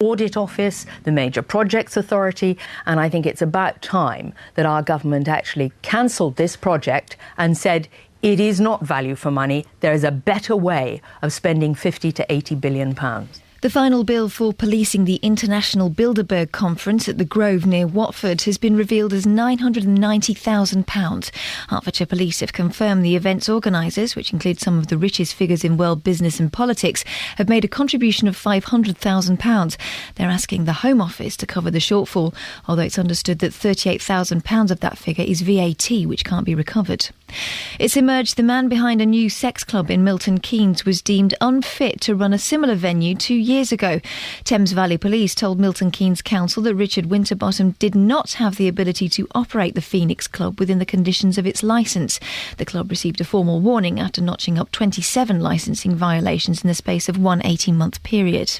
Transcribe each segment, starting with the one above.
Audit Office, the Major Projects Authority, and I think it's about time that our government actually cancelled this project and said it is not value for money. There is a better way of spending 50 to 80 billion pounds. The final bill for policing the International Bilderberg Conference at the Grove near Watford has been revealed as £990,000. Hertfordshire Police have confirmed the event's organisers, which include some of the richest figures in world business and politics, have made a contribution of £500,000. They're asking the Home Office to cover the shortfall, although it's understood that £38,000 of that figure is VAT, which can't be recovered. It's emerged the man behind a new sex club in Milton Keynes was deemed unfit to run a similar venue 2 years ago. Thames Valley Police told Milton Keynes Council that Richard Winterbottom did not have the ability to operate the Phoenix Club within the conditions of its licence. The club received a formal warning after notching up 27 licensing violations in the space of one 18-month period.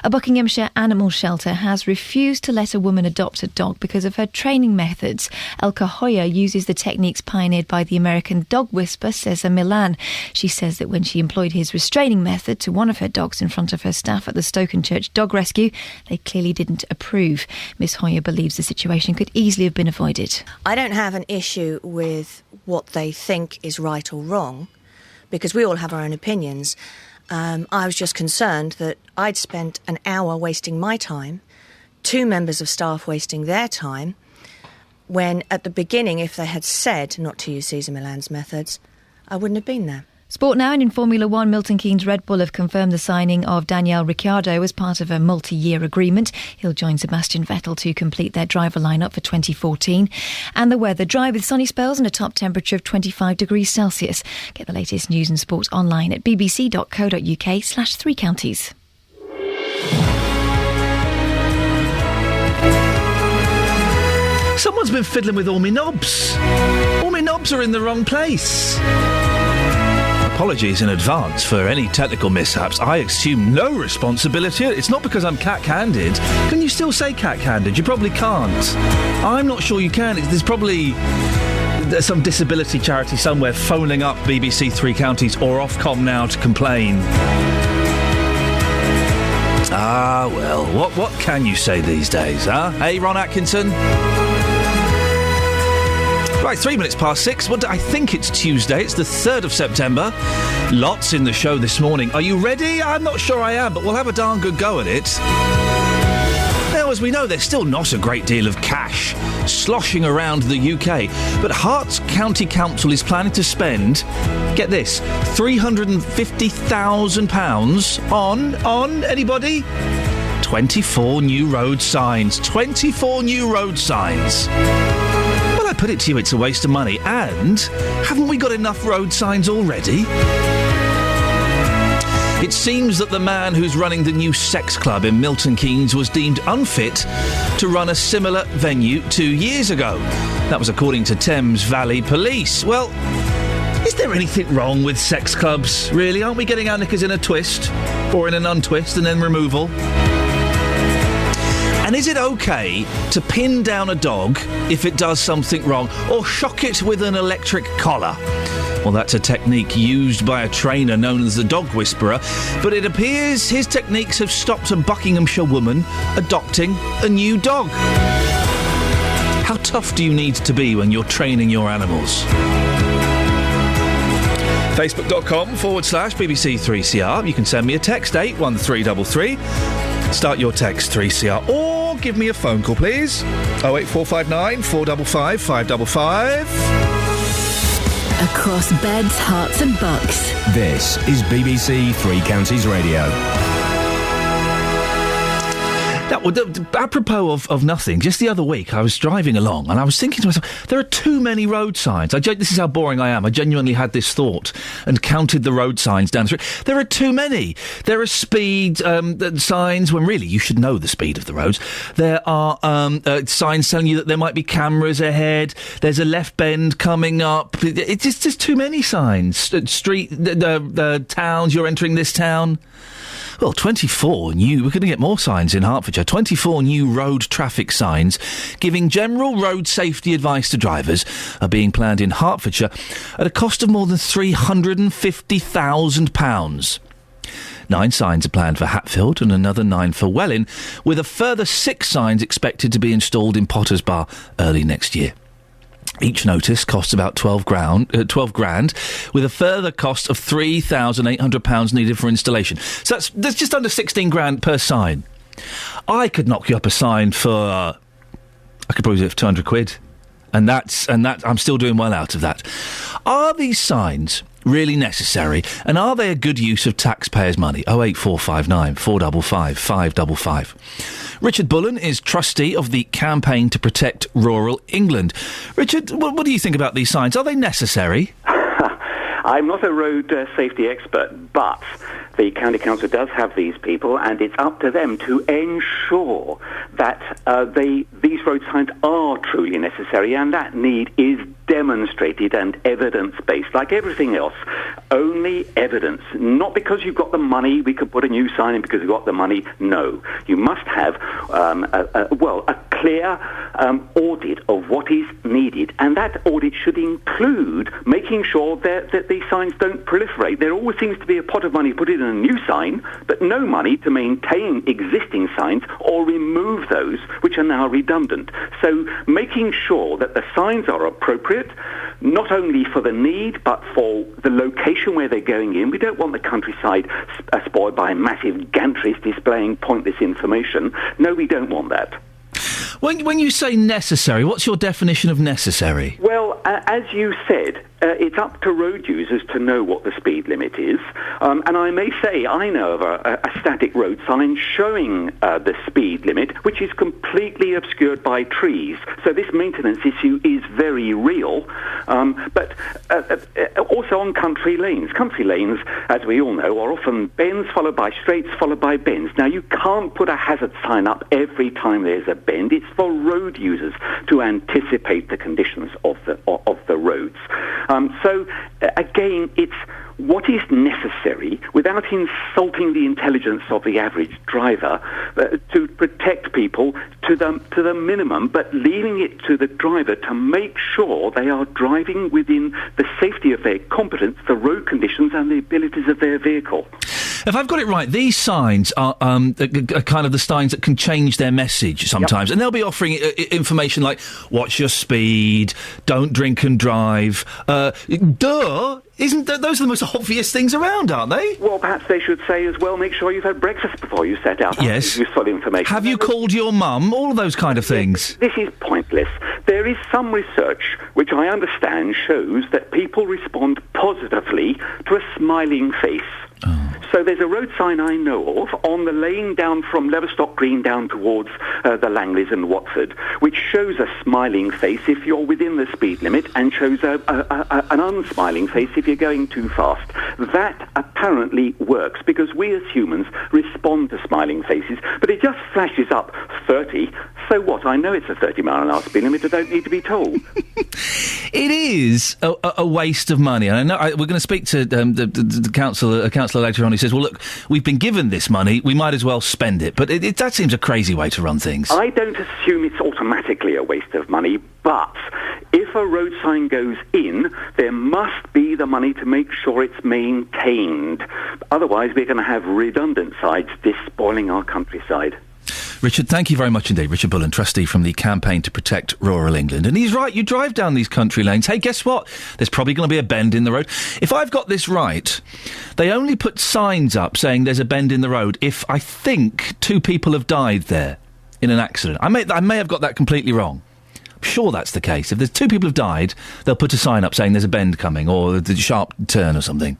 A Buckinghamshire animal shelter has refused to let a woman adopt a dog because of her training methods. Elka Hoyer uses the techniques pioneered by the American dog whisperer Cesar Millan. She says that when she employed his restraining method to one of her dogs in front of her staff at the Stokenchurch Dog Rescue, they clearly didn't approve. Miss Hoyer believes the situation could easily have been avoided. I don't have an issue with what they think is right or wrong, because we all have our own opinions. I was just concerned that I'd spent an hour wasting my time, 2 members of staff wasting their time, when at the beginning, if they had said not to use Cesar Millan's methods, I wouldn't have been there. Sport now, and in Formula One, Milton Keynes Red Bull have confirmed the signing of Daniel Ricciardo as part of a multi-year agreement. He'll join Sebastian Vettel to complete their driver lineup for 2014. And the weather, dry with sunny spells and a top temperature of 25 degrees Celsius. Get the latest news and sport online at bbc.co.uk/3 counties. Someone's been fiddling with all my knobs. All my knobs are in the wrong place. Apologies in advance for any technical mishaps. I assume no responsibility. It's not because I'm cat-handed. Can you still say cat-handed? You probably can't. I'm not sure you can. There's probably some disability charity somewhere phoning up BBC Three Counties or Ofcom now to complain. Ah, well, what can you say these days, huh? Hey, Ron Atkinson? Right, 3 minutes past 6. I think it's Tuesday. It's the 3rd of September. Lots in the show this morning. Are you ready? I'm not sure I am, but we'll have a darn good go at it. Now, as we know, there's still not a great deal of cash sloshing around the UK, but Herts County Council is planning to spend, get this, £350,000 on, anybody? 24 new road signs. 24 new road signs. Well, I put it to you, it's a waste of money. And haven't we got enough road signs already? It seems that the man who's running the new sex club in Milton Keynes was deemed unfit to run a similar venue 2 years ago. That was according to Thames Valley Police. Well, is there anything wrong with sex clubs, really? Aren't we getting our knickers in a twist? Or in an untwist and then removal? And is it OK to pin down a dog if it does something wrong, or shock it with an electric collar? Well, that's a technique used by a trainer known as the dog whisperer, but it appears his techniques have stopped a Buckinghamshire woman adopting a new dog. How tough do you need to be when you're training your animals? Facebook.com/BBC3CR. You can send me a text, 81333. Start your text 3CR, or give me a phone call, please. 08459 455 555. Across beds, hearts and bucks. This is BBC Three Counties Radio. Now, apropos of nothing, just the other week I was driving along and I was thinking to myself, there are too many road signs. This is how boring I am. I genuinely had this thought and counted the road signs down the street. There are too many. There are speed signs when really you should know the speed of the roads. There are signs telling you that there might be cameras ahead. There's a left bend coming up. It's just too many signs. The towns, you're entering this town. Well, 24 new... We're going to get more signs in Hertfordshire. 24 new road traffic signs giving general road safety advice to drivers are being planned in Hertfordshire at a cost of more than £350,000. 9 signs are planned for Hatfield and another 9 for Welwyn, with a further 6 signs expected to be installed in Potters Bar early next year. Each notice costs about 12 grand, with a further cost of £3,800 needed for installation. So that's just under 16 grand per sign. I could knock you up a sign for, I could probably do it for 200 quid. And that, I'm still doing well out of that. Are these signs really necessary? And are they a good use of taxpayers' money? 08459 455 555. Richard Bullen is trustee of the Campaign to Protect Rural England. Richard, what do you think about these signs? Are they necessary? I'm not a road safety expert, but the County Council does have these people, and it's up to them to ensure that these road signs are truly necessary, and that need is demonstrated and evidence-based. Like everything else, only evidence. Not because you've got the money, we could put a new sign in because you've got the money. No. You must have, a clear audit of what is needed, and that audit should include making sure that these signs don't proliferate. There always seems to be a pot of money put in a new sign, but no money to maintain existing signs or remove those which are now redundant. So making sure that the signs are appropriate, not only for the need, but for the location where they're going in. We don't want the countryside spoiled by massive gantries displaying pointless information. No, we don't want that. When you say necessary, what's your definition of necessary? Well, as you said, it's up to road users to know what the speed limit is. And I may say I know of a static road sign showing the speed limit, which is completely obscured by trees. So this maintenance issue is very real. But also on country lanes. Country lanes, as we all know, are often bends followed by straights followed by bends. Now, you can't put a hazard sign up every time there's a bend. It's for road users to anticipate the conditions of the roads. So, again, it's what is necessary without insulting the intelligence of the average driver to protect people to the minimum, but leaving it to the driver to make sure they are driving within the safety of their competence, the road conditions and the abilities of their vehicle. If I've got it right, these signs are kind of the signs that can change their message sometimes. Yep. And they'll be offering information like, watch your speed, don't drink and drive. Isn't those are the most obvious things around, aren't they? Well, perhaps they should say as well, make sure you've had breakfast before you set out. Yes. Useful information. Have you called your mum? All of those kind of things. This is pointless. There is some research which I understand shows that people respond positively to a smiling face. Oh. So there's a road sign I know of on the lane down from Leverstock Green down towards the Langleys and Watford, which shows a smiling face if you're within the speed limit and shows an unsmiling face if you're going too fast. That apparently works because we as humans respond to smiling faces, but it just flashes up 30. So what? I know it's a 30-mile-an-hour speed limit. I don't need to be told. It is a waste of money. And I know we're going to speak to the councillor later on. He says, well, look, we've been given this money. We might as well spend it. But that seems a crazy way to run things. I don't assume it's automatically a waste of money, but if a road sign goes in, there must be the money to make sure it's maintained. Otherwise, we're going to have redundant signs despoiling our countryside. Richard, thank you very much indeed. Richard Bullen, trustee from the Campaign to Protect Rural England. And he's right, you drive down these country lanes. Hey, guess what? There's probably going to be a bend in the road. If I've got this right, they only put signs up saying there's a bend in the road if I think 2 people have died there in an accident. I may have got that completely wrong. I'm sure that's the case. If there's 2 people have died, they'll put a sign up saying there's a bend coming or a sharp turn or something.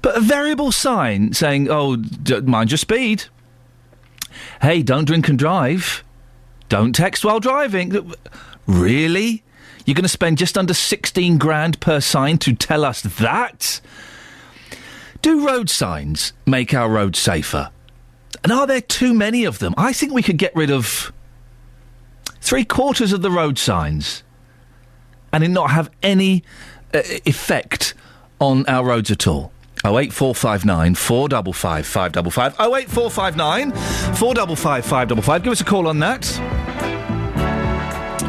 But a variable sign saying, oh, mind your speed. Hey, don't drink and drive. Don't text while driving. Really? You're going to spend just under 16 grand per sign to tell us that? Do road signs make our roads safer? And are there too many of them? I think we could get rid of 3/4 of the road signs and it not have any effect on our roads at all. 08459 455 555. 08459 455 555. Give us a call on that.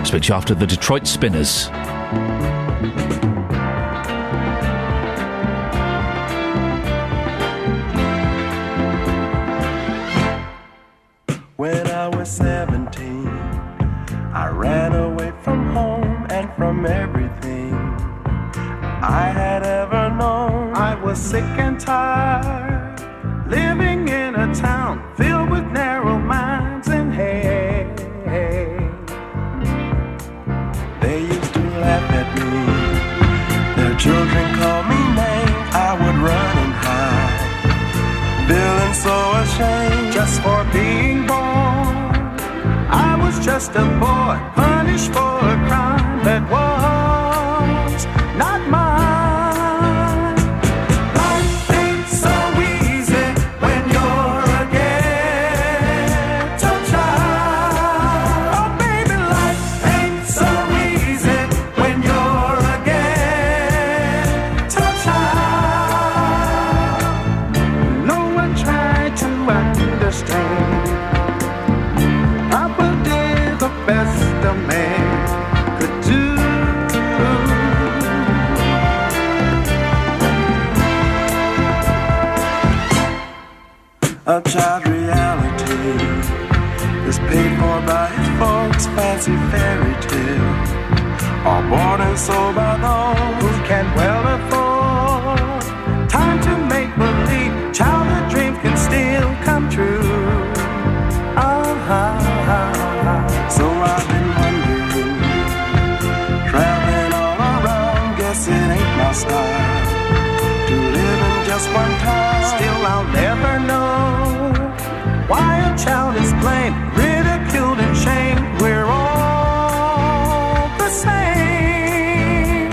Switch after the Detroit Spinners. When I was 17, I ran away from home and from everything I had ever known. I was sick and tired, living in a town filled with narrow minds and hate. They used to laugh at me, their children called me names. I would run and hide, feeling so ashamed just for being born. I was just a boy, punished for a crime that was not mine. Life ain't so easy when you're a ghetto child. Oh baby, life ain't so easy when you're a ghetto child. No one tried to understand. Papa did the best a man could do. A child reality is paid for by his folks' fancy fairy tale, all bought and sold by those who can well afford. Time to make believe, childhood dreams can still come true. So I've been wondering, traveling all around, guess it ain't my style to live in just one time. Still I'll never know why a child is blamed, ridiculed and shamed. We're all the same.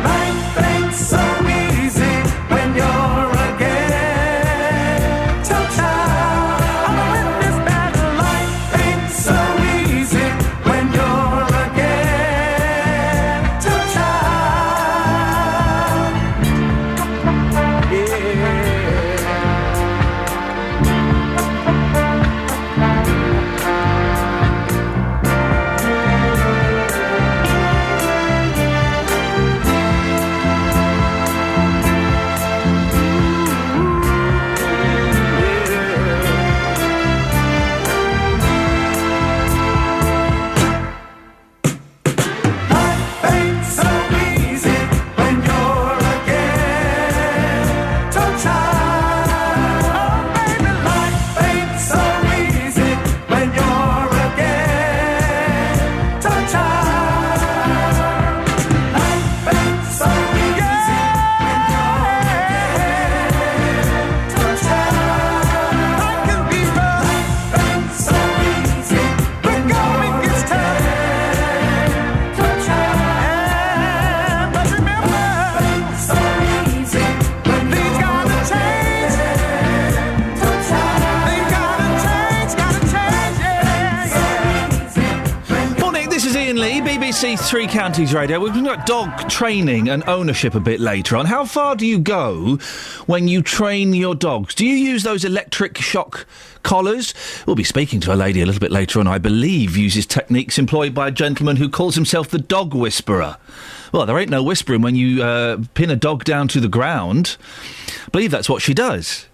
Life ain't so easy when you're a ghetto child. I'm a witness battle. Life ain't so easy when you're a ghetto child. Yeah. Life ain't so easy when you're a ghetto child. Oh baby, life ain't so easy when you're a ghetto child. Life ain't so easy when you're a ghetto child. Life can be rough. Life ain't so easy when going gets tough. But remember, so easy when things gotta change. Things gotta change, yeah. Morning, this is Iain Lee, BBC Three Counties Radio. We're talking about dog training and ownership a bit later on. How far do you go when you train your dogs? Do you use those electric shock collars? We'll be speaking to a lady a little bit later on, I believe, uses techniques employed by a gentleman who calls himself the dog whisperer. Well, there ain't no whispering when you pin a dog down to the ground. I believe that's what she does.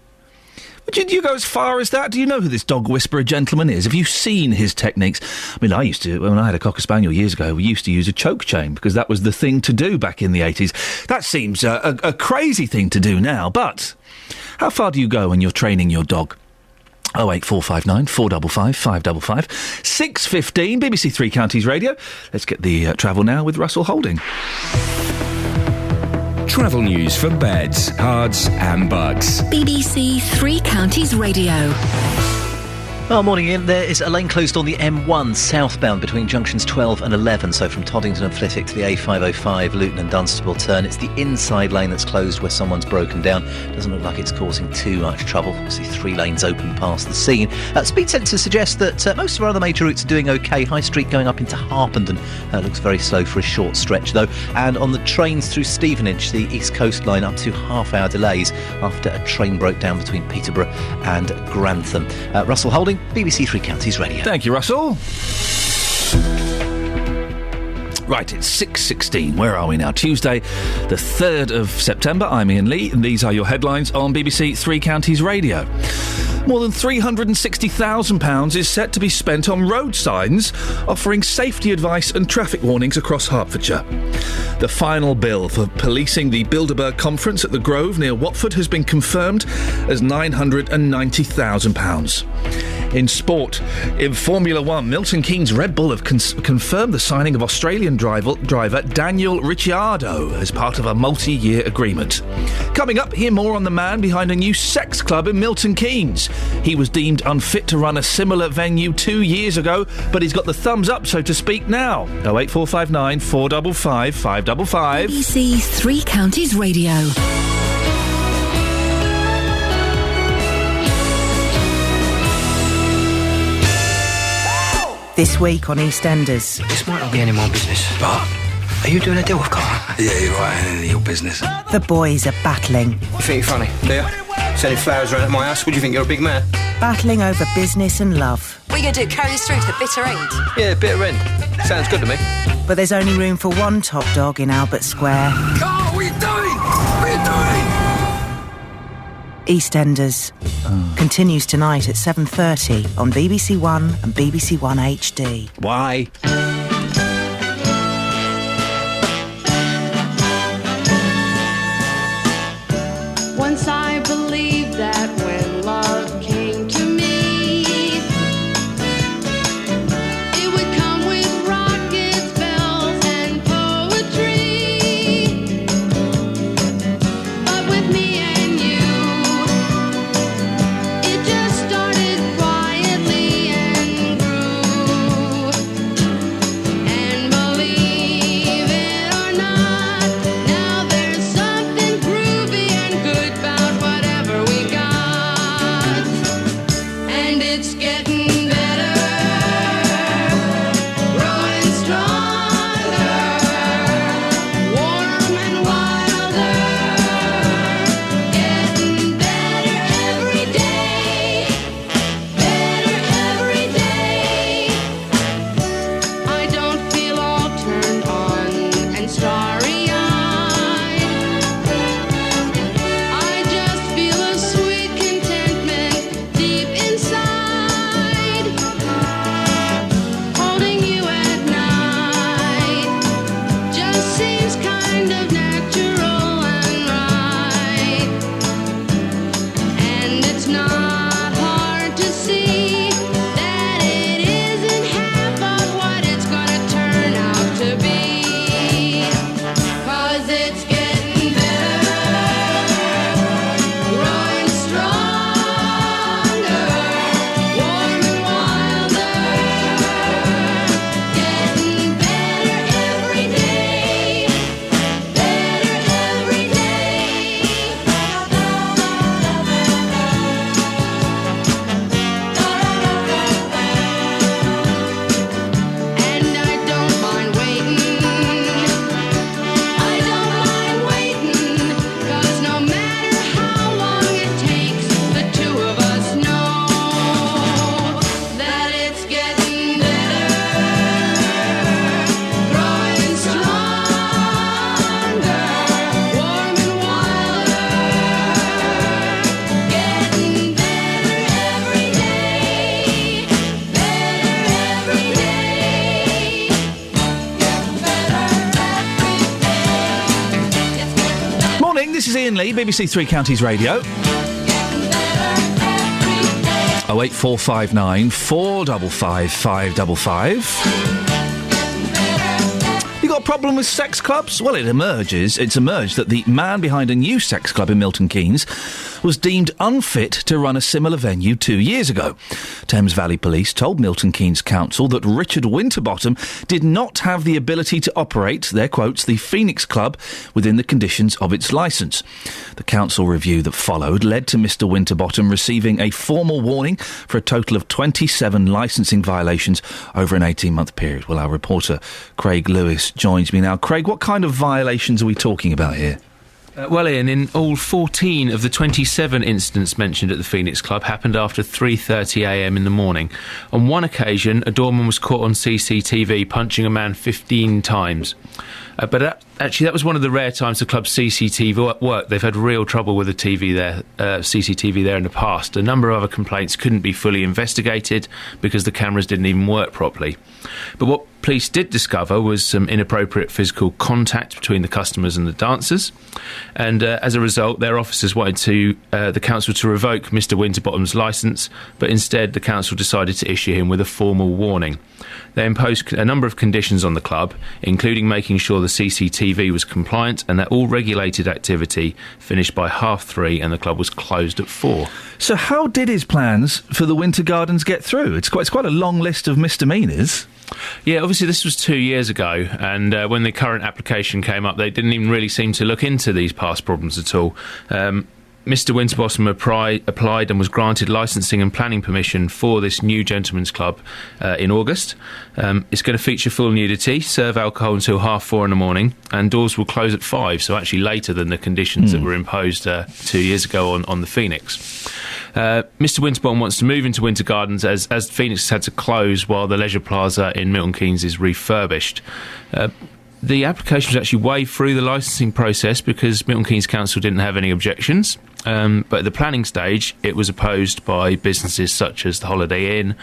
But do you go as far as that? Do you know who this dog whisperer gentleman is? Have you seen his techniques? I mean, I used to, when I had a Cocker Spaniel years ago, we used to use a choke chain because that was the thing to do back in the 80s. That seems a crazy thing to do now, but how far do you go when you're training your dog? 08459 455 555 6:15 BBC Three Counties Radio. Let's get the travel now with Russell Holding. Travel news for beds, cards and bugs. BBC Three Counties Radio. Well, morning, Ian. There is a lane closed on the M1 southbound between junctions 12 and 11, so from Toddington and Flitwick to the A505 Luton and Dunstable turn. It's the inside lane that's closed where someone's broken down. Doesn't look like it's causing too much trouble. Obviously, 3 lanes open past the scene. Speed sensors suggest that most of our other major routes are doing OK. High Street going up into Harpenden looks very slow for a short stretch, though. And on the trains through Stevenage, the East Coast line up to half-hour delays after a train broke down between Peterborough and Grantham. Russell Holding, BBC Three Counties Radio. Thank you, Russell. Right, it's 6:16. Where are we now? Tuesday, the 3rd of September. I'm Iain Lee, and these are your headlines on BBC Three Counties Radio. More than £360,000 is set to be spent on road signs offering safety advice and traffic warnings across Hertfordshire. The final bill for policing the Bilderberg conference at the Grove near Watford has been confirmed as £990,000. In sport, in Formula One, Milton Keynes Red Bull have confirmed the signing of Australian driver Daniel Ricciardo as part of a multi-year agreement. Coming up, hear more on the man behind a new sex club in Milton Keynes. He was deemed unfit to run a similar venue 2 years ago, but he's got the thumbs up, so to speak, now. 08459 455 555. BBC Three Counties Radio. This week on EastEnders. This might not be any more business, but are you doing a deal with Carl? Yeah, you're right, ain't any your business. The boys are battling. You think you're funny, do you? Sending flowers around at my house? What do you think, you're a big man? Battling over business and love. What are you going to do, carry this through to the bitter end? Yeah, bitter end. Sounds good to me. But there's only room for one top dog in Albert Square. Carl, what are you doing? What are you doing? EastEnders continues tonight at 7:30 on BBC One and BBC One HD. Why? Once I believed that when love came to me, it would come with rockets, bells, and poetry. But with me and you, it just started quietly and grew. And believe it or not, now there's something groovy and good about whatever we got. And it's getting better, growing stronger, warm and wilder, getting better every day, better every day. I don't feel all turned on and starry-eyed. I just feel a sweet contentment deep inside. Holding you at night just seems kind of natural and right. And it's not hard to see that it isn't half of what it's gonna turn out to be. 'Cause it's getting better, growing stronger, warm and wilder, getting better every day, better every day. And I don't mind waiting, I don't mind waiting, 'cause no matter how long it takes, the two of us know that it's getting better, growing stronger, warm and wilder, getting better every day, better every day, Morning, this is Iain Lee, BBC Three Counties Radio. 08459 455 555. You got a problem with sex clubs? Well, it's emerged that the man behind a new sex club in Milton Keynes was deemed unfit to run a similar venue 2 years ago. Thames Valley Police told Milton Keynes Council that Richard Winterbottom did not have the ability to operate, their quotes, the Phoenix Club within the conditions of its licence. The council review that followed led to Mr Winterbottom receiving a formal warning for a total of 27 licensing violations over an 18-month period. Well, our reporter Craig Lewis joins me now. Craig, what kind of violations are we talking about here? Well, Ian, in all 14 of the 27 incidents mentioned at the Phoenix Club happened after 3:30am in the morning. On one occasion, a doorman was caught on CCTV punching a man 15 times. But actually, that was one of the rare times the club's CCTV worked. They've had real trouble with the CCTV there in the past. A number of other complaints couldn't be fully investigated because the cameras didn't even work properly. But what police did discover was some inappropriate physical contact between the customers and the dancers. And as a result, their officers wanted the council to revoke Mr Winterbottom's licence, but instead the council decided to issue him with a formal warning. They imposed a number of conditions on the club, including making sure the CCTV was compliant and that all regulated activity finished by 3:30 and the club was closed at 4. So how did his plans for the Winter Gardens get through? It's quite a long list of misdemeanours. Yeah, obviously this was 2 years ago, and when the current application came up, they didn't even really seem to look into these past problems at all. Mr Winterbottom applied and was granted licensing and planning permission for this new gentlemen's club in August. It's going to feature full nudity, serve alcohol until 4:30 in the morning, and doors will close at 5, so actually later than the conditions that were imposed 2 years ago on the Phoenix. Mr Winterbottom wants to move into Winter Gardens as Phoenix has had to close while the Leisure Plaza in Milton Keynes is refurbished. The application was actually waived through the licensing process because Milton Keynes Council didn't have any objections. But at the planning stage, it was opposed by businesses such as the Holiday Inn,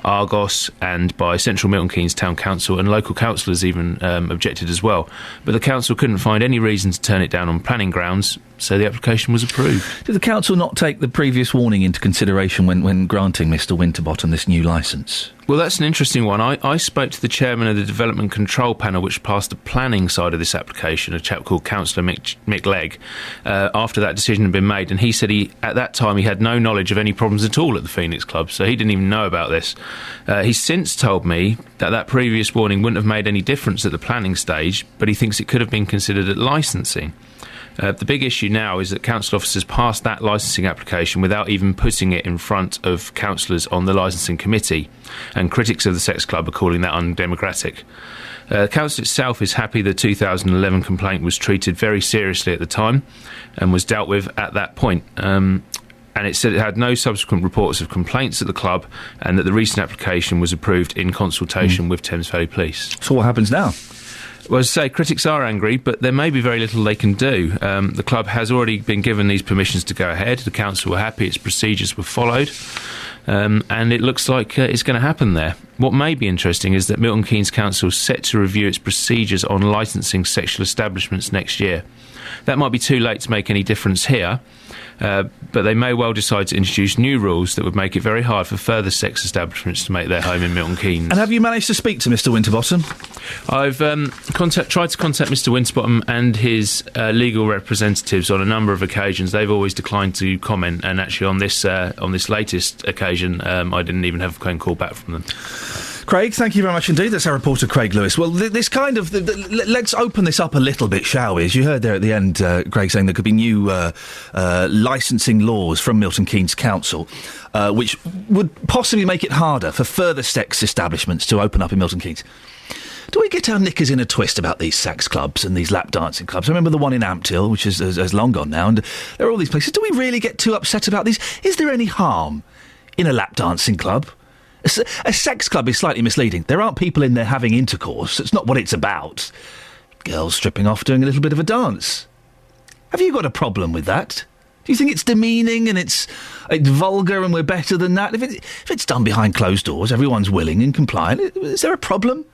Argos, and by Central Milton Keynes Town Council, and local councillors even objected as well. But the council couldn't find any reason to turn it down on planning grounds, so the application was approved. Did the council not take the previous warning into consideration when granting Mr Winterbottom this new licence? Well, that's an interesting one. I spoke to the chairman of the Development Control Panel, which passed the planning side of this application, a chap called Councillor Mick Legg, after that decision had been made, and he said at that time he had no knowledge of any problems at all at the Phoenix Club, so he didn't even know about this. He's since told me that previous warning wouldn't have made any difference at the planning stage, but he thinks it could have been considered at licensing. The big issue now is that council officers passed that licensing application without even putting it in front of councillors on the licensing committee, and critics of the sex club are calling that undemocratic. The council itself is happy the 2011 complaint was treated very seriously at the time and was dealt with at that point. And it said it had no subsequent reports of complaints at the club and that the recent application was approved in consultation with Thames Valley Police. So what happens now? Well, as I say, critics are angry, but there may be very little they can do. The club has already been given these permissions to go ahead. The council were happy its procedures were followed, and it looks like it's going to happen there. What may be interesting is that Milton Keynes Council is set to review its procedures on licensing sexual establishments next year. That might be too late to make any difference here, but they may well decide to introduce new rules that would make it very hard for further sex establishments to make their home in Milton Keynes. And have you managed to speak to Mr Winterbottom? I've tried to contact Mr Winterbottom and his legal representatives on a number of occasions. They've always declined to comment, and actually on this latest occasion, I didn't even have a phone call back from them. Craig, thank you very much indeed. That's our reporter, Craig Lewis. Well, this kind of... let's open this up a little bit, shall we? As you heard there at the end, Craig saying there could be new licensing laws from Milton Keynes Council, which would possibly make it harder for further sex establishments to open up in Milton Keynes. Do we get our knickers in a twist about these sex clubs and these lap dancing clubs? I remember the one in Ampthill, which is long gone now, and there are all these places. Do we really get too upset about these? Is there any harm in a lap dancing club? A sex club is slightly misleading. There aren't people in there having intercourse. It's not what it's about. Girls stripping off, doing a little bit of a dance. Have you got a problem with that? Do you think it's demeaning and it's vulgar and we're better than that? If it's done behind closed doors, everyone's willing and compliant, is there a problem?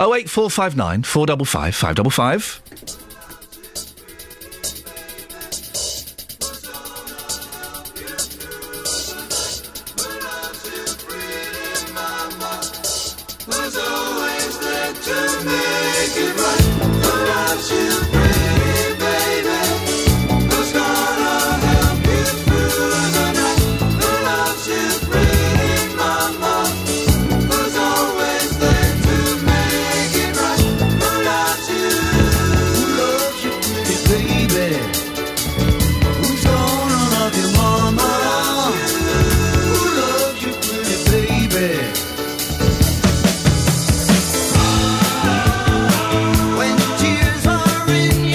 08459 455 555. When tears are in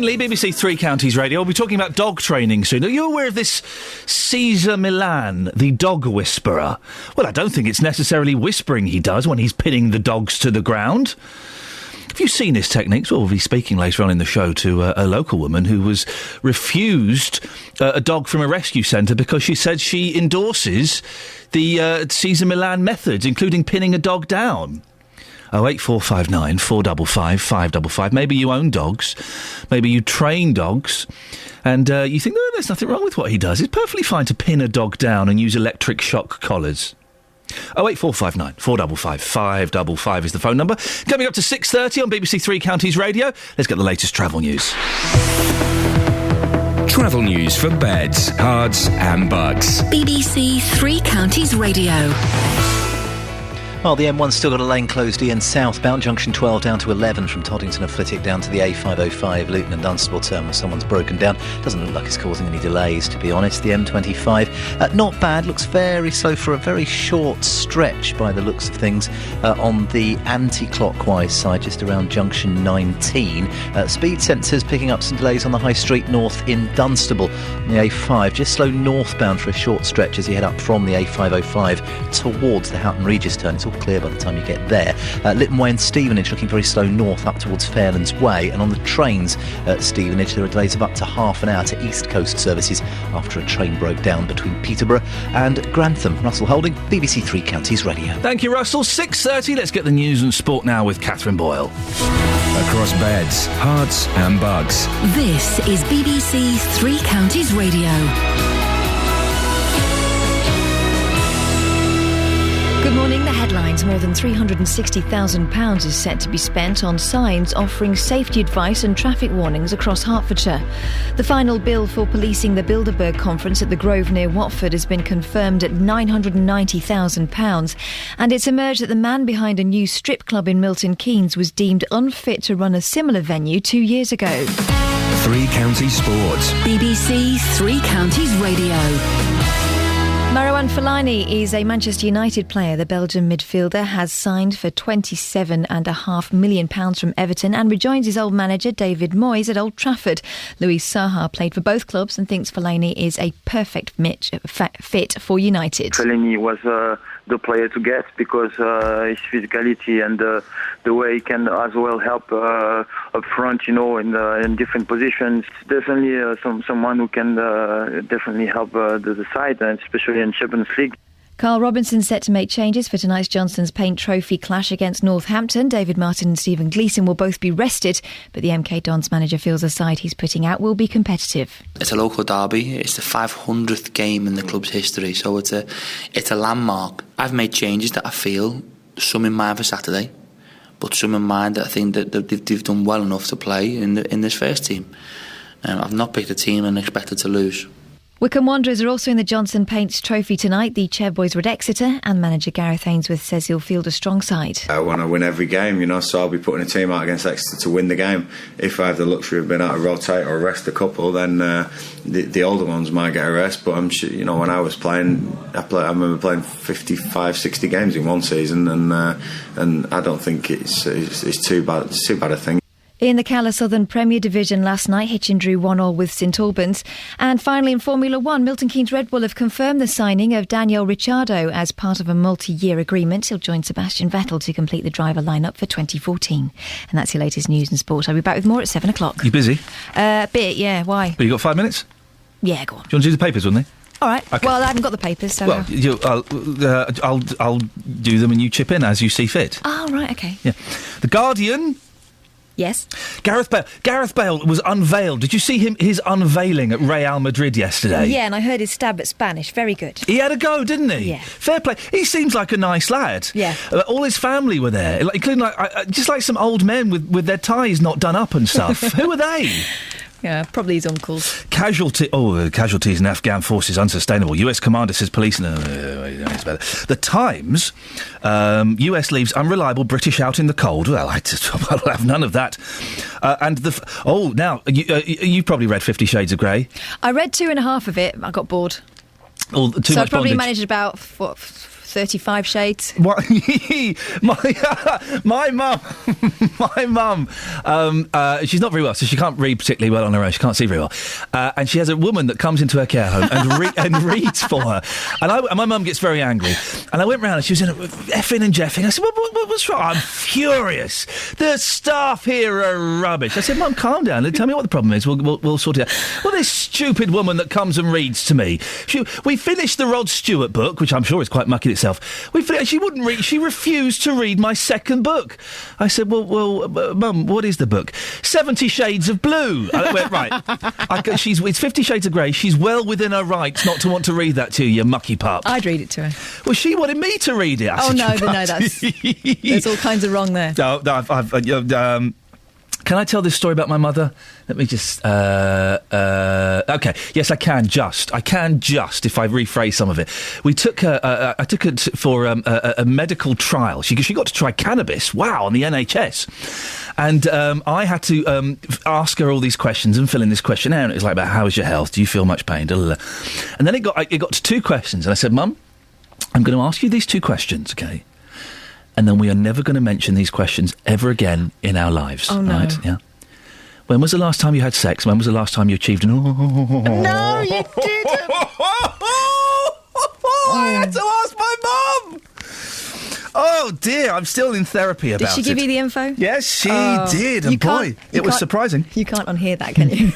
Lee, BBC Three Counties Radio. We'll be talking about dog training soon. Are you aware of this Caesar Milan, the dog whisperer? Well, I don't think it's necessarily whispering he does when he's pinning the dogs to the ground. Have you seen his techniques? Well, we'll be speaking later on in the show to a local woman who was refused a dog from a rescue centre because she said she endorses the Caesar Milan methods, including pinning a dog down. 08459 455 555. Maybe you own dogs. Maybe you train dogs. And you think, no, there's nothing wrong with what he does. It's perfectly fine to pin a dog down and use electric shock collars. 08459 455 555 is the phone number. Coming up to 6:30 on BBC Three Counties Radio. Let's get the latest travel news. Travel news for beds, cards and bugs. BBC Three Counties Radio. Well, the M1's still got a lane closed, Iain, southbound, junction 12 down to 11 from Toddington and Flitwick down to the A505 Luton and Dunstable terminal. Someone's broken down. Doesn't look like it's causing any delays, to be honest. The M25, not bad, looks very slow for a very short stretch by the looks of things on the anti-clockwise side, just around junction 19. Speed sensors picking up some delays on the High Street North in Dunstable. The A5, just slow northbound for a short stretch as you head up from the A505 towards the Houghton Regis turn. It's all clear by the time you get there. Lytton Way and Stevenage looking very slow north up towards Fairlands Way, and on the trains at Stevenage there are delays of up to half an hour to East Coast services after a train broke down between Peterborough and Grantham. Russell Holding, BBC Three Counties Radio. Thank you, Russell. 6:30. Let's get the news and sport now with Catherine Boyle. Across beds, hearts and bugs. This is BBC Three Counties Radio. Good morning. The headlines. More than £360,000 is set to be spent on signs offering safety advice and traffic warnings across Hertfordshire. The final bill for policing the Bilderberg conference at the Grove near Watford has been confirmed at £990,000, and it's emerged that the man behind a new strip club in Milton Keynes was deemed unfit to run a similar venue 2 years ago. Three Counties Sports. BBC Three Counties Radio. Marouane Fellaini is a Manchester United player. The Belgian midfielder has signed for £27.5 million from Everton and rejoins his old manager David Moyes at Old Trafford. Louis Saha played for both clubs and thinks Fellaini is a perfect fit for United. Fellaini was the player to get because his physicality and the way he can as well help up front, in different positions. Definitely someone who can definitely help the side, and especially in Champions League. Carl Robinson set to make changes for tonight's Johnson's Paint Trophy clash against Northampton. David Martin and Stephen Gleeson will both be rested, but the MK Dons manager feels the side he's putting out will be competitive. It's a local derby. It's the 500th game in the club's history, so it's a landmark. I've made changes that I feel, some in mind for Saturday, but some in mind that I think that they've done well enough to play in this first team. I've not picked a team and expected to lose. Wycombe Wanderers are also in the Johnson Paints Trophy tonight. The Chair boys were at Exeter, and manager Gareth Ainsworth says he'll field a strong side. I want to win every game, so I'll be putting a team out against Exeter to win the game. If I have the luxury of being able to rotate or rest a couple, then the older ones might get a rest. But I'm sure, when I was playing, I remember playing 55, 60 games in one season, and I don't think it's too bad. It's too bad a thing. In the Cala Southern Premier Division last night, Hitchin drew 1-1 with St Albans. And finally in Formula 1, Milton Keynes Red Bull have confirmed the signing of Daniel Ricciardo as part of a multi-year agreement. He'll join Sebastian Vettel to complete the driver lineup for 2014. And that's your latest news and sport. I'll be back with more at 7 o'clock. You busy? A bit, yeah. Why? Well, you got 5 minutes? Yeah, go on. Do you want to do the papers, wouldn't they? All right. Okay. Well, I haven't got the papers, so... Well, I'll do them and you chip in as you see fit. Oh, right, okay. Yeah. The Guardian... Yes. Gareth Bale was unveiled. Did you see his unveiling at Real Madrid yesterday? Yeah, and I heard his stab at Spanish. Very good. He had a go, didn't he? Yeah. Fair play. He seems like a nice lad. Yeah. All his family were there, including just like some old men with their ties not done up and stuff. Who are they? Yeah, probably his uncles. Casualties in Afghan forces unsustainable. US commander says police... No, it's better. The Times, US leaves unreliable British out in the cold. Well, I'll have none of that. Now, you've probably read 50 Shades of Grey. I read 2.5 of it. I got bored. Too much I probably bondage. managed about 35 Shades. What? my mum, she's not very well, so she can't read particularly well on her own. She can't see very well, and she has a woman that comes into her care home and reads for her. And my mum gets very angry. And I went round and she was in effing and jeffing. I said, what's wrong? I'm furious. The staff here are rubbish. I said, Mum, calm down and tell me what the problem is. We'll sort it out. Well, this stupid woman that comes and reads to me. We finished the Rod Stewart book, which I'm sure is quite mucky itself. She wouldn't read. She refused to read my second book. I said, well, Mum, what is the book? 70 Shades of Blue. I went, right. It's 50 Shades of Grey. She's well within her rights not to want to read that to you mucky pup. I'd read it to her. Well, she wanted me to read it. There's all kinds of wrong there. No, can I tell this story about my mother? Let me just... okay, yes, I can just, if I rephrase some of it. I took her for a medical trial. She got to try cannabis, on the NHS. And I had to ask her all these questions and fill in this questionnaire. And it was like, about how is your health? Do you feel much pain? And then it got to two questions. And I said, Mum, I'm going to ask you these two questions, okay? And then we are never going to mention these questions ever again in our lives. Oh, no. Right? Yeah. When was the last time you had sex? When was the last time you achieved an... No, you didn't! I had to ask my mum! Oh, dear, I'm still in therapy about it. Did she give you the info? Yes, she did, and boy, it was surprising. You can't unhear that, can you?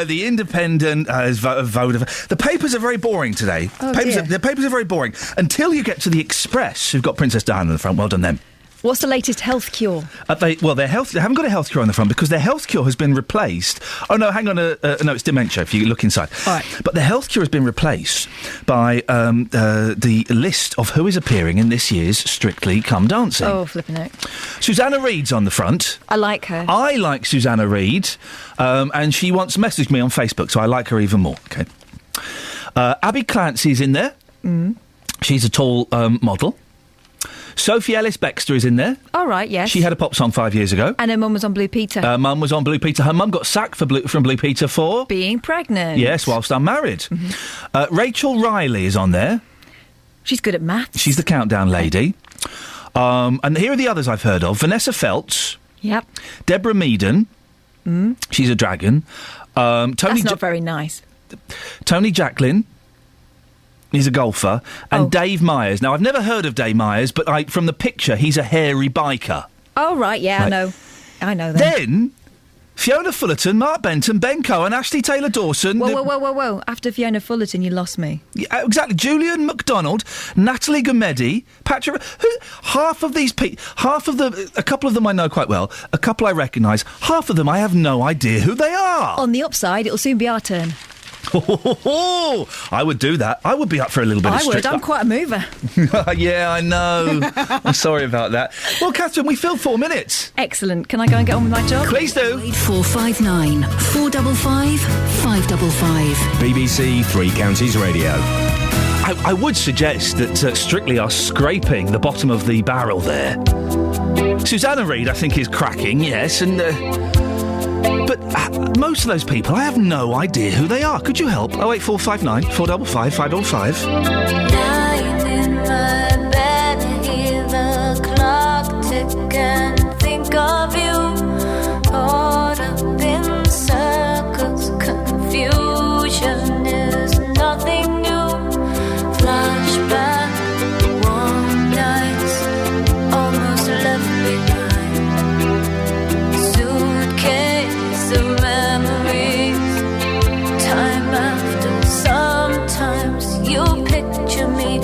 The Independent has voted... The papers are very boring today. The papers are very boring, until you get to the Express, who've got Princess Diana in the front. Well done, them. What's the latest health cure? They haven't got a health cure on the front because their health cure has been replaced. Oh, no, hang on. No, it's dementia, if you look inside. All right. But the health cure has been replaced by the list of who is appearing in this year's Strictly Come Dancing. Oh, flipping it. Susanna Reid's on the front. I like her. I like Susanna Reid, and she once messaged me on Facebook, so I like her even more. Okay. Abby Clancy's in there. Mm. She's a tall model. Sophie Ellis-Bextor is in there. All right, yes. She had a pop song 5 years ago. And her mum was on Blue Peter. Her mum was on Blue Peter. Her mum got sacked from Blue Peter for... being pregnant. Yes, whilst unmarried. Mm-hmm. Rachel Riley is on there. She's good at maths. She's the countdown lady. And here are the others I've heard of. Vanessa Feltz. Yep. Deborah Meaden. Mm. She's a dragon. That's not very nice. Tony Jacklin. He's a golfer. And Dave Myers. Now, I've never heard of Dave Myers, but from the picture, he's a hairy biker. Oh, right, yeah, Right. I know them. Then, Fiona Fullerton, Mark Benton, Ben Cohen, Ashley Taylor-Dawson... Whoa. After Fiona Fullerton, you lost me. Yeah, exactly. Julian MacDonald, Natalie Gumedi, Patrick... half of these people... a couple of them I know quite well. A couple I recognise. Half of them I have no idea who they are. On the upside, it'll soon be our turn. I would do that. I would be up for a little bit of strict... I'm quite a mover. Yeah, I know. I'm sorry about that. Well, Catherine, we filled 4 minutes. Excellent. Can I go and get on with my job? Please do. 459 455 555. BBC Three Counties Radio. I would suggest that Strictly are scraping the bottom of the barrel there. Susanna Reid, I think, is cracking, yes, and... but most of those people, I have no idea who they are. Could you help? 08459 455 555. Lying in my bed, hear the clock tick and think of you. Caught up in circles, confusion is nothing new. Flashback, warm nights, almost left behind. Suitcase of memories, time after. Sometimes you picture me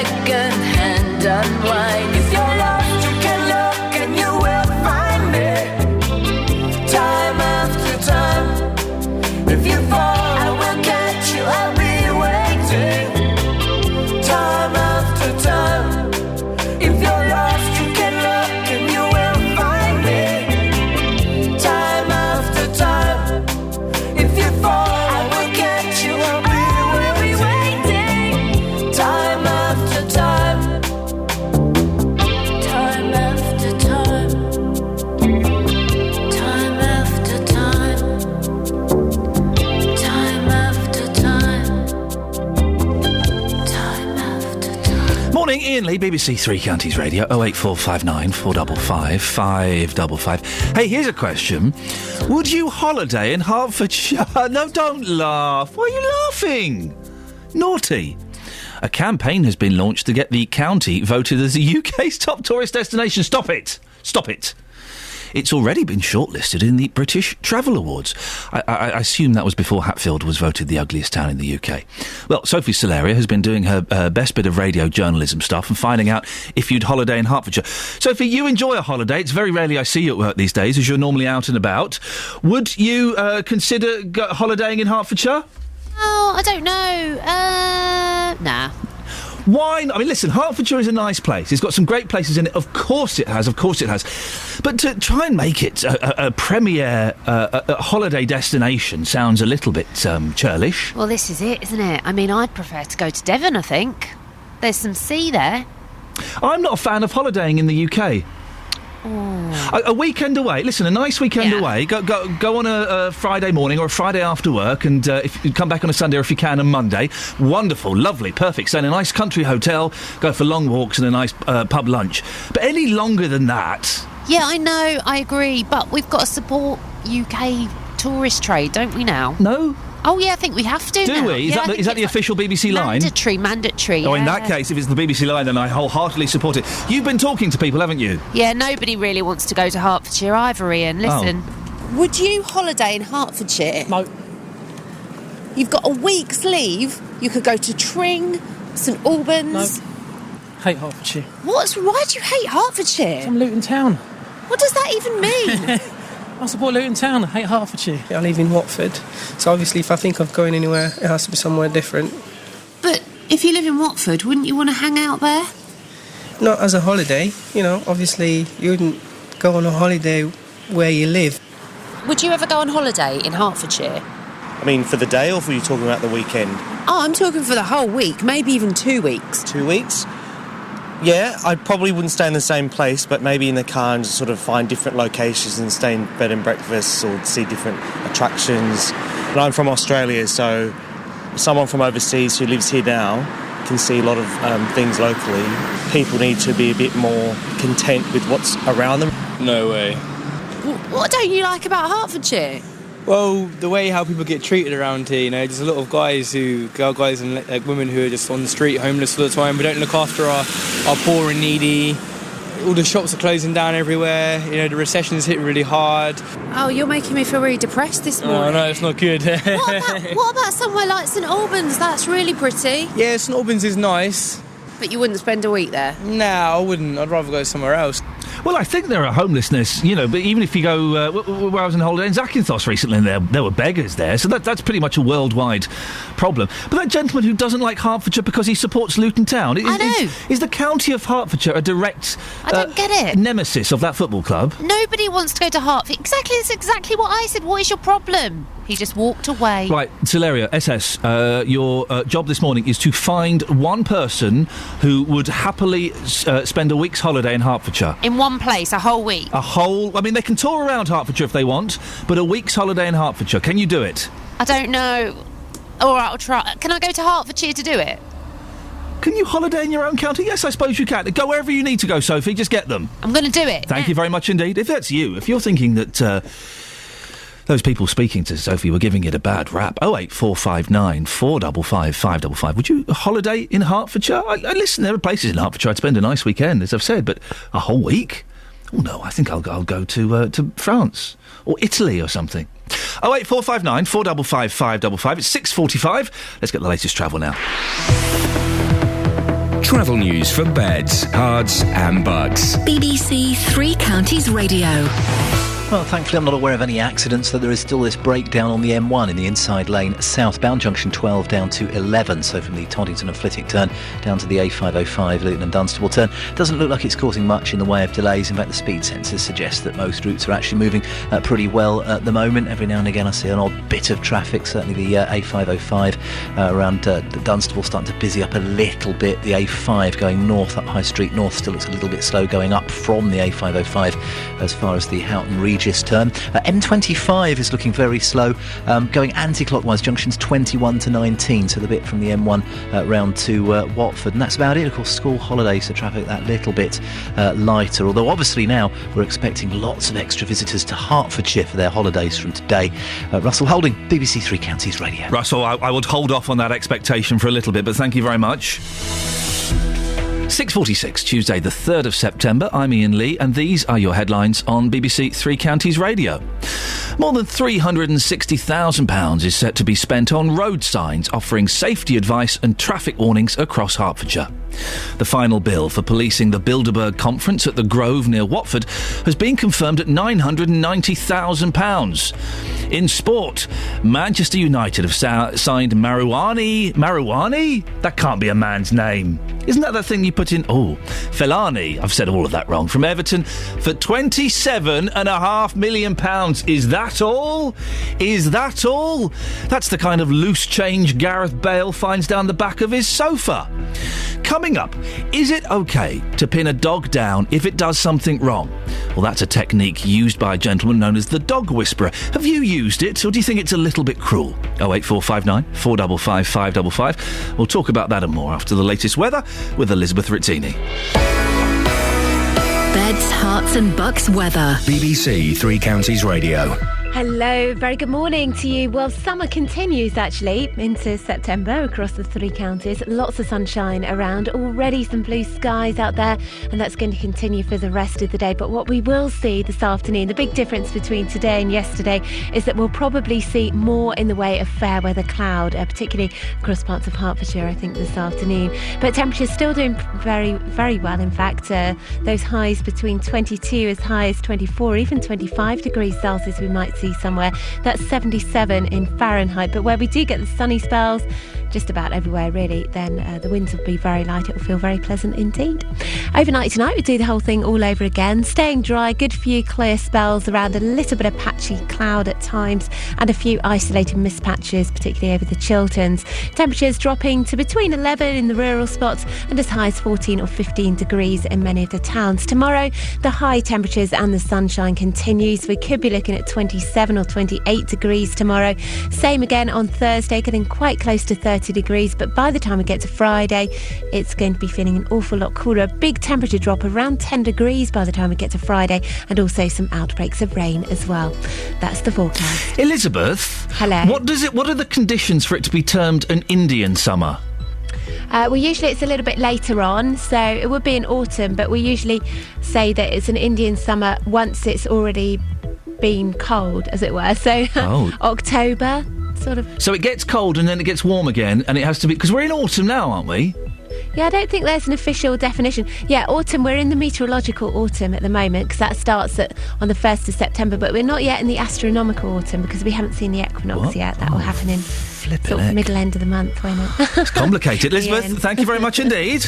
second-hand unwind. If you're lost, you can look and you will find me. Time after time. If you fall, I will catch you, I'll be waiting. Time after time. If you're lost, you can look and you will find me. Time after time. If you fall, I will catch you, I'll be waiting. Time after time. Time after time. Time after time. Time after time. Time after time. Morning, Iain Lee, BBC Three Counties Radio, 08459 455 555. Hey, here's a question. Would you holiday in Hertfordshire? No, don't laugh. Why are you laughing? Naughty. A campaign has been launched to get the county voted as the UK's top tourist destination. Stop it. Stop it. It's already been shortlisted in the British Travel Awards. I assume that was before Hatfield was voted the ugliest town in the UK. Well, Sophie Solaria has been doing her best bit of radio journalism stuff and finding out if you'd holiday in Hertfordshire. Sophie, you enjoy a holiday. It's very rarely I see you at work these days, as you're normally out and about. Would you consider holidaying in Hertfordshire? Oh, I don't know. Nah. Why not? I mean, listen, Hertfordshire is a nice place. It's got some great places in it. Of course it has. But to try and make it a premier holiday destination sounds a little bit churlish. Well, this is it, isn't it? I mean, I'd prefer to go to Devon, I think. There's some sea there. I'm not a fan of holidaying in the UK. A weekend away. Listen, a nice weekend away. Go on a Friday morning or a Friday after work, and if you come back on a Sunday or if you can, on Monday. Wonderful, lovely, perfect. Stay in a nice country hotel. Go for long walks and a nice pub lunch. But any longer than that. Yeah, I know. I agree. But we've got to support UK tourist trade, don't we now? No. Oh, yeah, I think we have to. Do we? Is that the official BBC line? Mandatory. Oh, in that case, if it's the BBC line, then I wholeheartedly support it. You've been talking to people, haven't you? Yeah, nobody really wants to go to Hertfordshire either, Ian. Listen. Would you holiday in Hertfordshire? No. You've got a week's leave. You could go to Tring, St Albans. No. Hate Hertfordshire. Why do you hate Hertfordshire? From Luton Town. What does that even mean? I support Luton Town. I hate Hertfordshire. I live in Watford, so obviously if I think of going anywhere, it has to be somewhere different. But if you live in Watford, wouldn't you want to hang out there? Not as a holiday, obviously you wouldn't go on a holiday where you live. Would you ever go on holiday in Hertfordshire? I mean, for the day, or were you talking about the weekend? Oh, I'm talking for the whole week, maybe even 2 weeks. 2 weeks? Yeah, I probably wouldn't stay in the same place, but maybe in the car and just sort of find different locations and stay in bed and breakfasts or see different attractions. But I'm from Australia, so someone from overseas who lives here now can see a lot of things locally. People need to be a bit more content with what's around them. No way. What don't you like about Hertfordshire? Well, the way how people get treated around here, there's a lot of guys and women who are just on the street, homeless all the time. We don't look after our poor and needy. All the shops are closing down everywhere. The recession's hit really hard. Oh, you're making me feel really depressed this morning. Oh, no, it's not good. What about somewhere like St Albans? That's really pretty. Yeah, St Albans is nice. But you wouldn't spend a week there? No, I wouldn't. I'd rather go somewhere else. Well, I think there are homelessness, but even if you go where I was on holiday in Zakynthos recently, and there were beggars there, so that's pretty much a worldwide problem. But that gentleman who doesn't like Hertfordshire because he supports Luton Town, is the county of Hertfordshire a direct I don't get it. nemesis of that football club? Nobody wants to go to Hertfordshire. That's exactly what I said. What is your problem? He just walked away. Right, Solaria, SS, your job this morning is to find one person who would happily spend a week's holiday in Hertfordshire. In one place, a whole week? They can tour around Hertfordshire if they want, but a week's holiday in Hertfordshire. Can you do it? I don't know. All right, I'll try. Can I go to Hertfordshire to do it? Can you holiday in your own county? Yes, I suppose you can. Go wherever you need to go, Sophie. Just get them. I'm going to do it. Thank you very much indeed. If that's you, if you're thinking that those people speaking to Sophie were giving it a bad rap, 08459 455 555. Would you holiday in Hertfordshire? Listen, there are places in Hertfordshire I'd spend a nice weekend, as I've said, but a whole week? Oh no, I think I'll go to France or Italy or something. 08459 455 555. It's 6:45. Let's get the latest travel now. Travel news for beds, cards and bugs. BBC Three Counties Radio. Well, thankfully I'm not aware of any accidents, so there is still this breakdown on the M1 in the inside lane southbound, junction 12 down to 11, so from the Toddington and Flitwick turn down to the A505 Luton and Dunstable turn. Doesn't look like it's causing much in the way of delays. In fact, the speed sensors suggest that most routes are actually moving pretty well at the moment. Every now and again I see an odd bit of traffic, certainly the A505 around Dunstable starting to busy up a little bit. The A5 going north up High Street North still looks a little bit slow going up from the A505 as far as the Houghton Regis turn. M25 is looking very slow, going anti-clockwise, junctions 21 to 19, so the bit from the M1 round to Watford, and that's about it. Of course, school holidays, so traffic that little bit lighter, although obviously now we're expecting lots of extra visitors to Hertfordshire for their holidays from today. Russell Holding, BBC Three Counties Radio. Russell, I would hold off on that expectation for a little bit, but thank you very much. 6:46, Tuesday the 3rd of September. I'm Iain Lee, and these are your headlines on BBC Three Counties Radio. More than £360,000 is set to be spent on road signs offering safety advice and traffic warnings across Hertfordshire. The final bill for policing the Bilderberg Conference at the Grove near Watford has been confirmed at £990,000. In sport, Manchester United have signed Marouani? That can't be a man's name. Isn't that thing you put in? Oh, Fellaini. I've said all of that wrong. From Everton for £27.5 million. Is that all? Is that all? That's the kind of loose change Gareth Bale finds down the back of his sofa. Coming up, is it okay to pin a dog down if it does something wrong? Well, that's a technique used by a gentleman known as the dog whisperer. Have you used it, or do you think it's a little bit cruel? 08459 455 555. We'll talk about that and more after the latest weather with Elizabeth Rizzini. Beds, Herts and Bucks weather. BBC Three Counties Radio. Hello, very good morning to you. Well, summer continues actually into September across the three counties. Lots of sunshine around, already some blue skies out there, and that's going to continue for the rest of the day. But what we will see this afternoon, the big difference between today and yesterday, is that we'll probably see more in the way of fair weather cloud, particularly across parts of Hertfordshire, I think, this afternoon. But temperatures still doing very, very well. In fact, those highs between 22 as high as 24, even 25 degrees Celsius we might see somewhere. That's 77 in Fahrenheit. But where we do get the sunny spells, just about everywhere really, then the winds will be very light. It will feel very pleasant indeed. Overnight tonight we do the whole thing all over again, staying dry, good few clear spells around, a little bit of patchy cloud at times, and a few isolated mist patches, particularly over the Chilterns. Temperatures dropping to between 11 in the rural spots and as high as 14 or 15 degrees in many of the towns. Tomorrow the high temperatures and the sunshine continues. We could be looking at 27 or 28 degrees tomorrow. Same again on Thursday, getting quite close to 30 degrees, but by the time we get to Friday it's going to be feeling an awful lot cooler. A big temperature drop around 10 degrees by the time we get to Friday, and also some outbreaks of rain as well. That's the forecast. Elizabeth, hello. What are the conditions for it to be termed an Indian summer? Well, usually it's a little bit later on, so it would be in autumn, but we usually say that it's an Indian summer once it's already been cold, as it were. So October, sort of. So it gets cold and then it gets warm again, and it has to be, because we're in autumn now, aren't we? Yeah, I don't think there's an official definition. Yeah, autumn, we're in the meteorological autumn at the moment, because that starts on the 1st of September, but we're not yet in the astronomical autumn because we haven't seen the equinox yet. That will happen in sort of middle end of the month, won't it? It's complicated. Elizabeth, Iain. Thank you very much indeed.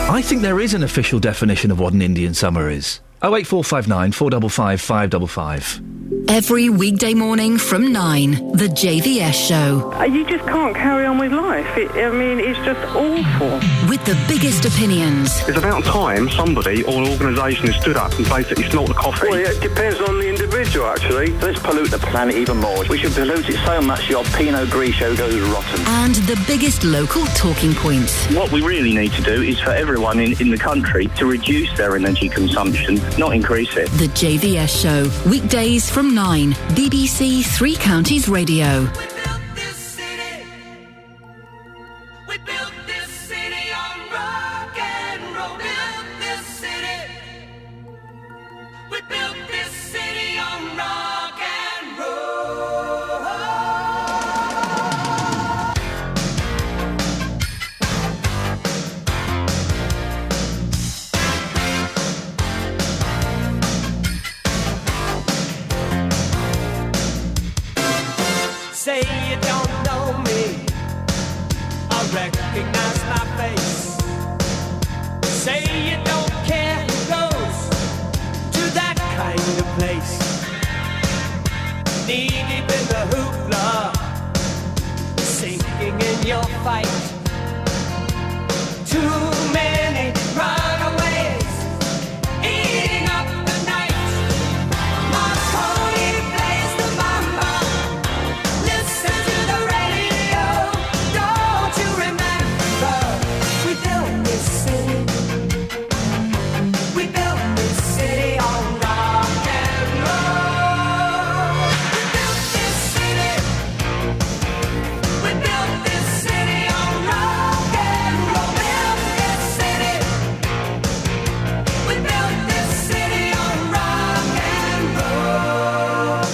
I think there is an official definition of what an Indian summer is. 08459 455 555. Every weekday morning from 9, The JVS Show. You just can't carry on with life. It's just awful. With the biggest opinions. It's about time somebody or an organisation has stood up and basically snort the coffee. Well, it depends on the individual, actually. Let's pollute the planet even more. We should pollute it so much your Pinot Grigio goes rotten. And the biggest local talking points. What we really need to do is for everyone in the country to reduce their energy consumption, not increase it. The JVS Show. Weekdays from 9, BBC Three Counties Radio. recognize my face. Say you don't care who goes to that kind of place. Knee deep in the hoopla, sinking in your fight. Too many runaways eating up the night. Marconi plays the mama. Listen to the radio. Don't you remember? We built this city. We built this city on rock and roll. We built this city. We built this city on rock and roll. Built this city. We built this city on rock and roll.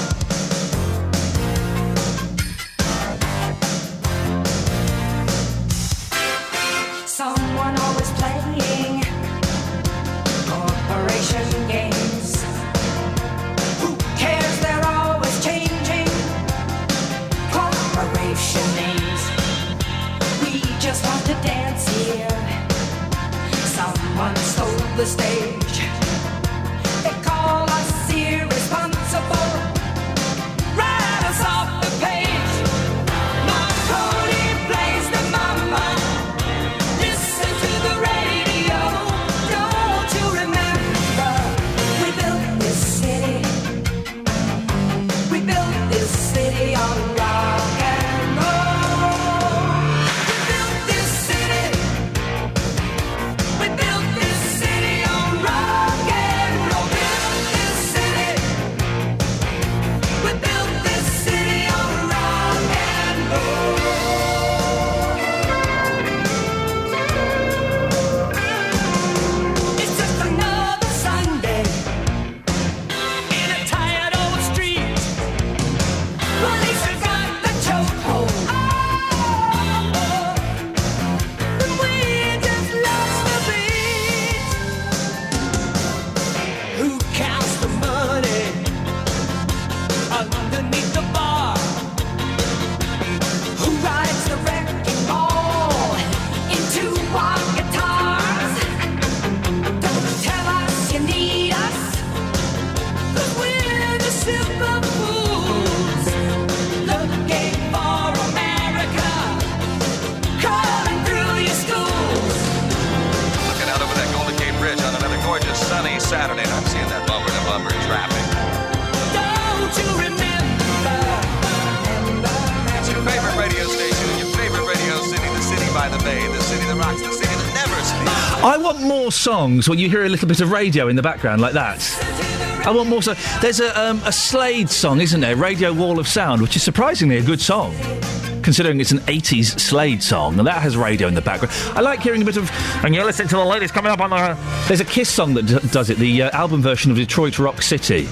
Someone always playing corporation games. Who cares? They're always changing corporation names. We just want to dance here. Someone stole the stage. They call us irresponsible. Write us off the page. Marconi plays the mama. Listen to the radio. Don't you remember? We built this city. We built this city on rock and roll. We built this city. We built this city on rock and roll. Built this city. We built this city on rock and roll. It's just another Sunday in a tired old street. Police have got the chokehold. And we just lost the beat. Who counts the money underneath the bar? Who rides the wrecking ball into our guitars? Don't tell us you need us, 'cause we're the simple fools looking for America, crawling through your schools. Looking out over that Golden Gate Bridge on another gorgeous sunny Saturday, and I'm seeing that bumper to bumper traffic. Don't you remember? It's your favorite radio station in your favorite radio city, the city by the bay, the city that rocks, the city that never sleeps. I want more songs where you hear a little bit of radio in the background like that. I want more songs. There's a Slade song, isn't there? Radio Wall of Sound, which is surprisingly a good song, considering it's an 80s Slade song, and that has radio in the background. I like hearing a bit of... And you're listening to the latest coming up on the... There's a Kiss song that does it, the album version of Detroit Rock City.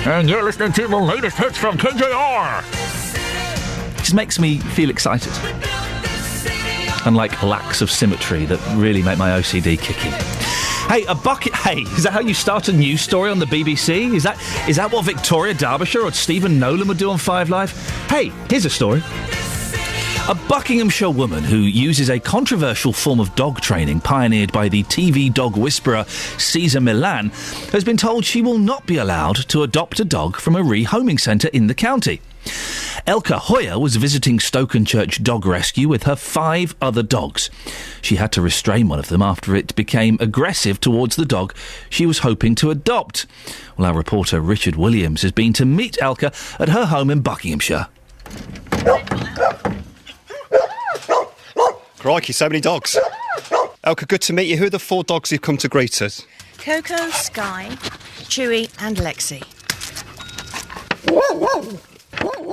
And you're listening to the latest hits from KJR. It just makes me feel excited. Unlike lacks of symmetry that really make my OCD kick in. Hey, a bucket... Hey, is that how you start a news story on the BBC? Is that what Victoria Derbyshire or Stephen Nolan would do on 5 Live? Hey, here's a story. A Buckinghamshire woman who uses a controversial form of dog training pioneered by the TV dog whisperer Caesar Milan has been told she will not be allowed to adopt a dog from a rehoming centre in the county. Elka Hoyer was visiting Stokenchurch Dog Rescue with her 5 other dogs. She had to restrain one of them after it became aggressive towards the dog she was hoping to adopt. Well, our reporter Richard Williams has been to meet Elka at her home in Buckinghamshire. Crikey, so many dogs. Elka, good to meet you. Who are the 4 dogs who've come to greet us? Coco, Sky, Chewy and Lexi.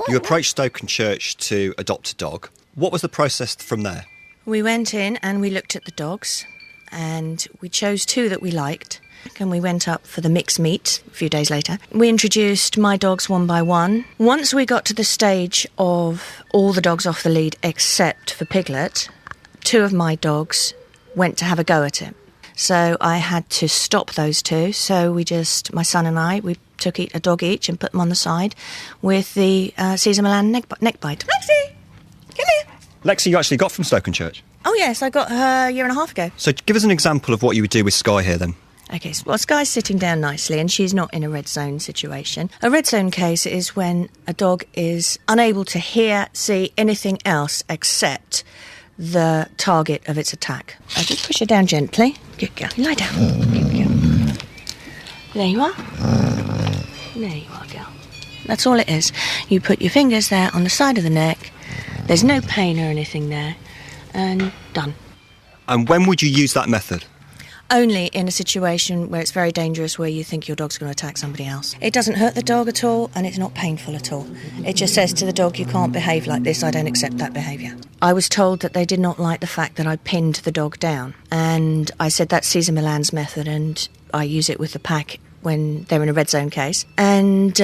You approached Stokenchurch to adopt a dog. What was the process from there? We went in and we looked at the dogs and we chose 2 that we liked. And we went up for the mixed meet a few days later. We introduced my dogs one by one. Once we got to the stage of all the dogs off the lead except for Piglet, 2 of my dogs went to have a go at it. So I had to stop those 2. So my son and I, we took a dog each and put them on the side with the Caesar Milan neck bite. Lexi, come here. Lexi, you actually got from Stokenchurch. Oh, yes, I got her a year and a half ago. So give us an example of what you would do with Sky here then. Okay, so Sky's sitting down nicely and she's not in a red zone situation. A red zone case is when a dog is unable to hear, see anything else except the target of its attack. I just push her down gently. Good girl. Lie down. Good girl. There you are. There you are, girl. That's all it is. You put your fingers there on the side of the neck. There's no pain or anything there. And done. And when would you use that method? Only in a situation where it's very dangerous, where you think your dog's going to attack somebody else. It doesn't hurt the dog at all, and it's not painful at all. It just says to the dog, you can't behave like this, I don't accept that behaviour. I was told that they did not like the fact that I pinned the dog down, and I said that's Cesar Millan's method, and I use it with the pack when they're in a red zone case. And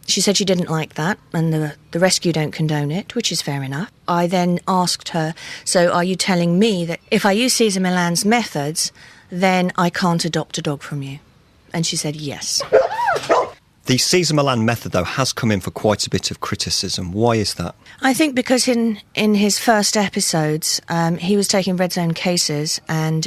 she said she didn't like that, and the rescue don't condone it, which is fair enough. I then asked her, so are you telling me that if I use Cesar Millan's methods, then I can't adopt a dog from you? And she said yes. The Cesar Millan method, though, has come in for quite a bit of criticism. Why is that? I think because in his first episodes, he was taking red zone cases and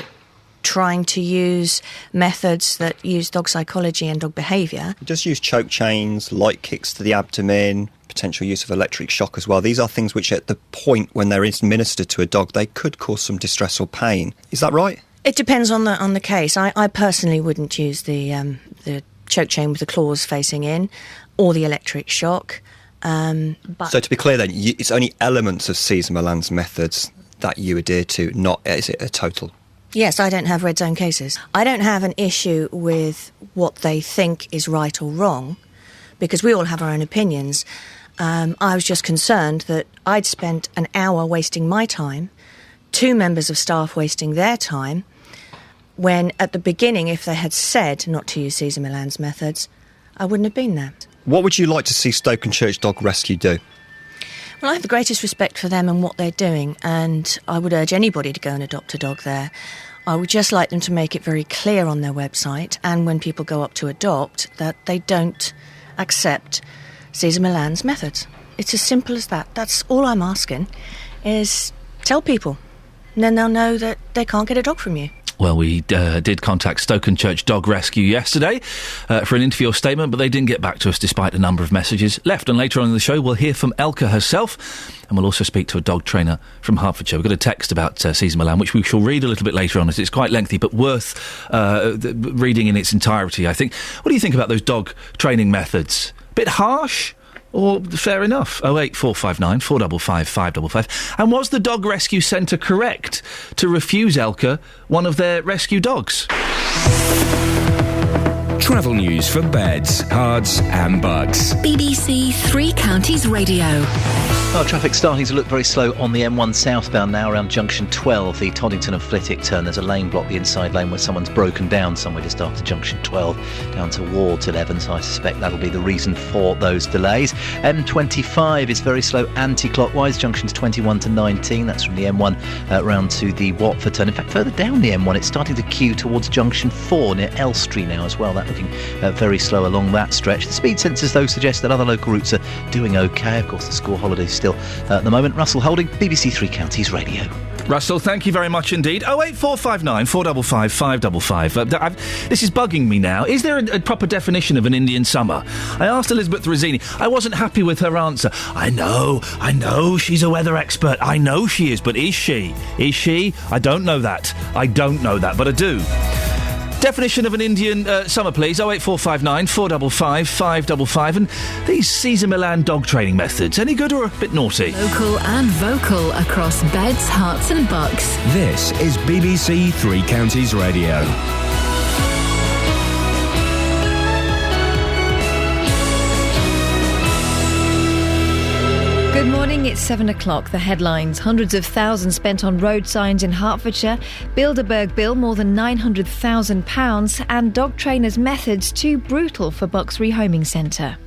trying to use methods that use dog psychology and dog behaviour. He does use choke chains, light kicks to the abdomen, potential use of electric shock as well. These are things which, at the point when they're administered to a dog, they could cause some distress or pain. Is that right? It depends on the case. I personally wouldn't use the choke chain with the claws facing in, or the electric shock. But So to be clear then, it's only elements of Cesar Millan's methods that you adhere to, not is it a total? yes, I don't have red zone cases. I don't have an issue with what they think is right or wrong, because we all have our own opinions. I was just concerned that I'd spent an hour wasting my time, 2 members of staff wasting their time, when at the beginning, if they had said not to use Cesar Millan's methods, I wouldn't have been there. What would you like to see Stokenchurch Dog Rescue do? Well, I have the greatest respect for them and what they're doing, and I would urge anybody to go and adopt a dog there. I would just like them to make it very clear on their website, and when people go up to adopt, that they don't accept Cesar Millan's methods. It's as simple as that. That's all I'm asking, is tell people, and then they'll know that they can't get a dog from you. Well, we did contact Stokenchurch Dog Rescue yesterday for an interview or statement, but they didn't get back to us despite a number of messages left. And later on in the show, we'll hear from Elka herself, and we'll also speak to a dog trainer from Hertfordshire. We've got a text about Cesar Millan, which we shall read a little bit later on, as it's quite lengthy, but worth reading in its entirety, I think. What do you think about those dog training methods? Bit harsh? Or fair enough? 08459 455 555. And was the Dog Rescue Centre correct to refuse Elka one of their rescue dogs? Travel news for beds, cards and bugs. BBC Three Counties Radio. Well, traffic starting to look very slow on the M1 southbound now around junction 12, the Toddington and Flitwick turn. There's a lane block, the inside lane, where someone's broken down somewhere just after junction 12 down towards 11, so I suspect that'll be the reason for those delays. M25 is very slow anti-clockwise, junctions 21 to 19, that's from the M1 round to the Watford turn. In fact, further down the M1, it's starting to queue towards junction 4 near Elstree now as well. That looking very slow along that stretch. The speed sensors, though, suggest that other local routes are doing OK. Of course, the school holidays still at the moment. Russell Holding, BBC Three Counties Radio. Russell, thank you very much indeed. 08459 455 555. This is bugging me now. Is there a proper definition of an Indian summer? I asked Elizabeth Razzini. I wasn't happy with her answer. I know she's a weather expert. I know she is, but is she? Is she? I don't know that, but I do. Definition of an Indian summer, please. 08459 455 555. And these Cesar Millan dog training methods, any good or a bit naughty? Local and vocal across beds, hearts and bucks. This is BBC Three Counties Radio. Good morning, it's 7 o'clock. The headlines. Hundreds of thousands spent on road signs in Hertfordshire. Bilderberg bill more than £900,000. And dog trainers' methods too brutal for Bucks Rehoming Centre.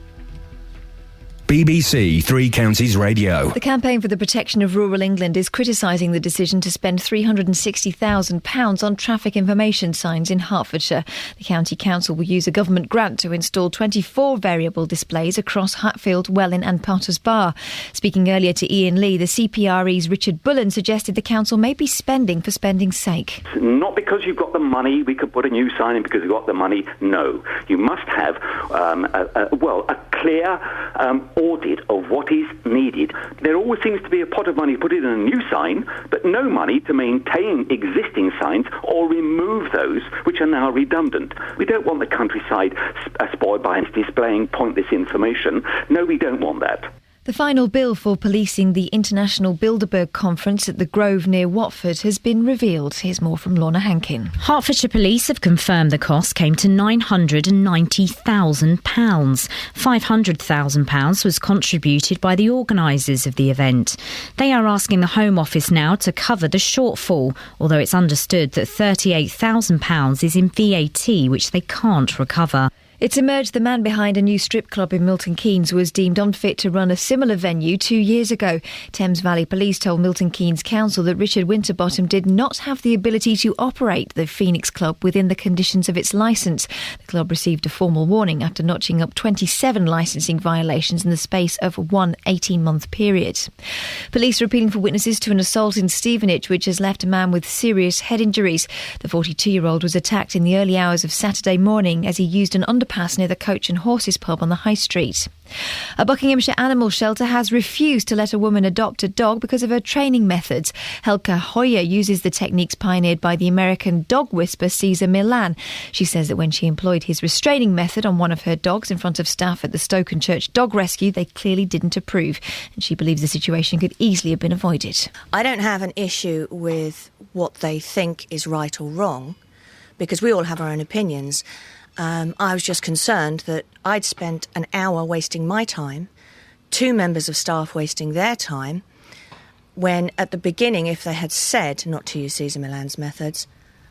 BBC Three Counties Radio. The Campaign for the Protection of Rural England is criticising the decision to spend £360,000 on traffic information signs in Hertfordshire. The County Council will use a government grant to install 24 variable displays across Hatfield, Welwyn and Potters Bar. Speaking earlier to Iain Lee, the CPRE's Richard Bullen suggested the council may be spending for spending's sake. Not because you've got the money, we could put a new sign in because you've got the money. No. You must have, a clear audit of what is needed. There always seems to be a pot of money put in a new sign, but no money to maintain existing signs or remove those which are now redundant. We don't want the countryside spoiled by displaying pointless information. No, we don't want that. The final bill for policing the International Bilderberg Conference at the Grove near Watford has been revealed. Here's more from Lorna Hankin. Hertfordshire Police have confirmed the cost came to £990,000. £500,000 was contributed by the organisers of the event. They are asking the Home Office now to cover the shortfall, although it's understood that £38,000 is in VAT, which they can't recover. It's emerged the man behind a new strip club in Milton Keynes was deemed unfit to run a similar venue 2 years ago. Thames Valley Police told Milton Keynes Council that Richard Winterbottom did not have the ability to operate the Phoenix Club within the conditions of its licence. The club received a formal warning after notching up 27 licensing violations in the space of one 18-month period. Police are appealing for witnesses to an assault in Stevenage which has left a man with serious head injuries. The 42-year-old was attacked in the early hours of Saturday morning as he used an underpass near the Coach and Horses pub on the High Street. A Buckinghamshire animal shelter has refused to let a woman adopt a dog because of her training methods. Helga Hoyer uses the techniques pioneered by the American dog whisperer Cesar Millan. She says that when she employed his restraining method on one of her dogs in front of staff at the Stokenchurch Dog Rescue, they clearly didn't approve, and she believes the situation could easily have been avoided. I don't have an issue with what they think is right or wrong, because we all have our own opinions. I was just concerned that I'd spent an hour wasting my time, 2 members of staff wasting their time, when at the beginning, if they had said not to use Cesar Millan's methods,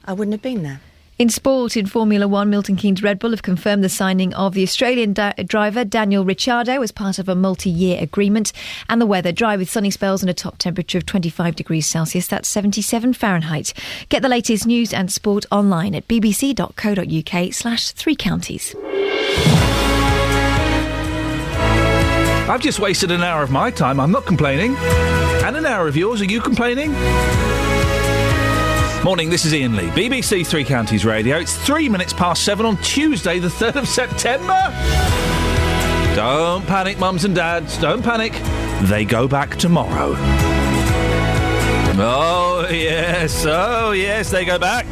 I wouldn't have been there. In sport, in Formula One, Milton Keynes Red Bull have confirmed the signing of the Australian driver Daniel Ricciardo as part of a multi-year agreement. And the weather, dry with sunny spells and a top temperature of 25 degrees Celsius. That's 77 Fahrenheit. Get the latest news and sport online at bbc.co.uk/3 counties. I've just wasted an hour of my time. I'm not complaining. And an hour of yours. Are you complaining? Morning, this is Iain Lee, BBC Three Counties Radio. It's 3 minutes past 7 on Tuesday, the 3rd of September. Don't panic, mums and dads, don't panic. They go back tomorrow. Oh, yes, they go back.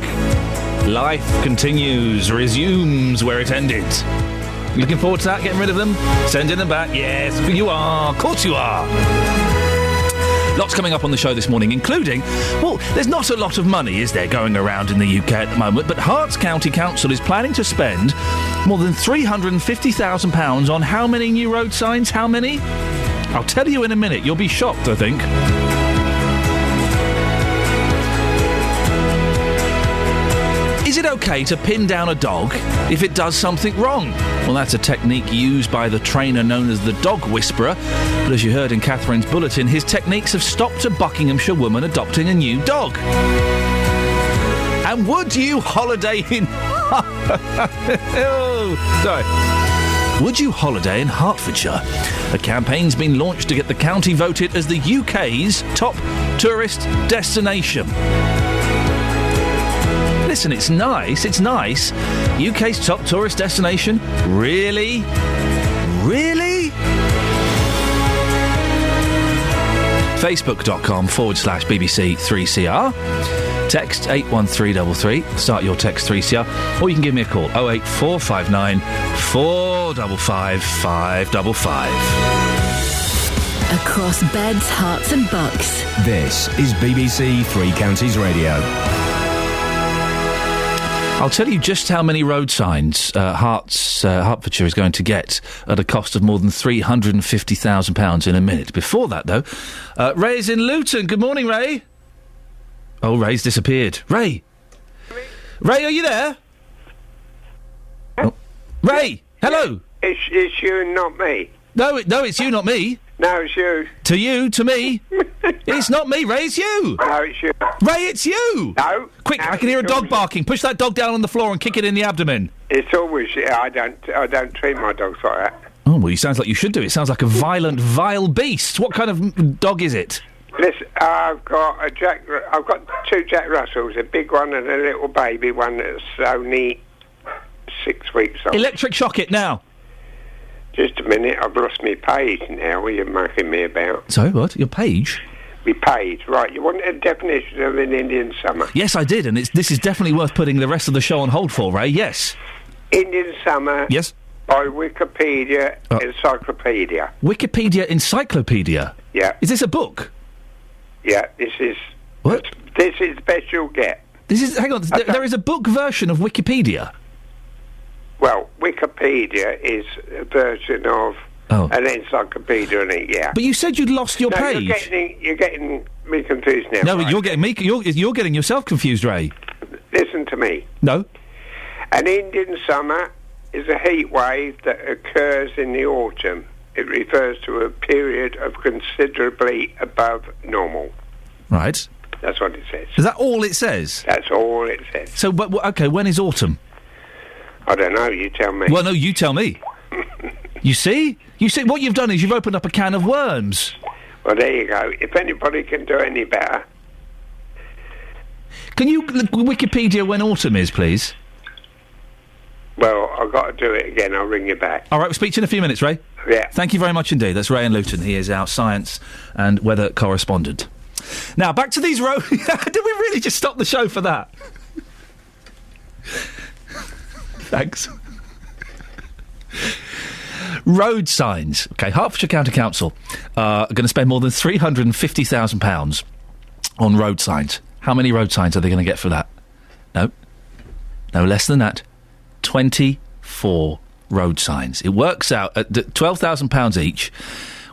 Life continues, resumes where it ended. Looking forward to that, getting rid of them, sending them back? Yes, you are, of course you are. Lots coming up on the show this morning, including, well, there's not a lot of money, is there, going around in the UK at the moment, but Herts County Council is planning to spend more than £350,000 on how many new road signs? How many? I'll tell you in a minute. You'll be shocked, I think. Is it okay to pin down a dog if it does something wrong? Well, that's a technique used by the trainer known as the dog whisperer. But as you heard in Catherine's bulletin, his techniques have stopped a Buckinghamshire woman adopting a new dog. And would you holiday in... Would you holiday in Hertfordshire? A campaign's been launched to get the county voted as the UK's top tourist destination. Listen, it's nice. UK's top tourist destination? Really? Really? Facebook.com/BBC3CR. Text 81333. Start your text 3CR. Or you can give me a call 08459 455 555. Across beds, hearts and bucks. This is BBC Three Counties Radio. I'll tell you just how many road signs Hertfordshire is going to get at a cost of more than £350,000 in a minute. Before that, though, Ray's in Luton. Good morning, Ray. Oh, Ray's disappeared. Ray! Ray, are you there? Oh. Ray! Hello! It's you and not me. No, it's you, not me. No, it's you. To you, to me. It's not me, Ray, it's you. No, it's you. Ray, it's you. No. Quick, I can hear a dog barking. Push that dog down on the floor and kick it in the abdomen. It's always. I don't treat my dogs like that. Oh, well, it sounds like you should do. It sounds like a violent, vile beast. What kind of dog is it? Listen, I've got two Jack Russells, a big one and a little baby one that's only 6 weeks old. Electric shock it now. Just a minute, I've lost my page now. What are you mucking me about? Sorry, what? Your page? My page, right. You wanted a definition of an Indian summer. Yes, I did, and this is definitely worth putting the rest of the show on hold for, Ray. Yes. Indian summer. Yes. By Wikipedia Encyclopedia. Wikipedia Encyclopedia? Yeah. Is this a book? Yeah, this is... What? This is the best you'll get. This is... Hang on, there is a book version of Wikipedia? Well, Wikipedia is a version of an encyclopedia, isn't it? Yeah. But you said you'd lost your page. You're getting me confused now. No, right? you're getting me... You're getting yourself confused, Ray. Listen to me. No. An Indian summer is a heat wave that occurs in the autumn. It refers to a period of considerably above normal. Right. That's what it says. Is that all it says? That's all it says. So, okay, when is autumn? I don't know, you tell me. Well, no, you tell me. You see? What you've done is you've opened up a can of worms. Well, there you go. If anybody can do any better. Can you Wikipedia when autumn is, please? Well, I've got to do it again. I'll ring you back. All right, we'll speak to you in a few minutes, Ray. Yeah. Thank you very much indeed. That's Ray in Luton. He is our science and weather correspondent. Now, back to these roads. Did we really just stop the show for that? Thanks. Road signs. OK, Hertfordshire County Council are going to spend more than £350,000 on road signs. How many road signs are they going to get for that? No less than that. 24 road signs. It works out at £12,000 each,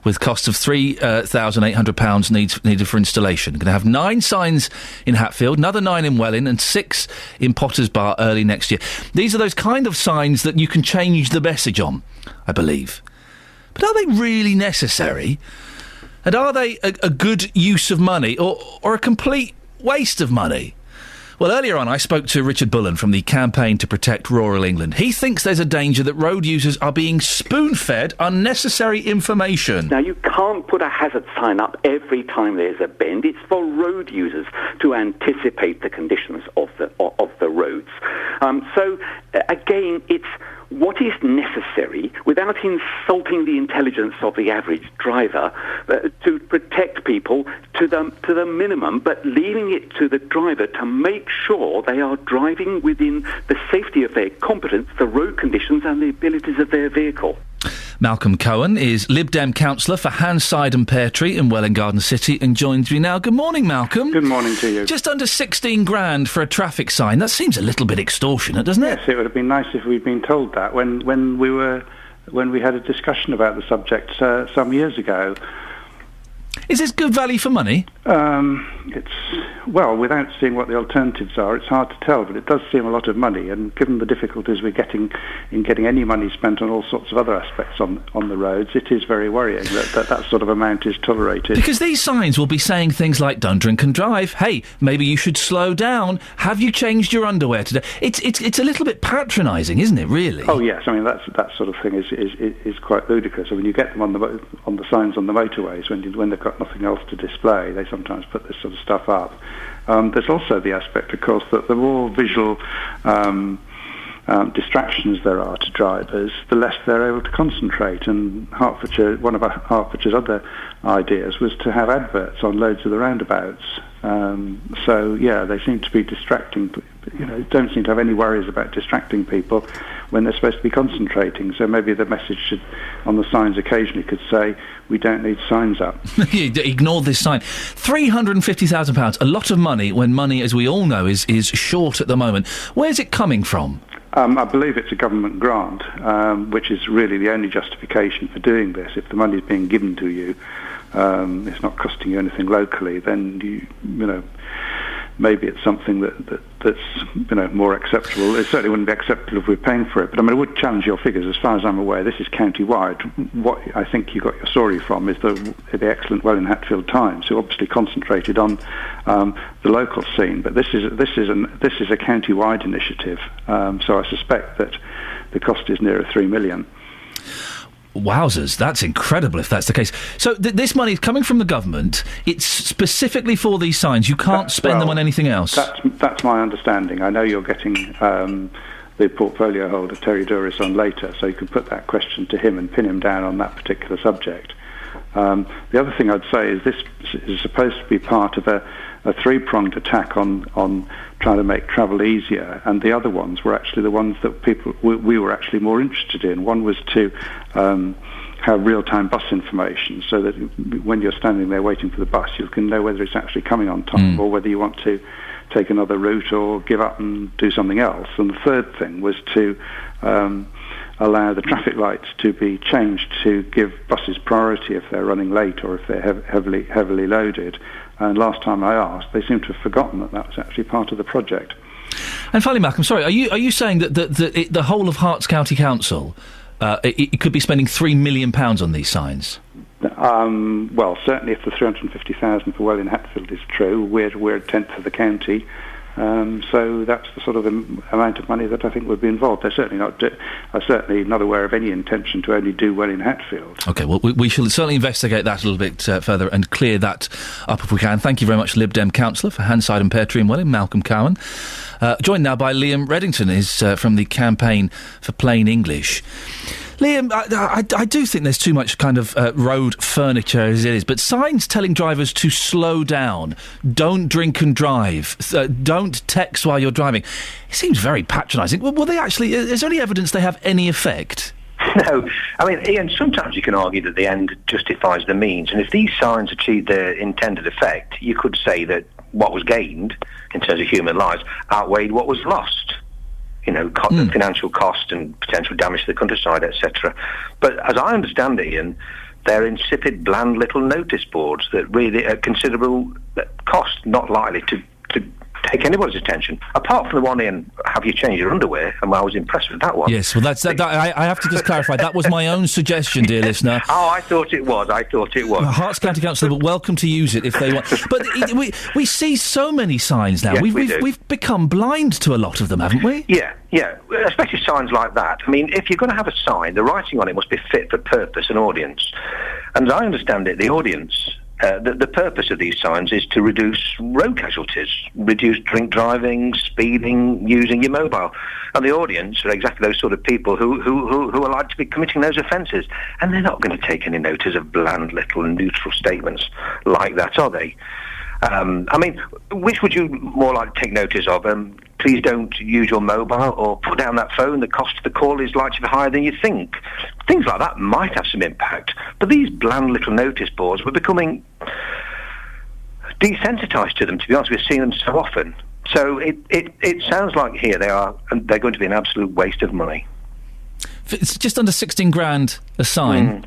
with costs of £3,800 needed for installation. Going to have 9 signs in Hatfield, another 9 in Welling, and 6 in Potters Bar early next year. These are those kind of signs that you can change the message on, I believe. But are they really necessary? And are they a good use of money, or a complete waste of money? Well, earlier on, I spoke to Richard Bullen from the Campaign to Protect Rural England. He thinks there's a danger that road users are being spoon-fed unnecessary information. Now, you can't put a hazard sign up every time there's a bend. It's for road users to anticipate the conditions of the roads. Again, it's what is necessary without insulting the intelligence of the average driver to protect people to the minimum, but leaving it to the driver to make sure they are driving within the safety of their competence, the road conditions and the abilities of their vehicle. Malcolm Cohen is Lib Dem councillor for Hanside and Pear Tree in Welwyn Garden City and joins me now. Good morning, Malcolm. Good morning to you. Just under 16 grand for a traffic sign. That seems a little bit extortionate, doesn't it? Yes, it would have been nice if we'd been told that when we had a discussion about the subject some years ago. Is this good value for money? Without seeing what the alternatives are, it's hard to tell, but it does seem a lot of money, and given the difficulties we're getting in getting any money spent on all sorts of other aspects on the roads, it is very worrying that sort of amount is tolerated. Because these signs will be saying things like, don't drink and drive, hey, maybe you should slow down, have you changed your underwear today? It's a little bit patronising, isn't it, really? Oh, yes, I mean, that sort of thing is quite ludicrous. I mean, you get them on the signs on the motorways when they've got nothing else to display, they sometimes put this sort of stuff up. There's also the aspect, of course, that the more visual distractions there are to drivers, the less they're able to concentrate. And one of Hertfordshire's other ideas was to have adverts on loads of the roundabouts. They seem to be distracting. Don't seem to have any worries about distracting people when they're supposed to be concentrating. So maybe the message on the signs occasionally could say, we don't need signs up. Ignore this sign. £350,000, a lot of money when money, as we all know, is short at the moment. Where's it coming from? I believe it's a government grant, which is really the only justification for doing this. If the money is being given to you, it's not costing you anything locally, then maybe it's something that's more acceptable. It certainly wouldn't be acceptable if we're paying for it. But I would challenge your figures. As far as I'm aware, this is county-wide. What I think you got your story from is the excellent Welwyn Hatfield Times, who obviously concentrated on the local scene. But this is a county-wide initiative. So I suspect that the cost is nearer 3 million. Wowzers, that's incredible if that's the case. So this money is coming from the government. It's specifically for these signs. You can't spend them on anything else. That's my understanding. I know you're getting the portfolio holder, Terry Duris, on later, so you can put that question to him and pin him down on that particular subject. The other thing I'd say is this is supposed to be part of a three-pronged attack on trying to make travel easier, and the other ones were actually the ones that we were actually more interested in. One was to have real-time bus information, so that when you're standing there waiting for the bus, you can know whether it's actually coming on time or whether you want to take another route or give up and do something else. And the third thing was to allow the traffic lights to be changed to give buses priority if they're running late or if they're heavily loaded. And last time I asked, they seem to have forgotten that was actually part of the project. And finally, Malcolm, sorry, are you saying that the whole of Herts County Council it could be spending £3 million on these signs? Well, certainly if the 350,000 for Welwyn Hatfield is true, we're a tenth of the county. So that's the sort of amount of money that I think would be involved. They're certainly not aware of any intention to only do well in Hatfield. OK, well, we shall certainly investigate that a little bit further and clear that up if we can. Thank you very much, Lib Dem councillor for Hanside and Pear Tree and Welwyn, Malcolm Cowan. Joined now by Liam Reddington, is from the Campaign for Plain English. Liam, I do think there's too much kind of road furniture as it is, but signs telling drivers to slow down, don't drink and drive, don't text while you're driving, it seems very patronising. Will they actually, is there any evidence they have any effect? No. I mean, Iain, sometimes you can argue that the end justifies the means, and if these signs achieve their intended effect, you could say that what was gained, in terms of human lives, outweighed what was lost. Financial cost and potential damage to the countryside, etc. But as I understand it, Iain, they're insipid, bland little notice boards that really at considerable cost, not likely to take anybody's attention. Apart from the one in "Have you changed your underwear?" and I was impressed with that one. Yes, well, I have to just clarify. That was my own suggestion, dear listener. Oh, I thought it was. Herts County Council are welcome to use it if they want. But we see so many signs now. Yes, we've become blind to a lot of them, haven't we? Yeah, especially signs like that. I mean, if you're going to have a sign, the writing on it must be fit for purpose and audience. And as I understand it, the audience, the purpose of these signs is to reduce road casualties, reduce drink driving, speeding, using your mobile. And the audience are exactly those sort of people who are likely to be committing those offences. And they're not going to take any notice of bland little neutral statements like that, are they? I mean, which would you more like to take notice of? Please don't use your mobile, or put down that phone, the cost of the call is likely to be higher than you think. Things like that might have some impact. But these bland little notice boards, we're becoming desensitised to them, to be honest. We're seeing them so often. So it sounds like here they're going to be an absolute waste of money. It's just under 16 grand a sign.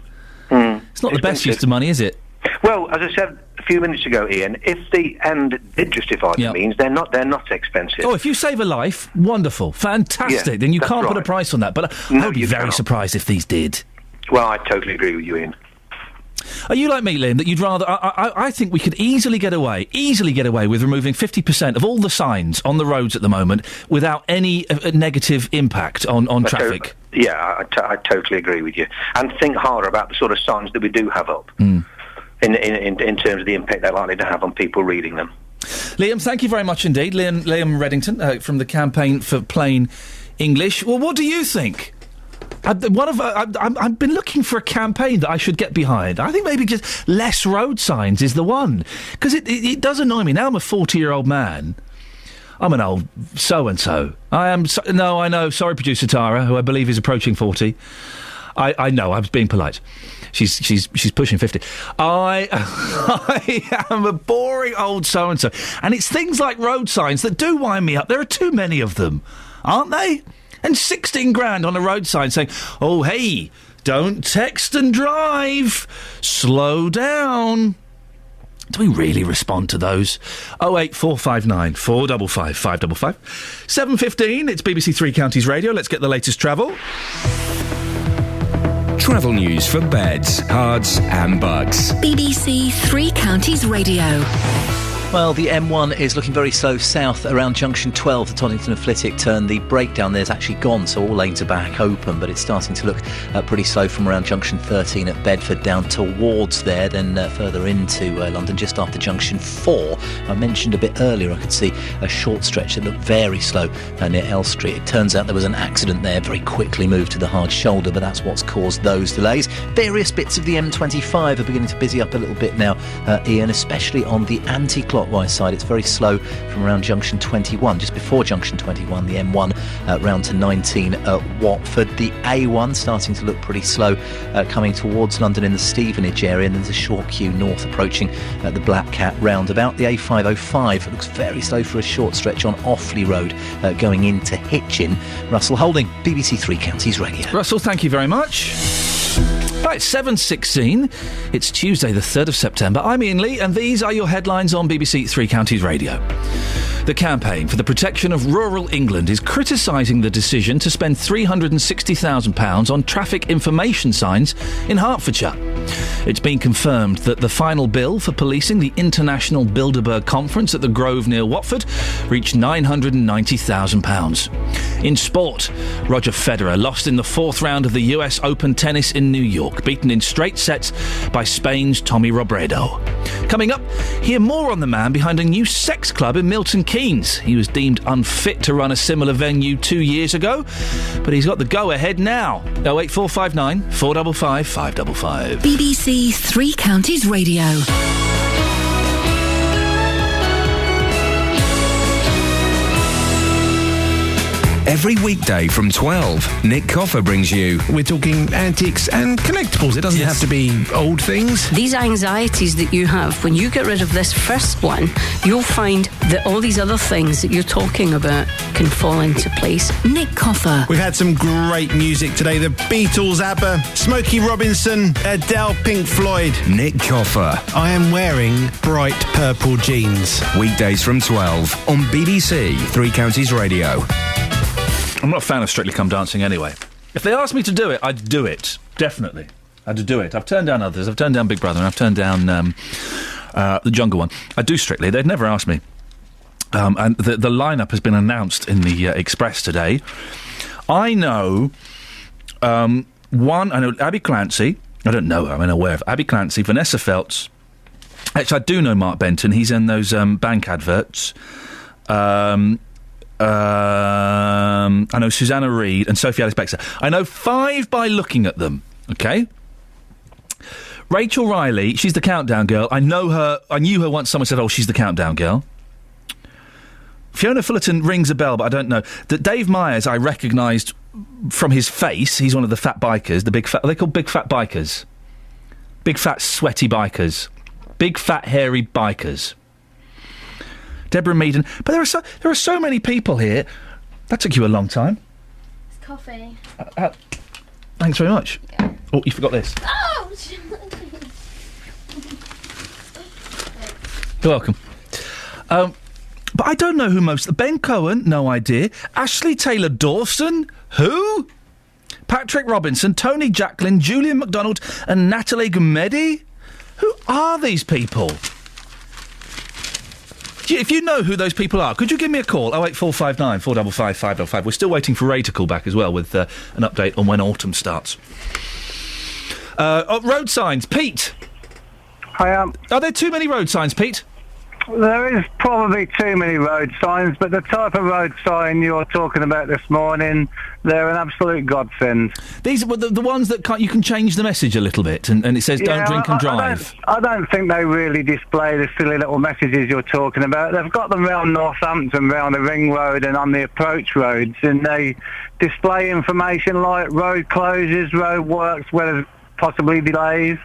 It's not the best use of money, is it? Well, as I said a few minutes ago, Iain, if the end did justify the means, they're not expensive. Oh, if you save a life, wonderful, fantastic. Yeah, then you can't right. put a price on that. But I would be very surprised if these did. Well, I totally agree with you, Iain. Are you like me, Liam, that you'd rather... I think we could easily get away with removing 50% of all the signs on the roads at the moment without any negative impact on traffic. I totally agree with you. And think harder about the sort of signs that we do have up. In terms of the impact they're likely to have on people reading them. Liam, thank you very much indeed. Liam Reddington from the Campaign for Plain English. Well, what do you think? I've been looking for a campaign that I should get behind. I think maybe just less road signs is the one. Because it does annoy me. Now I'm a 40-year-old man. I'm an old so-and-so. I know. Sorry, producer Tara, who I believe is approaching 40. I know, I was being polite. She's pushing 50. I am a boring old so-and-so. And it's things like road signs that do wind me up. There are too many of them, aren't they? And 16 grand on a road sign saying, oh, hey, don't text and drive. Slow down. Do we really respond to those? 08459 455 555. 7:15, it's BBC Three Counties Radio. Let's get the latest travel. Travel news for beds, cards and bugs. BBC Three Counties Radio. Well, the M1 is looking very slow south around junction 12, the Toddington and Flitwick turn. The breakdown there's actually gone, so all lanes are back open, but it's starting to look pretty slow from around junction 13 at Bedford down towards there, then further into London just after junction 4. I mentioned a bit earlier I could see a short stretch that looked very slow near L Street. It turns out there was an accident there, very quickly moved to the hard shoulder, but that's what's caused those delays. Various bits of the M25 are beginning to busy up a little bit now, Iain, especially on the anti-clockwise side. It's very slow from around junction 21, just before junction 21, the M1 round to 19 at Watford. The A1 starting to look pretty slow coming towards London in the Stevenage area, and there's a short queue north approaching the Black Cat roundabout. The A505 looks very slow for a short stretch on Offley Road going into Hitchin. Russell Holding, BBC Three Counties Radio. Russell, thank you very much. Right, 7:16. It's Tuesday, the 3rd of September. I'm Iain Lee, and these are your headlines on BBC Three Counties Radio. The Campaign for the Protection of Rural England is criticising the decision to spend £360,000 on traffic information signs in Hertfordshire. It's been confirmed that the final bill for policing the International Bilderberg Conference at the Grove near Watford reached £990,000. In sport, Roger Federer lost in the 4th round of the US Open tennis in New York, beaten in straight sets by Spain's Tommy Robredo. Coming up, hear more on the man behind a new sex club in Milton Keynes. He was deemed unfit to run a similar venue 2 years ago, but he's got the go-ahead now. 08459 455 555. BBC Three Counties Radio. Every weekday from 12, Nick Coffer brings you... We're talking antiques and collectibles. It doesn't have to be old things. These anxieties that you have, when you get rid of this first one, you'll find that all these other things that you're talking about can fall into place. Nick Coffer. We've had some great music today. The Beatles, ABBA, Smokey Robinson, Adele, Pink Floyd. Nick Coffer. I am wearing bright purple jeans. Weekdays from 12 on BBC Three Counties Radio. I'm not a fan of Strictly Come Dancing anyway. If they asked me to do it, I'd do it. Definitely. I'd do it. I've turned down others. I've turned down Big Brother and I've turned down the Jungle one. I'd do Strictly. They'd never asked me. And the lineup has been announced in the Express today. I know I know Abby Clancy. I don't know her. I'm aware of Abby Clancy, Vanessa Feltz. Actually, I do know Mark Benton. He's in those bank adverts. I know Susanna Reid and Sophie Ellis-Bextor. I know 5 by looking at them, okay? Rachel Riley, she's the Countdown Girl. I know her. I knew her once someone said, oh, she's the Countdown Girl. Fiona Fullerton rings a bell, but I don't know. Dave Myers, I recognised from his face. He's one of the fat bikers, the big fat... Are they called big fat bikers? Big fat sweaty bikers. Big fat hairy bikers. Deborah Meaden. But there are so many people here. That took you a long time. It's coffee. Thanks very much. Yeah. Oh, you forgot this. Oh! You're welcome. But I don't know who most... Ben Cohen, no idea. Ashley Taylor-Dawson, who? Patrick Robinson, Tony Jacklin, Julian MacDonald and Natalie Gumedi? Who are these people? If you know who those people are, could you give me a call? 08459 455 555. We're still waiting for Ray to call back as well with an update on when autumn starts. Road signs. Pete. Hiya. Are there too many road signs, Pete? There is probably too many road signs, but the type of road sign you're talking about this morning, they're an absolute godsend. These are the ones that you can change the message a little bit, and it says don't drink and drive. I don't think they really display the silly little messages you're talking about. They've got them around Northampton, round the Ring Road and on the approach roads, and they display information like road closures, road works, where there's possibly delays.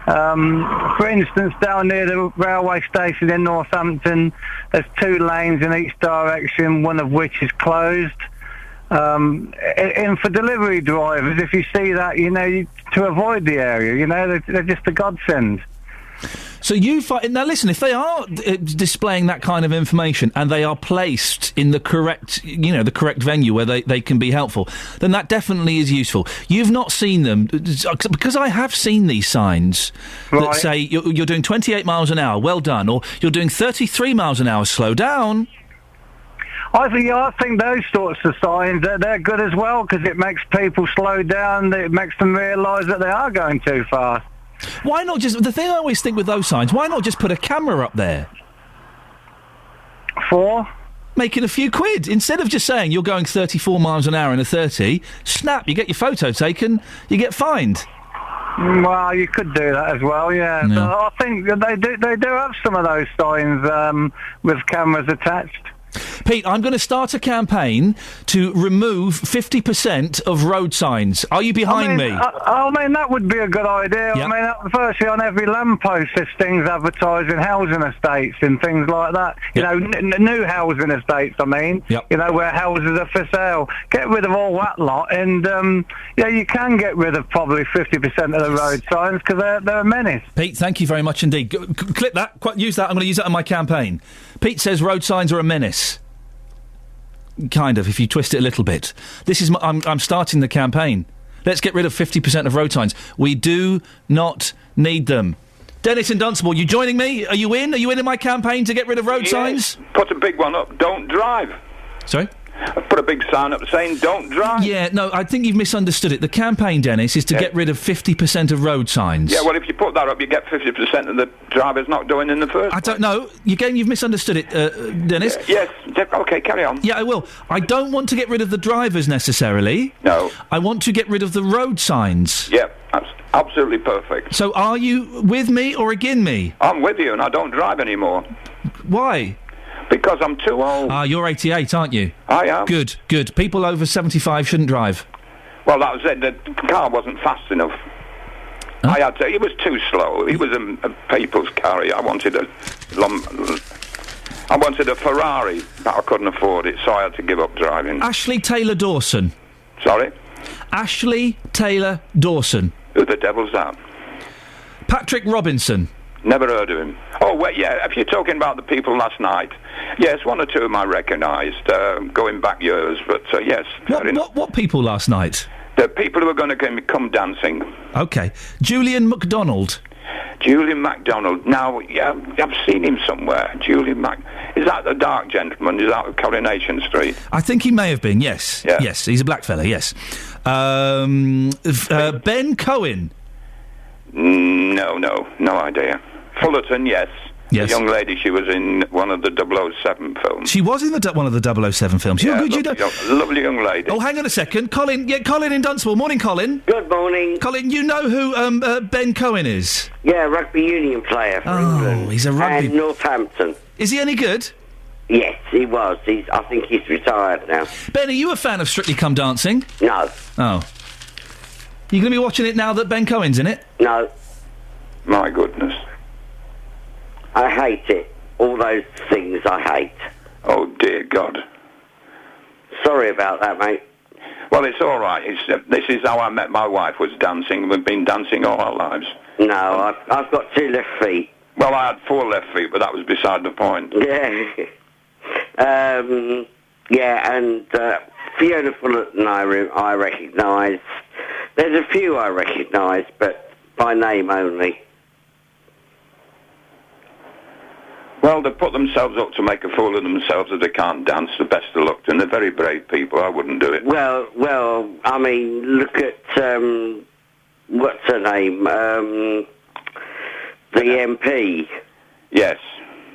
For instance, down near the railway station in Northampton, there's 2 lanes in each direction, one of which is closed. And for delivery drivers, if you see that, to avoid the area, they're just a godsend. So now listen, if they are displaying that kind of information and they are placed in the correct, the correct venue where they can be helpful, then that definitely is useful. You've not seen them, because I have seen these signs that say you're doing 28 miles an hour, well done, or you're doing 33 miles an hour, slow down. I think those sorts of signs, they're good as well, because it makes people slow down, it makes them realise that they are going too fast. Why not just... The thing I always think with those signs, why not just put a camera up there? For? Making a few quid. Instead of just saying you're going 34 miles an hour in a 30, snap, you get your photo taken, you get fined. Well, you could do that as well, yeah. No. But I think they do have some of those signs with cameras attached. Pete, I'm going to start a campaign to remove 50% of road signs. Are you behind me? I mean, that would be a good idea. Yep. I mean, firstly, on every lamppost, there's things advertising housing estates and things like that. Yep. You know, new housing estates, I mean. Yep. You know, where houses are for sale. Get rid of all that lot, and, you can get rid of probably 50% of the road signs, because they're a menace. Pete, thank you very much indeed. Clip that. Use that. I'm going to use that in my campaign. Pete says road signs are a menace. Kind of, if you twist it a little bit. I'm starting the campaign. Let's get rid of 50% of road signs. We do not need them. Dennis in Dunstable, you joining me? Are you in? Are you in my campaign to get rid of road signs? Put a big one up. Don't drive. Sorry? I've put a big sign up saying don't drive. Yeah, no, I think you've misunderstood it. The campaign, Dennis, is to get rid of 50% of road signs. Yeah, well, if you put that up, you get 50% of the drivers not doing in the first I don't know. You've misunderstood it, Dennis. Yes. OK, carry on. Yeah, I will. I don't want to get rid of the drivers necessarily. No. I want to get rid of the road signs. Yeah, that's absolutely perfect. So are you with me or against me? I'm with you, and I don't drive anymore. Why? Because I'm too old. You're 88, aren't you? I am. Good. People over 75 shouldn't drive. Well, that was it. The car wasn't fast enough. Huh? It was too slow. It was a people's carrier. I wanted a Ferrari, but I couldn't afford it, so I had to give up driving. Ashley Taylor Dawson. Sorry? Ashley Taylor Dawson. Who the devil's that? Patrick Robinson. Never heard of him. Oh, well, yeah, if you're talking about the people last night, yes, one or two of them I recognised, going back years, but yes. What people last night? The people who were going to come dancing. OK. Julian MacDonald. Julian MacDonald. Now, yeah, I've seen him somewhere. Is that the dark gentleman? Is that Coronation Street? I think he may have been, yes. Yeah. Yes, he's a black fella, yes. Ben Cohen. No idea. Fullerton, yes. Yes. The young lady, she was in one of the 007 films. She was in one of the 007 films. Yeah, lovely young lady. Oh, hang on a second. Colin in Dunstable. Morning, Colin. Good morning. Colin, you know who Ben Cohen is? Yeah, rugby union player for England. He's a rugby... And Northampton. Is he any good? Yes, he was. I think he's retired now. Ben, are you a fan of Strictly Come Dancing? No. Oh. You going to be watching it now that Ben Cohen's in it? No. My goodness. I hate it. All those things I hate. Oh, dear God. Sorry about that, mate. Well, it's all right. This is how I met my wife, was dancing. We've been dancing all our lives. No, I've got 2 left feet. Well, I had 4 left feet, but that was beside the point. Yeah. And Fiona Fullerton I recognise. There's a few I recognise, but by name only. Well, they put themselves up to make a fool of themselves if they can't dance. The best of luck, and they're very brave people. I wouldn't do it. Well, I mean, look at what's her name? The MP. Yes.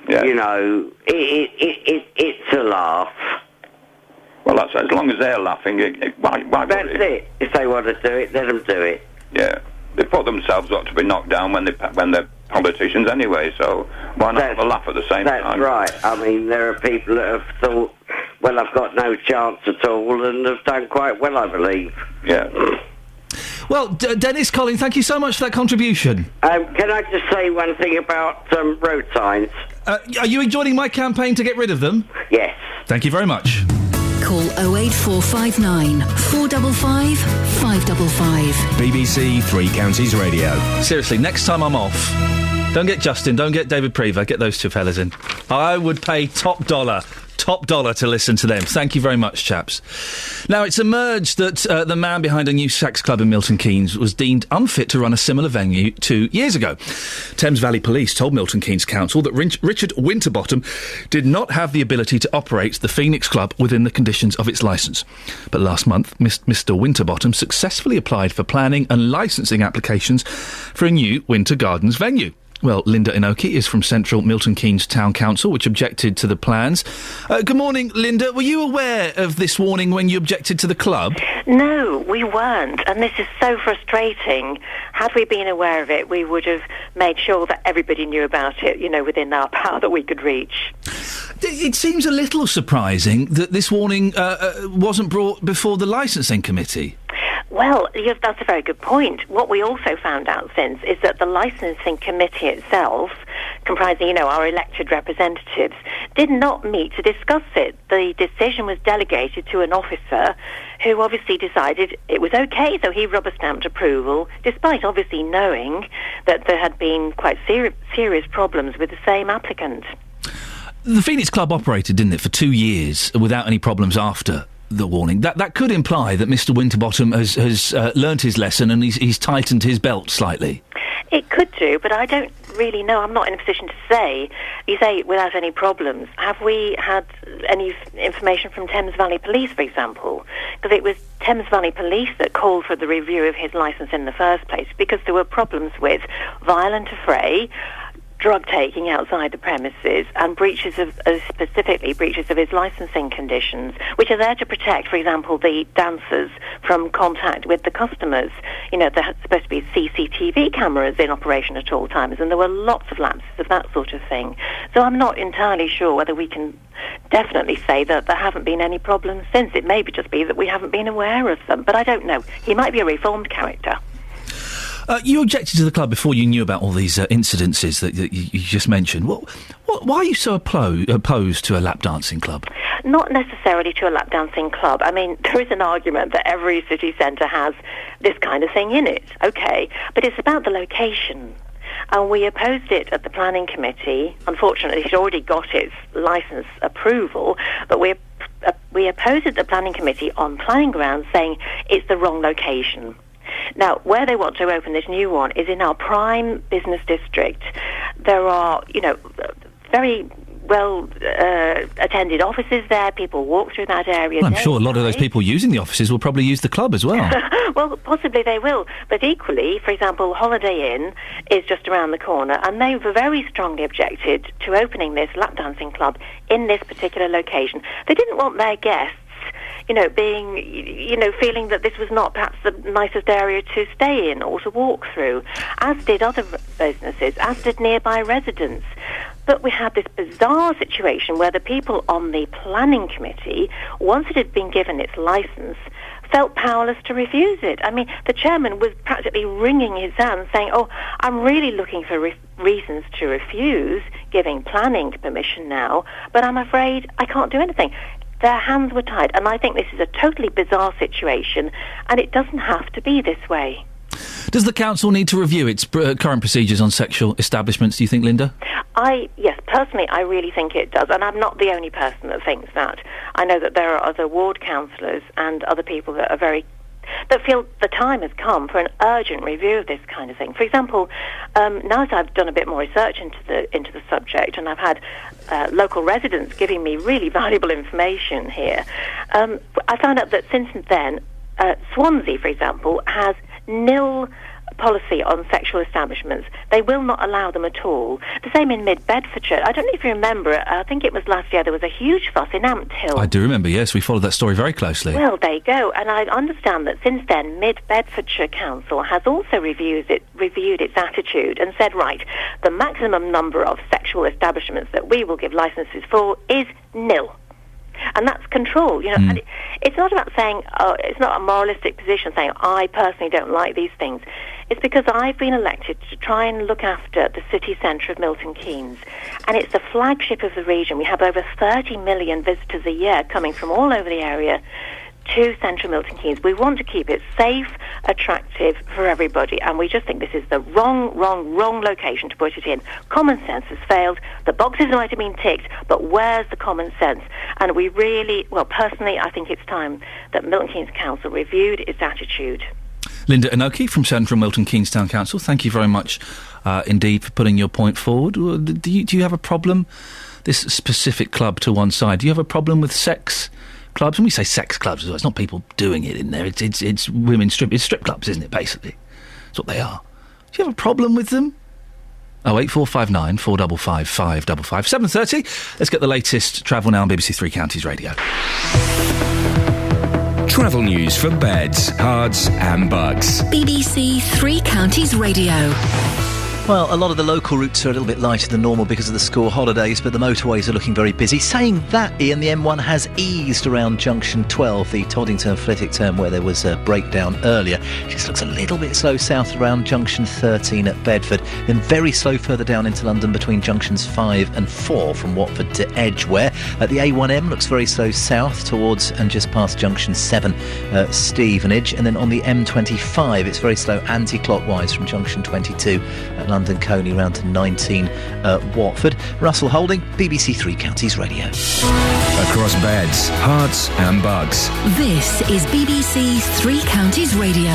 Yeah. You know, it's a laugh. Well, that's as long as they're laughing. Why that's it. If they want to do it, let them do it. Yeah, they put themselves up to be knocked down when they're politicians anyway. So why not have a laugh at the same time? That's right. I mean, there are people that have thought, well, I've got no chance at all, and have done quite well, I believe. Yeah. Well, Dennis, Colin, thank you so much for that contribution. Can I just say one thing about road signs? Are you joining my campaign to get rid of them? Yes. Thank you very much. Call 08459 455 555. BBC Three Counties Radio. Seriously, next time I'm off, Don't get Justin, don't get David Prever, get those two fellas in. I would pay top dollar to listen to them. Thank you very much, chaps. Now, it's emerged that the man behind a new sex club in Milton Keynes was deemed unfit to run a similar venue 2 years ago. Thames Valley Police told Milton Keynes Council that Richard Winterbottom did not have the ability to operate the Phoenix Club within the conditions of its licence. But last month, Mr Winterbottom successfully applied for planning and licensing applications for a new Winter Gardens venue. Well, Linda Inoki is from Central Milton Keynes Town Council, which objected to the plans. Good morning, Linda. Were you aware of this warning when you objected to the club? No, we weren't, and this is so frustrating. Had we been aware of it, we would have made sure that everybody knew about it, within our power that we could reach. It seems a little surprising that this warning wasn't brought before the licensing committee. Well, yes, that's a very good point. What we also found out since is that the licensing committee itself, comprising, our elected representatives, did not meet to discuss it. The decision was delegated to an officer who obviously decided it was okay, so he rubber-stamped approval, despite obviously knowing that there had been quite serious problems with the same applicant. The Phoenix Club operated, didn't it, for 2 years without any problems after the warning. That could imply that Mr Winterbottom has learnt his lesson and he's tightened his belt slightly. It could do, but I don't really know. I'm not in a position to say. You say without any problems. Have we had any information from Thames Valley Police, for example? Because it was Thames Valley Police that called for the review of his licence in the first place, because there were problems with violent affray, drug taking outside the premises, and specifically breaches of his licensing conditions, which are there to protect, for example, the dancers from contact with the customers. There are supposed to be CCTV cameras in operation at all times, and there were lots of lapses of that sort of thing. So I'm not entirely sure whether we can definitely say that there haven't been any problems since. It may just be that we haven't been aware of them, but I don't know. He might be a reformed character. You objected to the club before you knew about all these incidences that you just mentioned. Why are you so opposed to a lap dancing club? Not necessarily to a lap dancing club. I mean, there is an argument that every city centre has this kind of thing in it, OK, but it's about the location. And we opposed it at the planning committee. Unfortunately, it already got its licence approval, but we opposed it at the planning committee on planning grounds, saying it's the wrong location. Now, where they want to open this new one is in our prime business district. There are, very well attended offices there. People walk through that area. Well, I'm sure a lot of those people using the offices will probably use the club as well. Well, possibly they will. But equally, for example, Holiday Inn is just around the corner, and they were very strongly objected to opening this lap dancing club in this particular location. They didn't want their guests feeling that this was not perhaps the nicest area to stay in or to walk through, as did other businesses, as did nearby residents. But we had this bizarre situation where the people on the planning committee, once it had been given its licence, felt powerless to refuse it. I mean, the chairman was practically wringing his hands saying, I'm really looking for reasons to refuse giving planning permission now, but I'm afraid I can't do anything. Their hands were tied, and I think this is a totally bizarre situation, and it doesn't have to be this way. Does the council need to review its current procedures on sexual establishments, do you think, Linda? Yes, personally, I really think it does, and I'm not the only person that thinks that. I know that there are other ward councillors and other people that feel the time has come for an urgent review of this kind of thing. For example, now that I've done a bit more research into the subject, and I've had local residents giving me really valuable information here, I found out that since then, Swansea, for example, has nil policy on sexual establishments. They will not allow them at all. The same in Mid-Bedfordshire. I don't know if you remember, I think it was last year, there was a huge fuss in Ampthill. I do remember, yes. We followed that story very closely. Well, there you go. And I understand that since then, Mid-Bedfordshire Council has also reviewed its attitude and said, right, the maximum number of sexual establishments that we will give licences for is nil. And that's control, And it's not about saying, it's not a moralistic position saying, I personally don't like these things. It's because I've been elected to try and look after the city centre of Milton Keynes. And it's the flagship of the region. We have over 30 million visitors a year coming from all over the area to central Milton Keynes. We want to keep it safe, attractive for everybody, and we just think this is the wrong location to put it in. Common sense has failed. The boxes might have been ticked, but where's the common sense? And we really, well, personally, I think it's time that Milton Keynes Council reviewed its attitude. Linda Inoki from Central Milton Keynes Town Council, thank you very much indeed for putting your point forward. Do you have a problem, this specific club to one side, do you have a problem with sex clubs? When we say sex clubs as well, it's not people doing it in there, it's women's strip clubs, isn't it, basically? That's what they are. Do you have a problem with them? 08459 455 555. 7:30, let's get the latest travel now on BBC Three Counties Radio. Travel news for beds, cards and bugs. BBC Three Counties Radio. Well, a lot of the local routes are a little bit lighter than normal because of the school holidays, but the motorways are looking very busy. Saying that, Ian, the M1 has eased around Junction 12, the Toddington-Flitwick turn where there was a breakdown earlier. It just looks a little bit slow south around Junction 13 at Bedford, then very slow further down into London between Junctions 5 and 4 from Watford to Edgware. The A1M looks very slow south towards and just past Junction 7, Stevenage, and then on the M25 it's very slow anti-clockwise from Junction 22 at London Coney round to 19 Watford. Russell Holding, BBC Three Counties Radio. Across beds, hearts and bugs. This is BBC Three Counties Radio.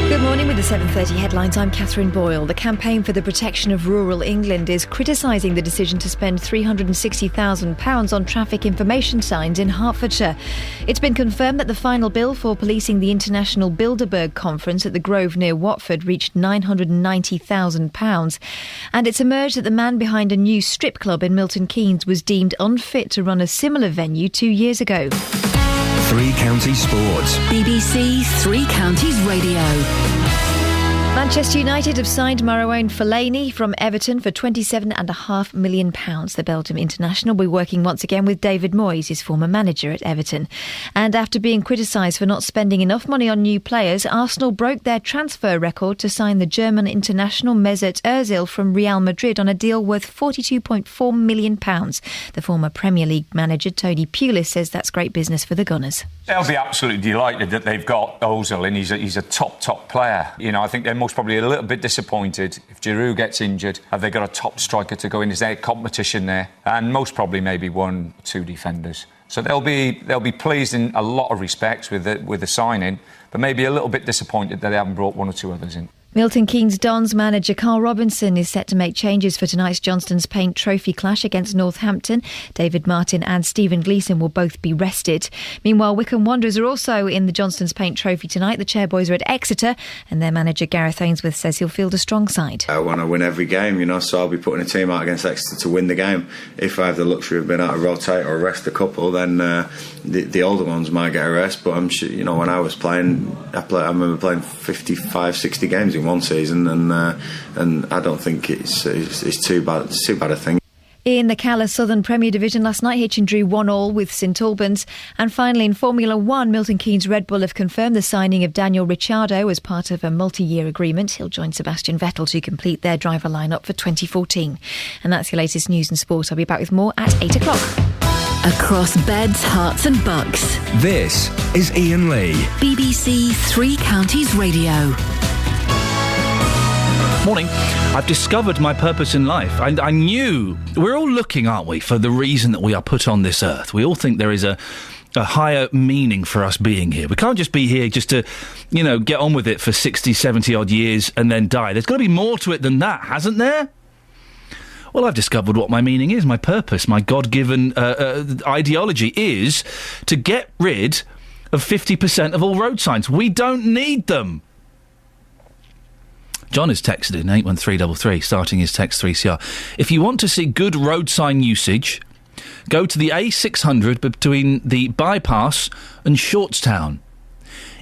Good morning with the 7:30 headlines. I'm Catherine Boyle. The Campaign for the Protection of Rural England is criticising the decision to spend £360,000 on traffic information signs in Hertfordshire. It's been confirmed that the final bill for policing the International Bilderberg Conference at the Grove near Watford reached £990,000. And it's emerged that the man behind a new strip club in Milton Keynes was deemed unfit to run a similar venue 2 years ago. Three Counties Sports. BBC Three Counties Radio. Manchester United have signed Marouane Fellaini from Everton for £27.5 million. The Belgium international will be working once again with David Moyes, his former manager at Everton. And after being criticised for not spending enough money on new players, Arsenal broke their transfer record to sign the German international Mesut Ozil from Real Madrid on a deal worth £42.4 million. The former Premier League manager Tony Pulis says that's great business for the Gunners. They'll be absolutely delighted that they've got Ozil in. He's a top player. You know, I think they're most probably a little bit disappointed if Giroud gets injured. Have they got a top striker to go in? Is there competition there? And most probably maybe 1 or 2 defenders. So they'll be pleased in a lot of respects with the signing, but maybe a little bit disappointed that they haven't brought 1 or 2 others in. Milton Keynes Dons manager Carl Robinson is set to make changes for tonight's Johnstone's Paint Trophy clash against Northampton. David Martin and Stephen Gleeson will both be rested. Meanwhile, Wycombe Wanderers are also in the Johnstone's Paint Trophy tonight. The Chairboys are at Exeter, and their manager Gareth Ainsworth says he'll field a strong side. I want to win every game, so I'll be putting a team out against Exeter to win the game. If I have the luxury of being able to rotate or rest a couple, then the older ones might get a rest. But I'm sure, when I was playing, I remember playing 55, 60 games in one season, and I don't think it's too bad. It's too bad a thing. In the Cala Southern Premier Division last night, Hitchin drew 1-1 with St Albans. And finally in Formula 1, Milton Keynes Red Bull have confirmed the signing of Daniel Ricciardo as part of a multi-year agreement. He'll join Sebastian Vettel to complete their driver lineup for 2014. And that's your latest news and sport. I'll be back with more at 8 o'clock. Across beds, hearts and bucks. This is Iain Lee. BBC Three Counties Radio. Morning. I've discovered my purpose in life. I knew... We're all looking, aren't we, for the reason that we are put on this earth. We all think there is a higher meaning for us being here. We can't just be here just to, get on with it for 60, 70 odd years and then die. There's got to be more to it than that, hasn't there? Well, I've discovered what my meaning is, my purpose, my God-given ideology is to get rid of 50% of all road signs. We don't need them. John has texted in 81333, starting his text 3CR. If you want to see good road sign usage, go to the A600 between the bypass and Shortstown.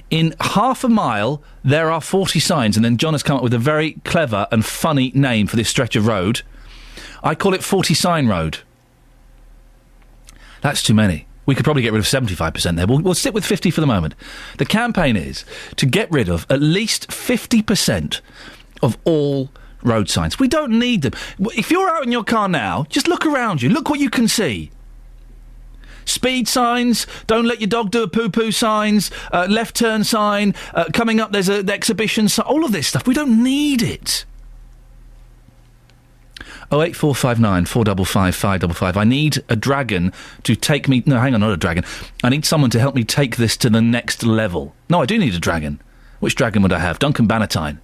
In half a mile, there are 40 signs, and then John has come up with a very clever and funny name for this stretch of road. I call it 40 Sign Road. That's too many. We could probably get rid of 75% there. We'll stick with 50 for the moment. The campaign is to get rid of at least 50% of all road signs. We don't need them. If you're out in your car now, just look around you. Look what you can see. Speed signs, don't let your dog do a poo-poo signs, left turn sign, coming up there's an exhibition sign, all of this stuff. We don't need it. 08459 455 555. I need a dragon to take me... No, hang on, not a dragon. I need someone to help me take this to the next level. No, I do need a dragon. Which dragon would I have? Duncan Bannatyne.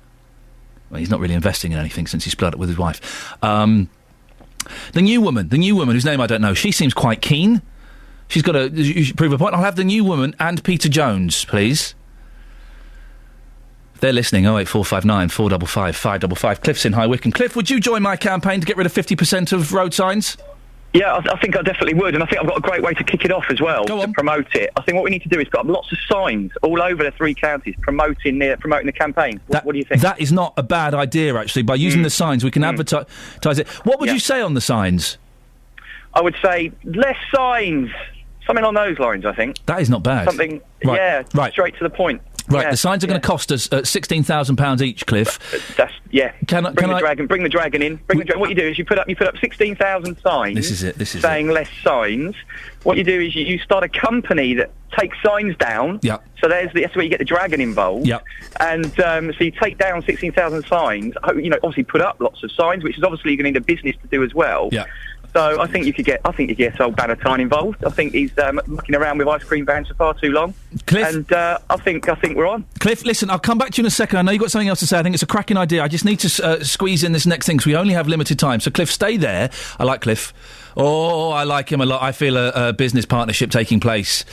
Well, he's not really investing in anything since he split up with his wife. The new woman whose name I don't know, she seems quite keen. She's got to prove a point. I'll have the new woman and Peter Jones, please. If they're listening, 08459 455 555. Cliff's in High Wycombe. Cliff, would you join my campaign to get rid of 50% of road signs? Yeah, I think I definitely would, and I think I've got a great way to kick it off as well, to promote it. I think what we need to do is put up lots of signs all over the 3 counties promoting the campaign. What do you think? That is not a bad idea, actually. By using the signs, we can advertise it. What would you say on the signs? I would say less signs. Something on those lines, I think. That is not bad. Something, straight to the point. Right, yeah, the signs are going to cost us £16,000 each, Cliff. Bring the dragon in. What you do is you put up 16,000 signs. This is it. saying less signs. What you do is you start a company that takes signs down. Yeah. So that's where you get the dragon involved. Yeah. And so you take down 16,000 signs. Obviously put up lots of signs, which is obviously you're going to need a business to do as well. Yeah. So I think you could get old Bannatyne involved. I think he's mucking around with ice cream vans for far too long. Cliff, and I think we're on. Cliff, listen, I'll come back to you in a second. I know you've got something else to say. I think it's a cracking idea. I just need to squeeze in this next thing because we only have limited time. So Cliff, stay there. I like Cliff. Oh, I like him a lot. I feel a business partnership taking place.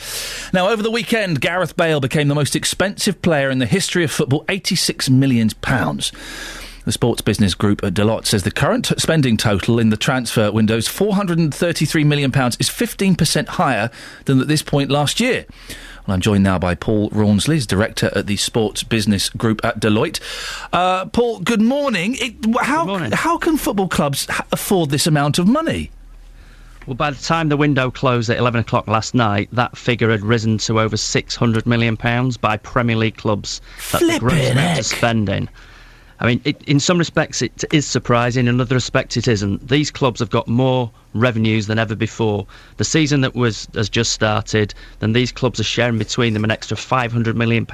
Now, over the weekend, Gareth Bale became the most expensive player in the history of football, £86 million. The sports business group at Deloitte says the current spending total in the transfer windows, £433 million, is 15% higher than at this point last year. Well, I'm joined now by Paul Rawnsley, director at the sports business group at Deloitte. Paul, good morning. How can football clubs afford this amount of money? Well, by the time the window closed at 11 o'clock last night, that figure had risen to over £600 million by Premier League clubs. That's the gross amount of spending. I mean, in some respects it is surprising, in other respects it isn't. These clubs have got more revenues than ever before. The season that has just started, then these clubs are sharing between them an extra £500 million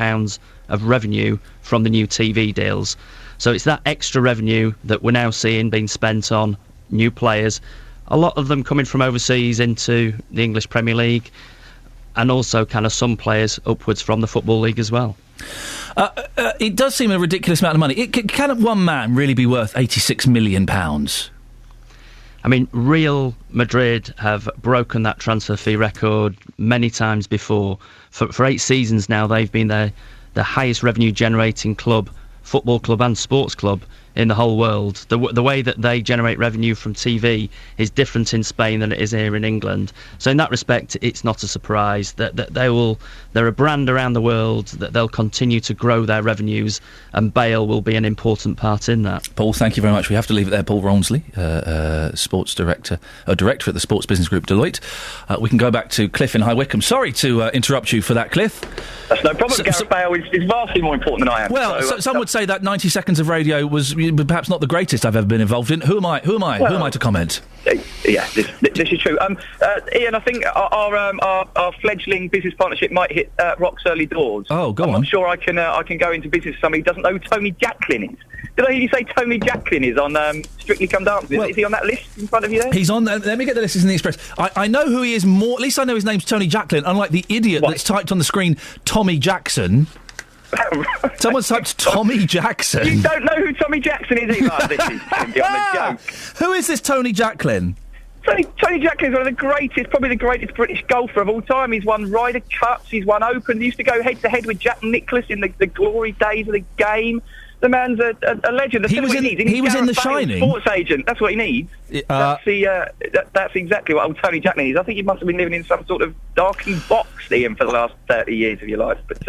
of revenue from the new TV deals. So it's that extra revenue that we're now seeing being spent on new players, a lot of them coming from overseas into the English Premier League, and also kind of some players upwards from the Football League as well. It does seem a ridiculous amount of money. Can one man really be worth £86 million? I mean, Real Madrid have broken that transfer fee record many times before. For 8 seasons now, they've been the highest revenue generating club, football club and sports club in the whole world. The way that they generate revenue from TV is different in Spain than it is here in England. So in that respect, it's not a surprise that they're a brand around the world, that they'll continue to grow their revenues, and Bale will be an important part in that. Paul, thank you very much. We have to leave it there. Paul Rawnsley, sports director at the Sports Business Group Deloitte. We can go back to Cliff in High Wycombe. Sorry to interrupt you for that, Cliff. That's no problem. Gareth Bale is vastly more important than I am. Well, some would say that 90 seconds of radio was perhaps not the greatest I've ever been involved in. Who am I to comment? Yeah, this is true. Iain, I think our fledgling business partnership might hit Rock's early doors. Oh, go on. I'm sure I can go into business with somebody who doesn't know who Tony Jacklin is. Did I hear you say Tony Jacklin is on Strictly Come Dancing? Well, is he on that list in front of you there? He's on. Let me get the list. It's in the Express. I know who he is more. At least I know his name's Tony Jacklin, unlike the idiot that's typed on the screen Tommy Jackson. Someone's typed Tommy Jackson. You don't know who Tommy Jackson is either. This is on a joke. Who is this Tony Jacklin? Tony Jacklin is one of the greatest, probably the greatest British golfer of all time. He's won Ryder Cups, he's won Open. He used to go head-to-head with Jack Nicklaus in the glory days of the game. The man's a legend. He was in The Shining. Sports agent. That's what he needs. That's exactly what old Tony Jacklin is. I think he must have been living in some sort of darkened box, Iain, for the last 30 years of your life. But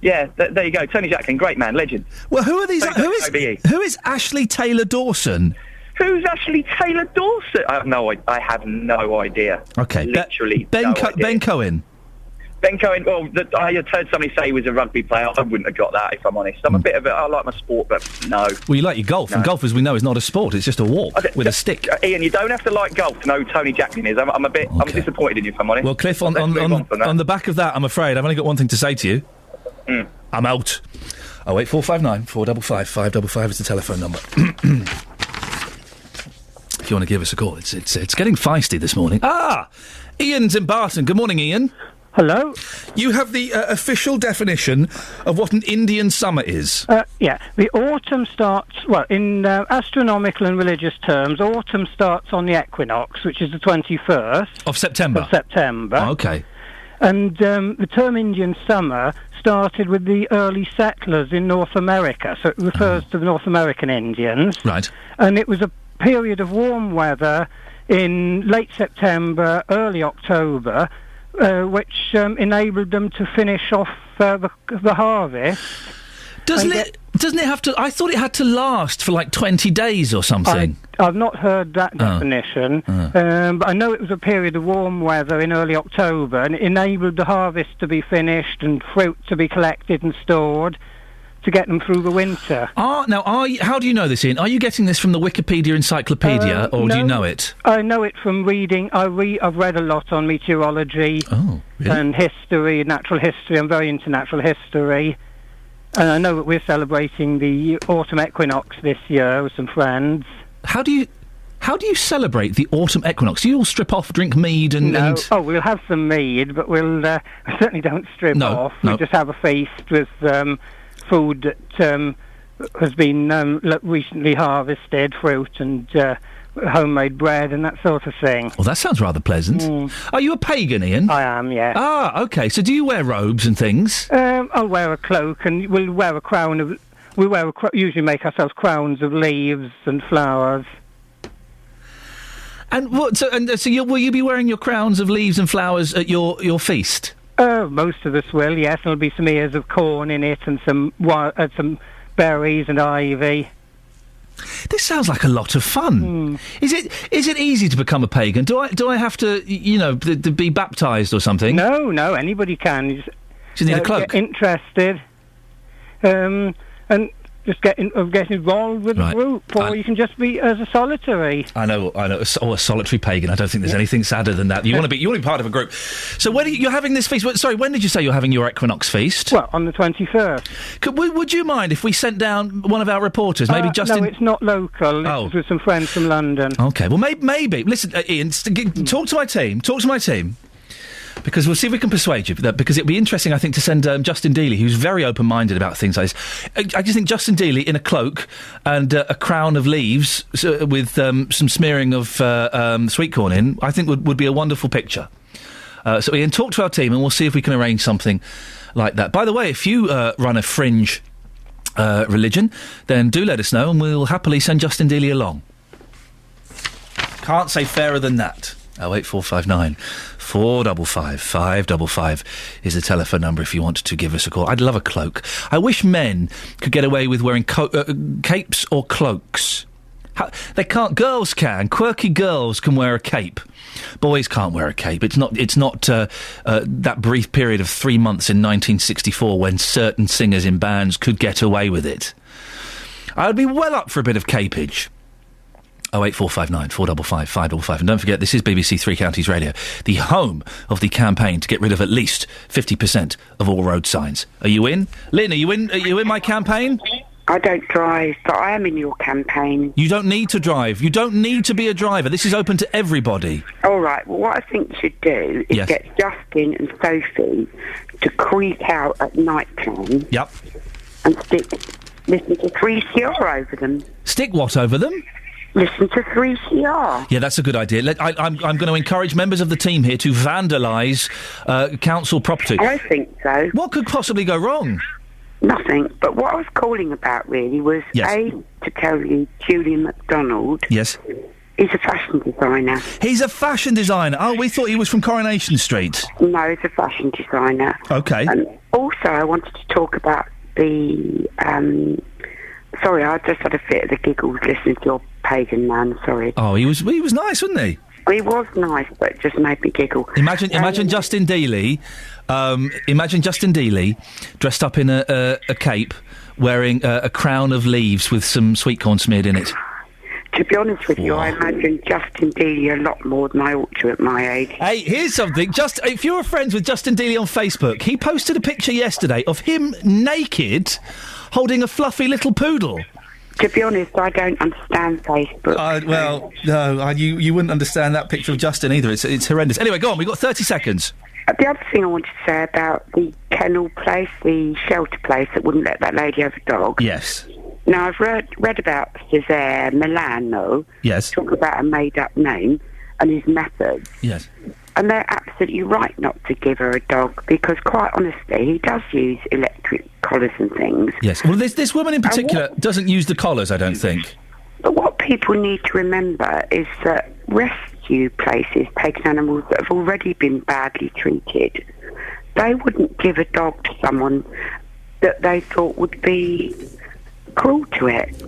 there you go. Tony Jacklin, great man, legend. Well, who are these? Who is Ashley Taylor Dawson? Who's Ashley Taylor Dawson? I have no idea. Okay, literally Ben Cohen. Ben Cohen, well, I had heard somebody say he was a rugby player. I wouldn't have got that, if I'm honest. I'm a bit of I like my sport, but no. Well, you like your golf, and golf, as we know, is not a sport. It's just a walk with a stick. Ian, you don't have to like golf to know who Tony Jacklin is. I'm disappointed in you, if I'm honest. Well, Cliff, on the back of that, I'm afraid I've only got one thing to say to you. I'm out. 08459 455 555 is the telephone number. If you want to give us a call, it's getting feisty this morning. Ian's in Barton. Good morning, Ian. Hello. You have the official definition of what an Indian summer is. Yeah, the autumn starts, well, in astronomical and religious terms, autumn starts on the equinox, which is the 21st. Of September? Of September. Oh, OK. And the term Indian summer started with the early settlers in North America, so it refers to the North American Indians. Right. And it was a period of warm weather in late September, early October, which enabled them to finish off the harvest. Doesn't it have to... I thought it had to last for like 20 days or something. I've not heard that definition, but I know it was a period of warm weather in early October, and it enabled the harvest to be finished and fruit to be collected and stored to get them through the winter. How do you know this, Ian? Are you getting this from the Wikipedia Encyclopedia, or do you know it? I know it from reading. I've read a lot on meteorology and history, natural history. I'm very into natural history. And I know that we're celebrating the autumn equinox this year with some friends. How do you celebrate the autumn equinox? Do you all strip off, drink mead and... No. Oh, we'll have some mead, but we'll certainly don't strip off. No. We'll just have a feast with food that has been recently harvested, fruit and homemade bread and that sort of thing. Well, that sounds rather pleasant. Are you a pagan, Ian? I am, yeah. OK. So do you wear robes and things? I'll wear a cloak, and we'll wear a crown of... usually make ourselves crowns of leaves and flowers. And what? So will you be wearing your crowns of leaves and flowers at your feast? Most of us will, yes. There'll be some ears of corn in it and some berries and ivy. This sounds like a lot of fun. Is it easy to become a pagan? Do I have to, to be baptised or something? No, anybody can. You just need a cloak. Get interested, and just get involved with the group, or you can just be as a solitary. I know. A solitary pagan. I don't think there's anything sadder than that. You want to be part of a group. So when you're having this feast? Sorry, when did you say you're having your equinox feast? Well, on the 21st. Would you mind if we sent down one of our reporters? Maybe Justin. No, it's not local. It's with some friends from London. Okay. Well, maybe. Listen, Ian, talk to my team. Because we'll see if we can persuade you. Because it'd be interesting, I think, to send Justin Dealey, who's very open-minded about things like this. I just think Justin Dealey in a cloak and a crown of leaves with some smearing of sweet corn in, I think would be a wonderful picture. So Ian, talk to our team and we'll see if we can arrange something like that. By the way, if you run a fringe religion, then do let us know and we'll happily send Justin Dealey along. Can't say fairer than that. 08459 455 555 is the telephone number if you want to give us a call. I'd love a cloak. I wish men could get away with wearing capes or cloaks. They can't. Girls can. Quirky girls can wear a cape. Boys can't wear a cape. It's not that brief period of 3 months in 1964 when certain singers in bands could get away with it. I'd be well up for a bit of capage. 08459 455 555. And don't forget, this is BBC Three Counties Radio, the home of the campaign to get rid of at least 50% of all road signs. Are you in? Lynn, are you in my campaign? I don't drive, but I am in your campaign. You don't need to drive. You don't need to be a driver. This is open to everybody. All right. Well, what I think you should do is get Justin and Sophie to creep out at night time. Yep. And listen to 3CR over them. Stick what over them? Listen to 3CR. Yeah, that's a good idea. I'm going to encourage members of the team here to vandalise council property. I think so. What could possibly go wrong? Nothing. But what I was calling about really was, A, to tell you, Julian MacDonald... Yes. He's a fashion designer. He's a fashion designer? Oh, we thought he was from Coronation Street. No, he's a fashion designer. OK. And also, I wanted to talk about the... Sorry, I just had a fit of the giggles listening to your pagan man, sorry. Oh, he was nice, wasn't he? He was nice, but it just made me giggle. Imagine Justin Dealey. Imagine Justin Dealey dressed up in a cape, wearing a crown of leaves with some sweet corn smeared in it. To be honest with you, I imagine Justin Dealey a lot more than I ought to at my age. Hey, here's something. If you're friends with Justin Dealey on Facebook, he posted a picture yesterday of him naked, holding a fluffy little poodle. To be honest, I don't understand Facebook. You wouldn't understand that picture of Justin either. It's horrendous. Anyway, go on. We've got 30 seconds. The other thing I wanted to say about the kennel place, the shelter place that wouldn't let that lady have a dog. Yes. Now, I've read about Cesare Milano. Yes. Talk about a made-up name and his methods. Yes. And they're absolutely right not to give her a dog because, quite honestly, he does use electric collars and things. Yes. Well, this woman in particular doesn't use the collars, I don't think. But what people need to remember is that rescue places take animals that have already been badly treated. They wouldn't give a dog to someone that they thought would be cruel to it.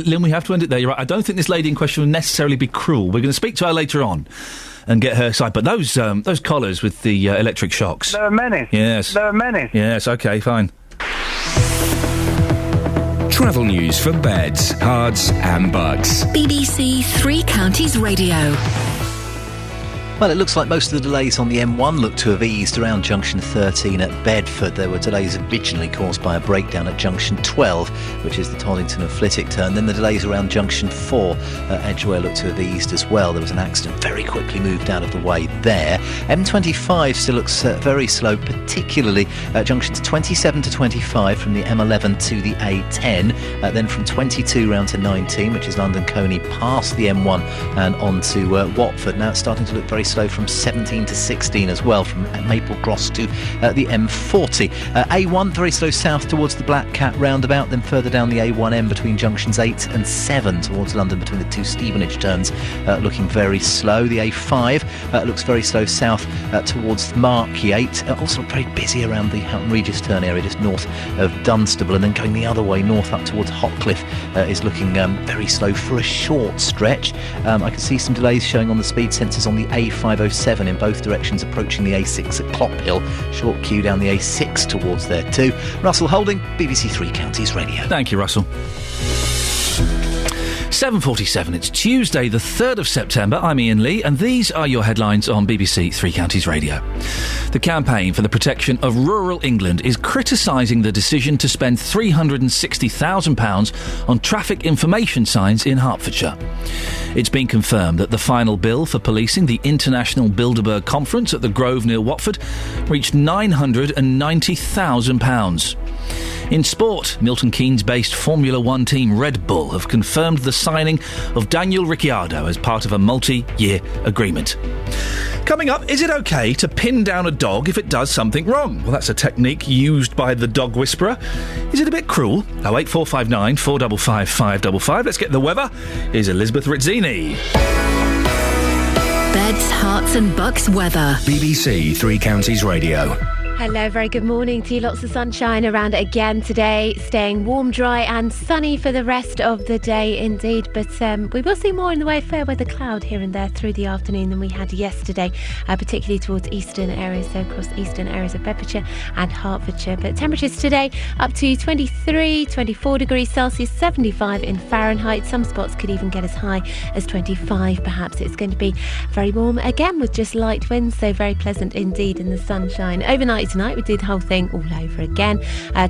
Lynn, we have to end it there. You're right. I don't think this lady in question would necessarily be cruel. We're going to speak to her later on and get her side. But those collars with the electric shocks... They're a menace. Yes. They're a menace. Yes, OK, fine. Travel news for beds, cards and bugs. BBC Three Counties Radio. Well, it looks like most of the delays on the M1 look to have eased around junction 13 at Bedford. There were delays originally caused by a breakdown at junction 12, which is the Toddington and Flitwick turn. Then the delays around junction 4 at Edgware look to have eased as well. There was an accident very quickly moved out of the way there. M25 still looks very slow, particularly at junctions 27 to 25 from the M11 to the A10. Then from 22 round to 19, which is London Coney, past the M1 and on to Watford. Now it's starting to look very slow from 17 to 16 as well, from Maple Cross to the M40. A1 very slow south towards the Black Cat roundabout, then further down the A1M between junctions 8 and 7 towards London between the two Stevenage turns, looking very slow. The A5 looks very slow south towards Markyate. Also very busy around the Houghton Regis turn area just north of Dunstable, and then going the other way north up towards Hotcliffe is looking very slow for a short stretch. I can see some delays showing on the speed sensors on the A507 in both directions approaching the A6 at Clophill. Short queue down the A6 towards there too. Russell Holding, BBC Three Counties Radio. Thank you, Russell. 7:47. It's Tuesday, the 3rd of September. I'm Iain Lee, and these are your headlines on BBC Three Counties Radio. The Campaign for the Protection of Rural England is criticising the decision to spend £360,000 on traffic information signs in Hertfordshire. It's been confirmed that the final bill for policing the International Bilderberg Conference at the Grove near Watford reached £990,000. In sport, Milton Keynes-based Formula One team Red Bull have confirmed the signing of Daniel Ricciardo as part of a multi-year agreement. Coming up, is it OK to pin down a dog if it does something wrong? Well, that's a technique used by the dog whisperer. Is it a bit cruel? 08459 455 555. Let's get the weather. Here's Elizabeth Rizzini. Beds, Herts and Bucks weather. BBC Three Counties Radio. Hello, very good morning to you. Lots of sunshine around again today, staying warm, dry and sunny for the rest of the day indeed. But we will see more in the way of fair weather cloud here and there through the afternoon than we had yesterday, particularly towards eastern areas, so across eastern areas of Bedfordshire and Hertfordshire. But temperatures today up to 23, 24 degrees Celsius, 75 in Fahrenheit. Some spots could even get as high as 25 perhaps. It's going to be very warm again with just light winds, so very pleasant indeed in the sunshine. Overnight tonight we do the whole thing all over again.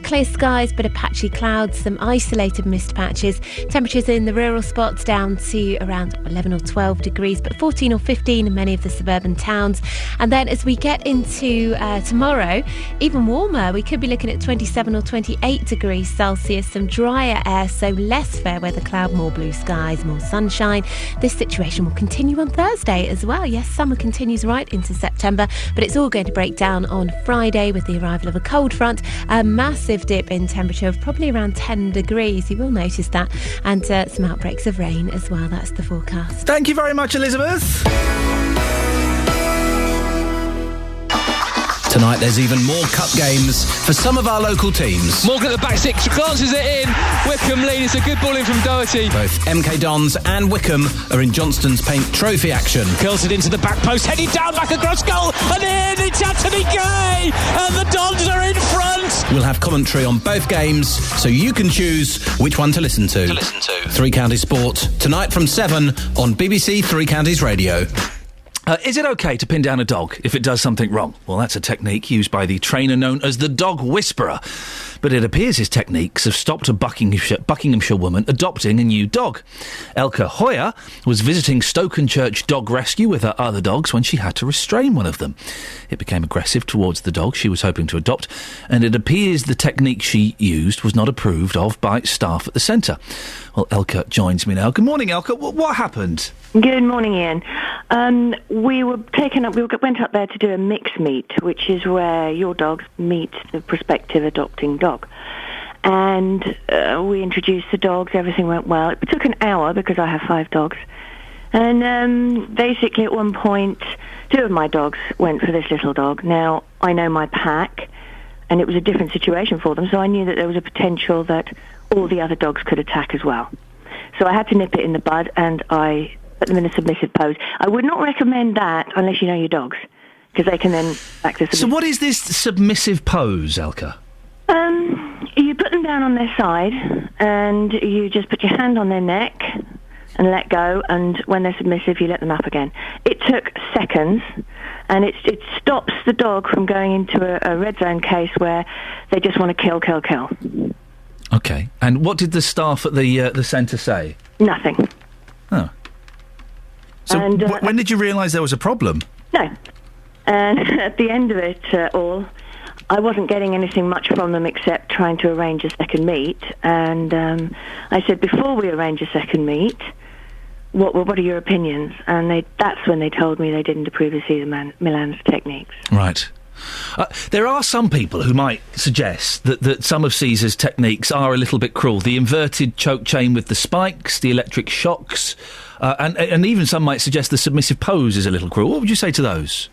Clear skies, bit of patchy clouds, some isolated mist patches. Temperatures in the rural spots down to around 11 or 12 degrees, but 14 or 15 in many of the suburban towns. And then as we get into tomorrow, even warmer. We could be looking at 27 or 28 degrees Celsius, some drier air, so less fair weather cloud, more blue skies, more sunshine. This situation will continue on Thursday as well. Yes, summer continues right into September, but it's all going to break down on Friday with the arrival of a cold front, a massive dip in temperature of probably around 10 degrees. You will notice that, and some outbreaks of rain as well. That's the forecast. Thank you very much, Elizabeth. Tonight there's even more cup games for some of our local teams. Morgan at the back six, glances it in. Wickham lead, it's a good ball in from Doherty. Both MK Dons and Wickham are in Johnston's Paint Trophy action. Curls it into the back post, headed down back across goal, and in, it's Anthony Gay, and the Dons are in front. We'll have commentary on both games, so you can choose which one to listen to. Three Counties Sport, tonight from 7 on BBC Three Counties Radio. Is it OK to pin down a dog if it does something wrong? Well, that's a technique used by the trainer known as the Dog Whisperer. But it appears his techniques have stopped a Buckinghamshire woman adopting a new dog. Elke Hoyer was visiting Stokenchurch Dog Rescue with her other dogs when she had to restrain one of them. It became aggressive towards the dog she was hoping to adopt, and it appears the technique she used was not approved of by staff at the centre. Well, Elke joins me now. Good morning, Elke. What happened? Good morning, Ian. We went up there to do a mix meet, which is where your dogs meet the prospective adopting dog. And we introduced the dogs, everything went well. It took an hour because I have 5 dogs. And basically at one point, 2 of my dogs went for this little dog. Now, I know my pack, and it was a different situation for them, so I knew that there was a potential that all the other dogs could attack as well. So I had to nip it in the bud, and I put them in a submissive pose. I would not recommend that unless you know your dogs, because they can then act as... So what is this submissive pose, Elke? You put them down on their side, and you just put your hand on their neck and let go, and when they're submissive, you let them up again. It took seconds, and it stops the dog from going into a red zone case where they just want to kill. OK. And what did the staff at the centre say? Nothing. Oh. So and, when did you realise there was a problem? No. And at the end of it all, I wasn't getting anything much from them except trying to arrange a second meet. And I said, before we arrange a second meet, what are your opinions? And that's when they told me they didn't approve of Cesar Millan's techniques. Right. There are some people who might suggest that some of Caesar's techniques are a little bit cruel. The inverted choke chain with the spikes, the electric shocks, and even some might suggest the submissive pose is a little cruel. What would you say to those?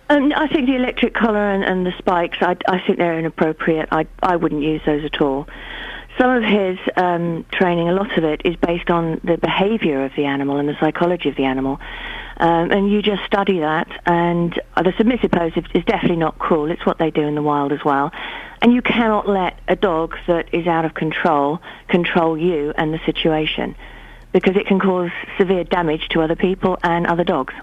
I think the electric collar and the spikes, I think they're inappropriate. I wouldn't use those at all. Some of his training, a lot of it, is based on the behaviour of the animal and the psychology of the animal. And you just study that, and the submissive pose is definitely not cruel. It's what they do in the wild as well. And you cannot let a dog that is out of control you and the situation, because it can cause severe damage to other people and other dogs.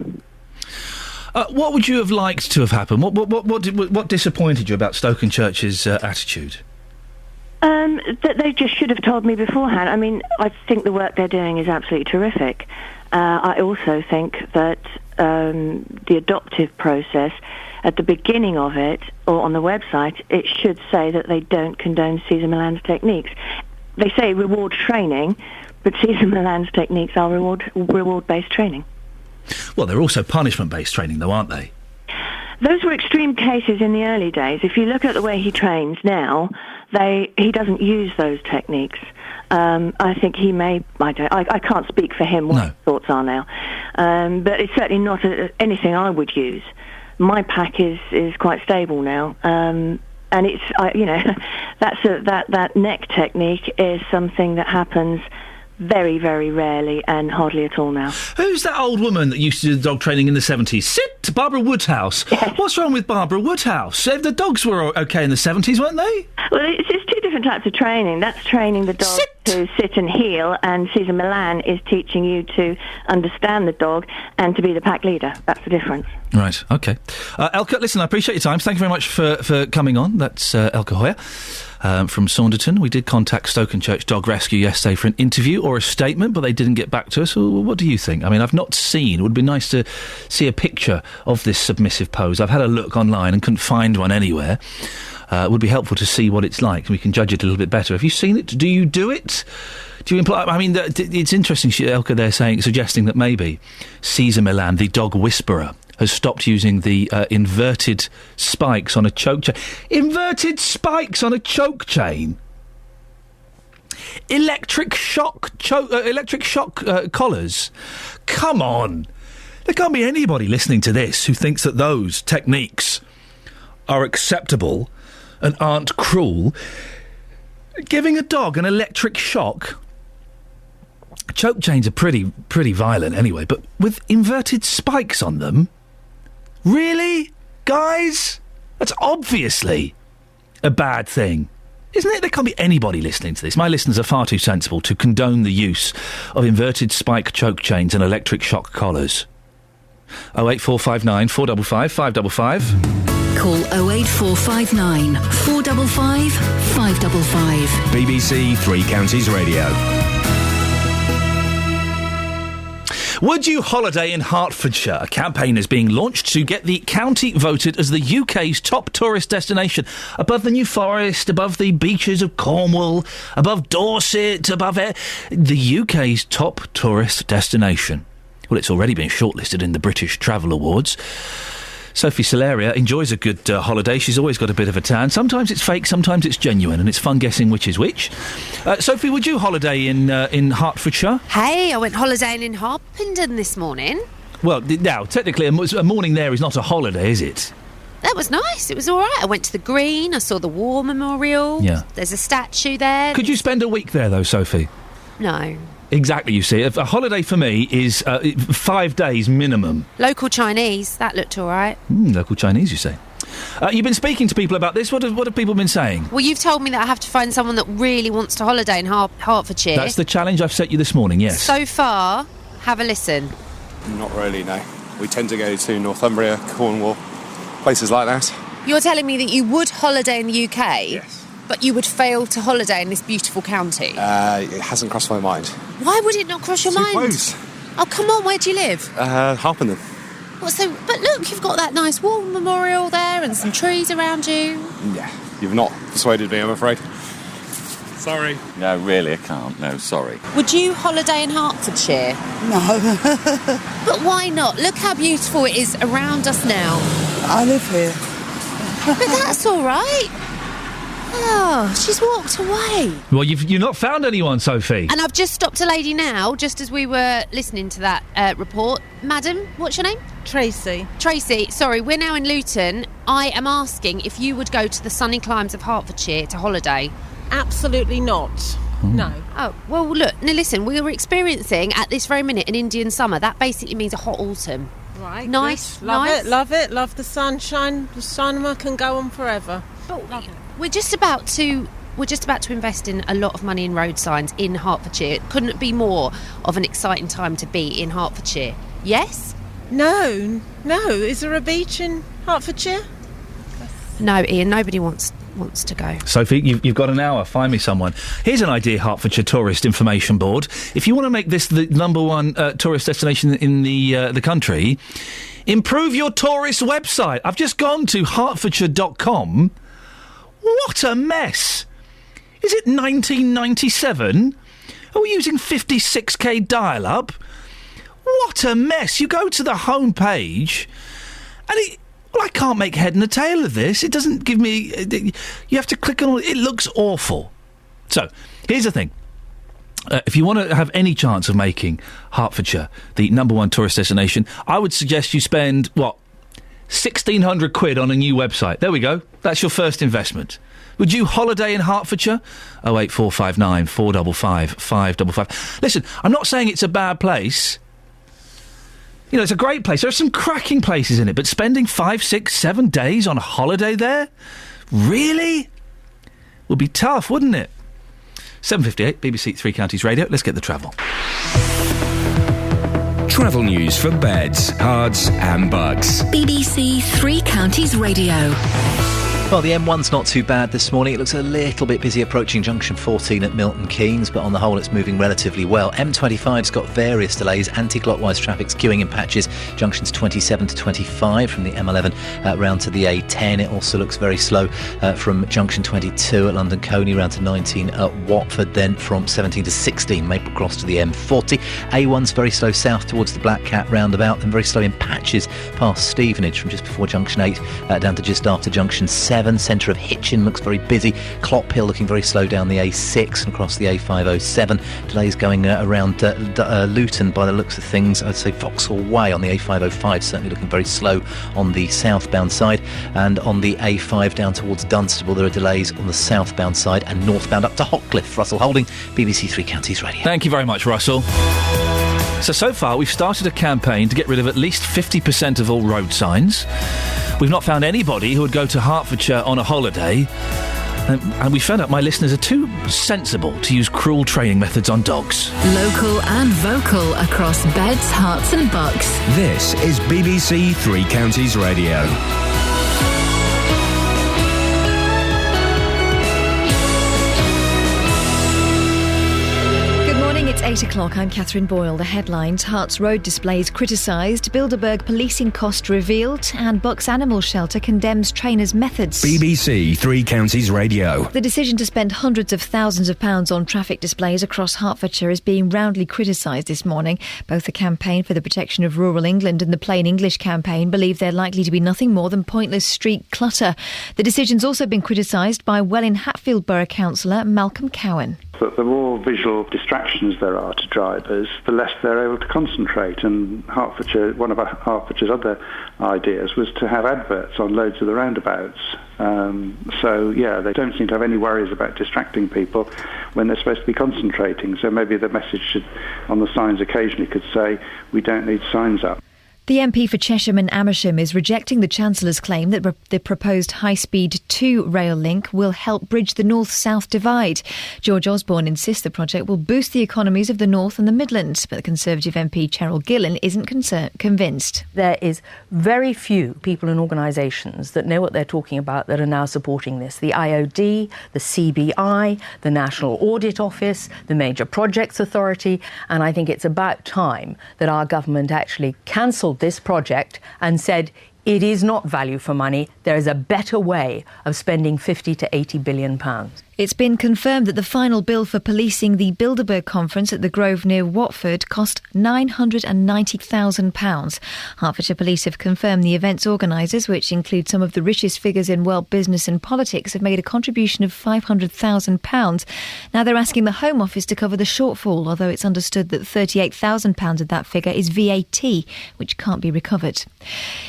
What would you have liked to have happened? What disappointed you about Stokenchurch's attitude? That they just should have told me beforehand. I mean, I think the work they're doing is absolutely terrific. I also think that the adoptive process, at the beginning of it, or on the website, it should say that they don't condone Cesar Millan's techniques. They say reward training, but Cesar Millan's techniques are reward-based training. Well, they're also punishment-based training, though, aren't they? Those were extreme cases in the early days. If you look at the way he trains now, he doesn't use those techniques. I think he may... I can't speak for him what his thoughts are now. But it's certainly not anything I would use. My pack is quite stable now. And it's... that neck technique is something that happens very, very rarely and hardly at all now. Who's that old woman that used to do dog training in the 70s? Sit! Barbara Woodhouse. Yes. What's wrong with Barbara Woodhouse? The dogs were OK in the 70s, weren't they? Well, it's 2 different types of training. That's training the dog to sit and heel, and Cesar Millan is teaching you to understand the dog and to be the pack leader. That's the difference. Right, OK. Elke, listen, I appreciate your time. Thank you very much for coming on. That's Elke Hoyer. From Saunderton. We did contact Stokenchurch Dog Rescue yesterday for an interview or a statement, but they didn't get back to us. Well, what do you think? I mean, I've not seen... It would be nice to see a picture of this submissive pose. I've had a look online and couldn't find one anywhere. It would be helpful to see what it's like, and we can judge it a little bit better. Have you seen it? Do you do it? Do you imply... I mean, it's interesting, Elke, there suggesting that maybe Cesar Millan, the dog whisperer, has stopped using the inverted spikes on a choke chain. Inverted spikes on a choke chain? Electric shock collars? Come on! There can't be anybody listening to this who thinks that those techniques are acceptable and aren't cruel. Giving a dog an electric shock... Choke chains are pretty violent anyway, but with inverted spikes on them? Really? Guys? That's obviously a bad thing. Isn't it? There can't be anybody listening to this. My listeners are far too sensible to condone the use of inverted spike choke chains and electric shock collars. 08459 455 555. Call 08459 455 555. BBC Three Counties Radio. Would you holiday in Hertfordshire? A campaign is being launched to get the county voted as the UK's top tourist destination. Above the New Forest, above the beaches of Cornwall, above Dorset, above the UK's top tourist destination. Well, it's already been shortlisted in the British Travel Awards. Sophie Solaria enjoys a good holiday. She's always got a bit of a tan. Sometimes it's fake, sometimes it's genuine, and it's fun guessing which is which. Sophie, would you holiday in Hertfordshire? Hey, I went holidaying in Harpenden this morning. Well, now, technically, a morning there is not a holiday, is it? That was nice. It was all right. I went to the Green. I saw the War Memorial. Yeah. There's a statue there. Could you spend a week there, though, Sophie? No. Exactly, you see. A holiday for me is 5 days minimum. Local Chinese. That looked all right. Local Chinese, you say. You've been speaking to people about this. What have people been saying? Well, you've told me that I have to find someone that really wants to holiday in Hertfordshire. That's the challenge I've set you this morning, yes. So far, have a listen. Not really, no. We tend to go to Northumbria, Cornwall, places like that. You're telling me that you would holiday in the UK? Yes. But you would fail to holiday in this beautiful county? It hasn't crossed my mind. Why would it not cross your mind? Close. Oh, come on, where do you live? Harpenden. Well, but look, you've got that nice war memorial there and some trees around you. Yeah, you've not persuaded me, I'm afraid. Sorry. No, really, I can't. No, sorry. Would you holiday in Hertfordshire? No. But why not? Look how beautiful it is around us now. I live here. But that's all right. Oh, she's walked away. Well, you've not found anyone, Sophie. And I've just stopped a lady now, just as we were listening to that report. Madam, what's your name? Tracy. Tracy, sorry, we're now in Luton. I am asking if you would go to the sunny climes of Hertfordshire to holiday. Absolutely not. No. Oh, well, look, now listen, we were experiencing at this very minute an Indian summer. That basically means a hot autumn. Right. Nice, good. Love nice. it, love the sunshine. The summer can go on forever. Love it. We're just about to invest in a lot of money in road signs in Hertfordshire. Couldn't it be more of an exciting time to be in Hertfordshire? Yes? No. Is there a beach in Hertfordshire? No, Ian, nobody wants to go. Sophie, you've got an hour. Find me someone. Here's an idea, Hertfordshire Tourist Information Board. If you want to make this the number one tourist destination in the country, improve your tourist website. I've just gone to hertfordshire.com. What a mess! Is it 1997? Are we using 56k dial-up? What a mess! You go to the home page, and I can't make head and a tail of this. It doesn't give me... you have to click on... It looks awful. So, here's the thing. If you want to have any chance of making Hertfordshire the number one tourist destination, I would suggest you spend, 1,600 quid on a new website. There we go. That's your first investment. Would you holiday in Hertfordshire? 08459 455 555. Listen, I'm not saying it's a bad place. You know, it's a great place. There are some cracking places in it, but spending 5, 6, 7 days on a holiday there? Really? Would be tough, wouldn't it? 7:58, BBC Three Counties Radio. Let's get the travel. Travel news for beds, cards and bugs. BBC Three Counties Radio. Well, the M1's not too bad this morning. It looks a little bit busy approaching junction 14 at Milton Keynes, but on the whole it's moving relatively well. M25's got various delays. Anti-clockwise traffic's queuing in patches. Junctions 27 to 25 from the M11 round to the A10. It also looks very slow from junction 22 at London Colney round to 19 at Watford. Then from 17 to 16 Maple Cross to the M40. A1's very slow south towards the Black Cat roundabout, then very slow in patches past Stevenage from just before junction 8 down to just after junction 7. A7, centre of Hitchin looks very busy. Clop Hill looking very slow down the A6 and across the A507. Delays going around Luton by the looks of things. I'd say Vauxhall Way on the A505 certainly looking very slow on the southbound side, and on the A5 down towards Dunstable there are delays on the southbound side and northbound up to Hotcliffe. Russell Holding, BBC Three Counties Radio. Thank you very much, Russell. So far we've started a campaign to get rid of at least 50% of all road signs. We've not found anybody who would go to Hertfordshire on a holiday, and we found out my listeners are too sensible to use cruel training methods on dogs. Local and vocal across beds, hearts and bucks. This is BBC Three Counties Radio. It's 8 o'clock. I'm Catherine Boyle. The headlines: Herts road displays criticised, Bilderberg policing cost revealed, and Bucks Animal Shelter condemns trainers' methods. BBC Three Counties Radio. The decision to spend hundreds of thousands of pounds on traffic displays across Hertfordshire is being roundly criticised this morning. Both the Campaign for the Protection of Rural England and the Plain English Campaign believe they're likely to be nothing more than pointless street clutter. The decision's also been criticised by Welwyn Hatfield Borough Councillor Malcolm Cowan. That the more visual distractions there are to drivers, the less they're able to concentrate. And Hertfordshire, one of Hertfordshire's other ideas was to have adverts on loads of the roundabouts. They don't seem to have any worries about distracting people when they're supposed to be concentrating. So maybe the message on the signs occasionally could say, we don't need signs up. The MP for Chesham and Amersham is rejecting the Chancellor's claim that the proposed high-speed 2 rail link will help bridge the north-south divide. George Osborne insists the project will boost the economies of the North and the Midlands, but the Conservative MP Cheryl Gillen isn't convinced. There is very few people and organisations that know what they're talking about that are now supporting this. The IOD, the CBI, the National Audit Office, the Major Projects Authority, and I think it's about time that our government actually cancelled this project and said it is not value for money. There is a better way of spending 50 to 80 billion pounds. It's been confirmed that the final bill for policing the Bilderberg conference at the Grove near Watford cost £990,000. Hertfordshire Police have confirmed the event's organisers, which include some of the richest figures in world business and politics, have made a contribution of £500,000. Now they're asking the Home Office to cover the shortfall, although it's understood that £38,000 of that figure is VAT, which can't be recovered.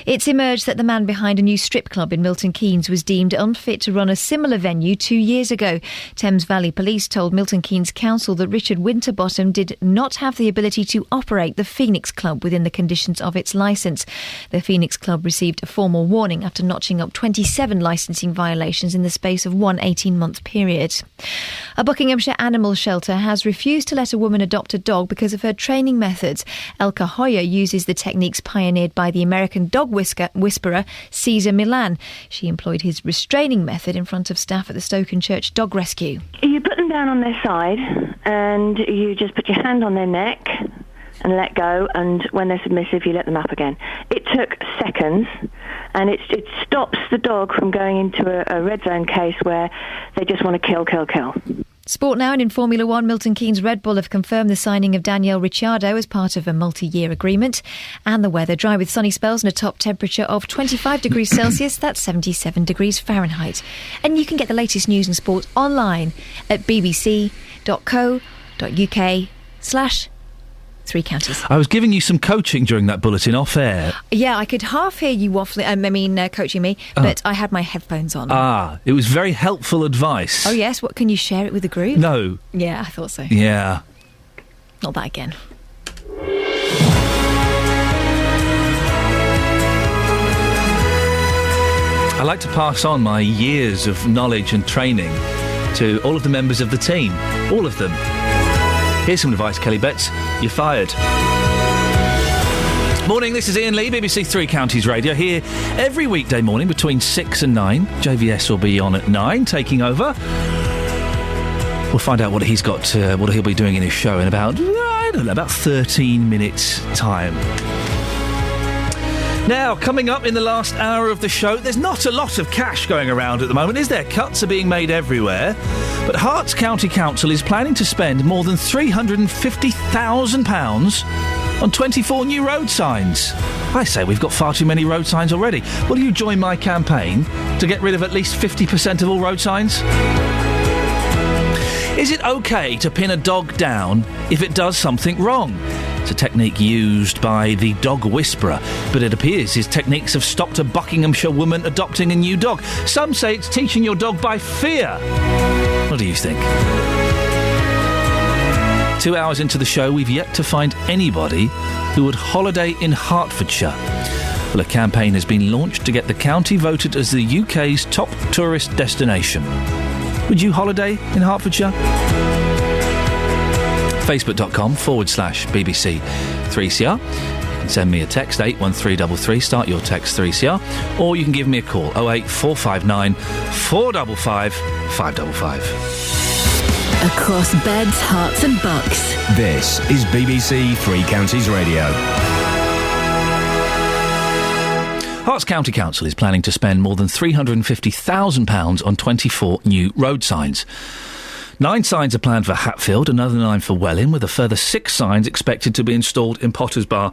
It's emerged that the man behind a new strip club in Milton Keynes was deemed unfit to run a similar venue 2 years ago. Thames Valley Police told Milton Keynes Council that Richard Winterbottom did not have the ability to operate the Phoenix Club within the conditions of its licence. The Phoenix Club received a formal warning after notching up 27 licensing violations in the space of one 18-month period. A Buckinghamshire animal shelter has refused to let a woman adopt a dog because of her training methods. Elka Hoyer uses the techniques pioneered by the American dog whisperer Caesar Milan. She employed his restraining method in front of staff at the Stokenchurch Dog Rescue. You put them down on their side and you just put your hand on their neck and let go, and when they're submissive you let them up again. It took seconds, and it stops the dog from going into a red zone case where they just want to kill. Sport now, and in Formula One, Milton Keynes Red Bull have confirmed the signing of Daniel Ricciardo as part of a multi-year agreement. And the weather, dry with sunny spells and a top temperature of 25 degrees Celsius, that's 77 degrees Fahrenheit. And you can get the latest news and sport online at bbc.co.uk/Three Counties. I was giving you some coaching during that bulletin off air. Yeah, I could half hear you waffling, coaching me, but I had my headphones on. It was very helpful advice. Oh yes, what, can you share it with the group? No. Yeah, I thought so. Yeah. Not that again. I like to pass on my years of knowledge and training to all of the members of the team. All of them. Here's some advice, Kelly Betts. You're fired. Morning, this is Iain Lee, BBC Three Counties Radio, here every weekday morning between 6 and 9. JVS will be on at 9, taking over. We'll find out what he's got, what he'll be doing in his show in about 13 minutes' time. Now, coming up in the last hour of the show, there's not a lot of cash going around at the moment, is there? Cuts are being made everywhere. But Herts County Council is planning to spend more than £350,000 on 24 new road signs. I say we've got far too many road signs already. Will you join my campaign to get rid of at least 50% of all road signs? Is it okay to pin a dog down if it does something wrong? It's a technique used by the dog whisperer, but it appears his techniques have stopped a Buckinghamshire woman adopting a new dog. Some say it's teaching your dog by fear. What do you think? 2 hours into the show, we've yet to find anybody who would holiday in Hertfordshire. Well, a campaign has been launched to get the county voted as the UK's top tourist destination. Would you holiday in Hertfordshire? Facebook.com/BBC 3CR. You can send me a text, 81333, start your text 3CR, or you can give me a call, 08459 455 555. Across beds, hearts and bucks. This is BBC Three Counties Radio. Herts County Council is planning to spend more than £350,000 on 24 new road signs. 9 signs are planned for Hatfield, another 9 for Welwyn, with a further 6 signs expected to be installed in Potters Bar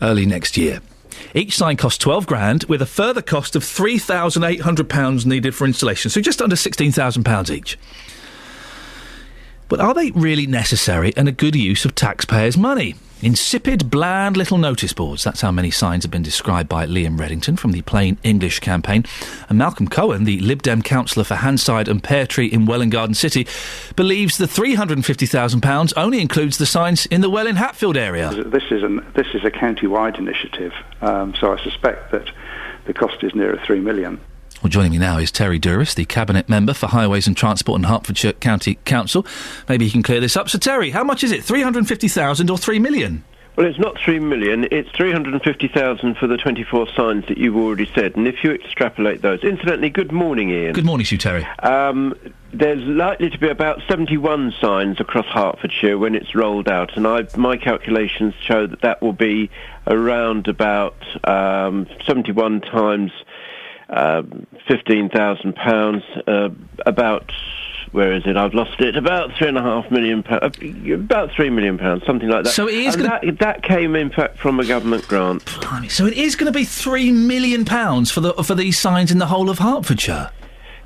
early next year. Each sign costs £12,000, with a further cost of £3,800 needed for installation, so just under £16,000 each. But are they really necessary and a good use of taxpayers' money? Insipid, bland little notice boards. That's how many signs have been described by Liam Reddington from the Plain English campaign. And Malcolm Cohen, the Lib Dem councillor for Hanside and Pear Tree in Welwyn Garden City, believes the £350,000 only includes the signs in the Welwyn Hatfield area. This is a county-wide initiative, so I suspect that the cost is nearer £3 million. Well, joining me now is Terry Douris, the Cabinet Member for Highways and Transport and Hertfordshire County Council. Maybe he can clear this up. So, Terry, how much is it? 350,000 or 3 million? Well, it's not 3 million. It's 350,000 for the 24 signs that you've already said. And if you extrapolate those... Incidentally, good morning, Ian. Good morning to you, Terry. There's likely to be about 71 signs across Hertfordshire when it's rolled out. And my calculations show that will be around about 71 times... £15,000, about, where is it? I've lost it. About £3.5 million, about £3 million, something like that. So it is that came, in fact, from a government grant. Blimey. So it is going to be £3 million for these signs in the whole of Hertfordshire.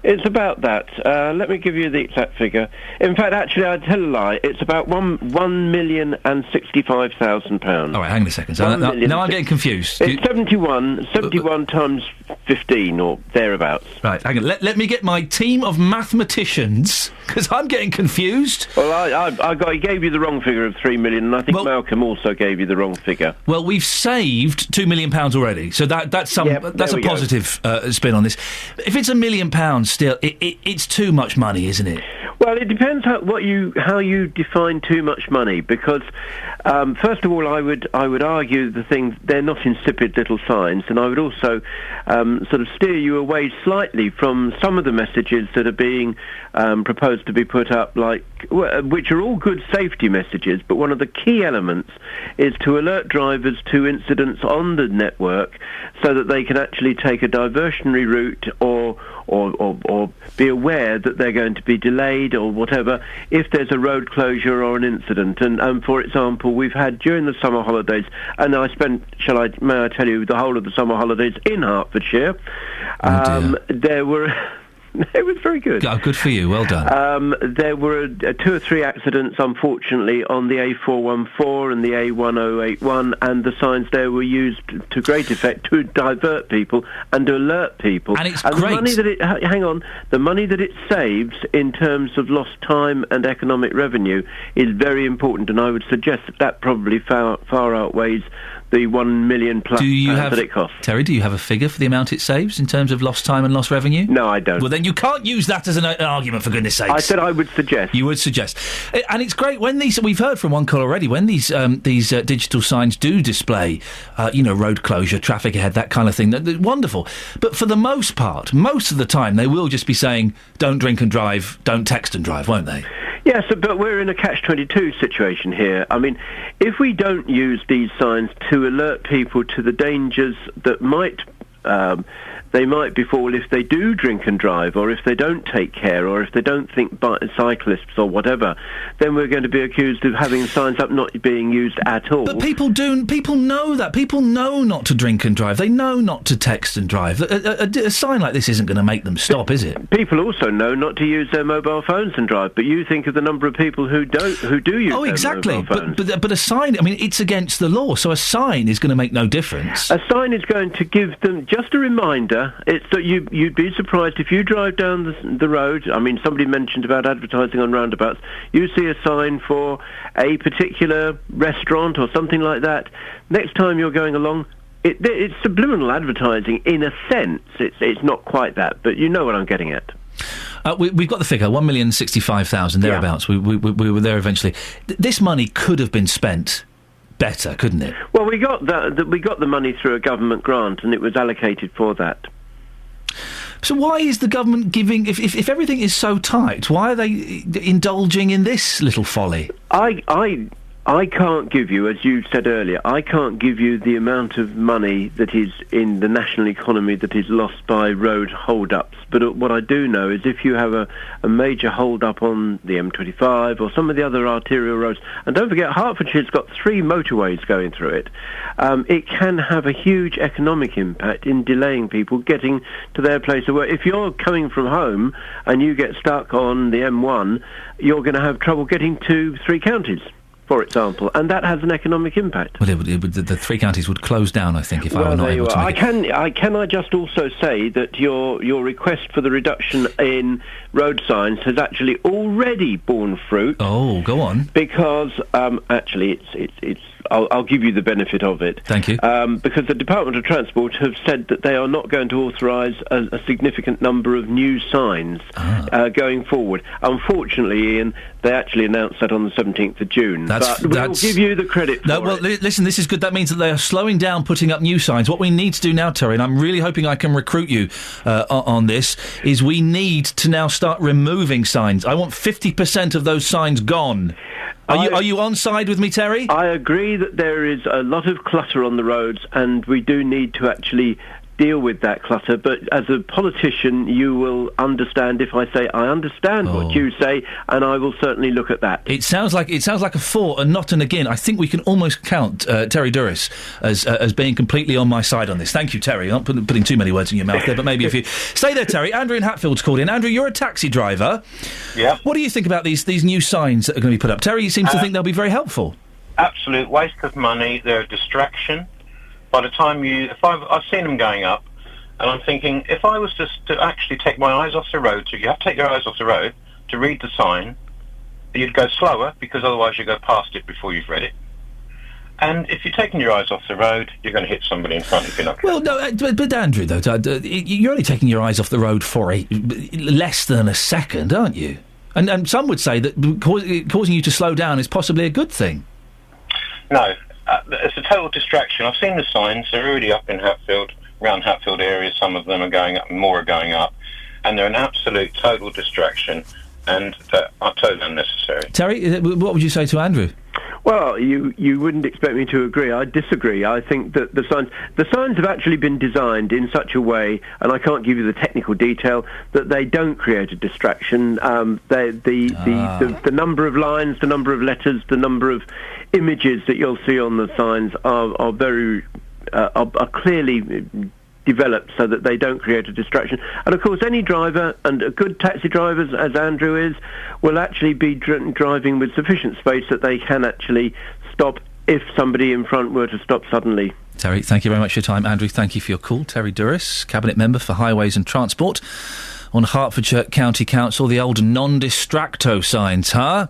It's about that. Let me give you the exact figure. In fact, actually, I'd tell a lie. It's about £1,065,000. All right, hang on a second. So now I'm getting confused. It's 71 times 15 or thereabouts. Right, hang on. Let me get my team of mathematicians, because I'm getting confused. Well, I gave you the wrong figure of 3 million, and I think Malcolm also gave you the wrong figure. Well, we've saved £2 million already, so that's a positive spin on this. If it's £1 million, still, it's too much money, isn't it? Well, it depends how you define too much money, because first of all, I would argue they're not insipid little signs, and I would also sort of steer you away slightly from some of the messages that are being proposed to be put up, which are all good safety messages, but one of the key elements is to alert drivers to incidents on the network so that they can actually take a diversionary route or be aware that they're going to be delayed or whatever if there's a road closure or an incident. And for example, we've had during the summer holidays, and I spent, may I tell you, the whole of the summer holidays in Hertfordshire. There were... It was very good. Oh, good for you. Well done. There were 2 or 3 accidents, unfortunately, on the A414 and the A1081, and the signs there were used to great effect to divert people and to alert people. And it's great. The money that it saves in terms of lost time and economic revenue is very important, and I would suggest that probably far outweighs the £1 million plus that it costs. Terry, do you have a figure for the amount it saves in terms of lost time and lost revenue? No, I don't. Well, then you can't use that as an argument, for goodness sakes. I said I would suggest. You would suggest. And it's great when we've heard from one caller already, when these digital signs do display, road closure, traffic ahead, that kind of thing, they're wonderful. But for the most part, most of the time, they will just be saying, don't drink and drive, don't text and drive, won't they? Yes, but we're in a catch-22 situation here. I mean, if we don't use these signs to alert people to the dangers that might they might befall if they do drink and drive, or if they don't take care, or if they don't think cyclists or whatever. Then we're going to be accused of having signs up not being used at all. But people know that. People know not to drink and drive. They know not to text and drive. A sign like this isn't going to make them stop, is it? People also know not to use their mobile phones and drive, but you think of the number of people who do use their mobile phones. But a sign, I mean, it's against the law, so a sign is going to make no difference. A sign is going to give them just a reminder. It's that you'd be surprised if you drive down the road. I mean, somebody mentioned about advertising on roundabouts. You see a sign for a particular restaurant or something like that. Next time you're going along, it's subliminal advertising in a sense. It's not quite that, but you know what I'm getting at. We've got the figure, 1,065,000, thereabouts. Yeah. We were there eventually. This money could have been spent better, couldn't it? Well, we got the money through a government grant, and it was allocated for that. So why is the government giving... If everything is so tight, why are they indulging in this little folly? I can't give you, as you said earlier, I can't give you the amount of money that is in the national economy that is lost by road hold-ups. But what I do know is if you have a major hold-up on the M25 or some of the other arterial roads, and don't forget, Hertfordshire's got 3 motorways going through it, it can have a huge economic impact in delaying people getting to their place of work. If you're coming from home and you get stuck on the M1, you're going to have trouble getting to 3 counties, for example, and that has an economic impact. Well, the 3 counties would close down, I think, if I were not able to make it. Can I just also say that your request for the reduction in road signs has actually already borne fruit. Oh, go on. Because actually, I'll give you the benefit of it. Thank you. Because the Department of Transport have said that they are not going to authorise a significant number of new signs going forward. Unfortunately, Ian, they actually announced that on the 17th of June. We'll give you the credit for it. Listen, this is good. That means that they are slowing down putting up new signs. What we need to do now, Terry, and I'm really hoping I can recruit you on this, is we need to now start removing signs. I want 50% of those signs gone. Are you on side with me, Terry? I agree that there is a lot of clutter on the roads, and we do need to actually deal with that clutter. But as a politician, you will understand if I say I understand what you say, and I will certainly look at that. It sounds like a for and not an again. I think we can almost count Terry Durris as being completely on my side on this. Thank you, Terry. I'm not putting too many words in your mouth there, but maybe if you stay there, Terry. Andrew in Hatfield's called in. Andrew, you're a taxi driver. Yeah. What do you think about these new signs that are going to be put up? Terry seems to think they'll be very helpful. Absolute waste of money. They're a distraction. By the time I've seen them going up, and I'm thinking, if I was just to actually take my eyes off the road, so you have to take your eyes off the road to read the sign, you'd go slower, because otherwise you go past it before you've read it. And if you're taking your eyes off the road, you're going to hit somebody in front if you're not careful. Well, no, but Andrew, though, you're only taking your eyes off the road for less than a second, aren't you? And some would say that causing you to slow down is possibly a good thing. No, it's a total distraction. I've seen the signs. They're already up in Hatfield, around Hatfield areas. Some of them are going up, and more are going up. And they're an absolute total distraction, and are totally unnecessary. Terry, what would you say to Andrew? Well, you wouldn't expect me to agree. I disagree. I think that the signs have actually been designed in such a way, and I can't give you the technical detail, that they don't create a distraction. The number of lines, the number of letters, the number of images that you'll see on the signs are very are clearly developed so that they don't create a distraction. And of course, any driver, and a good taxi driver, as Andrew is, will actually be driving with sufficient space that they can actually stop if somebody in front were to stop suddenly. Terry, thank you very much for your time. Andrew, thank you for your call. Terry Durris, Cabinet Member for Highways and Transport on Hertfordshire County Council. The old non-distracto signs, huh?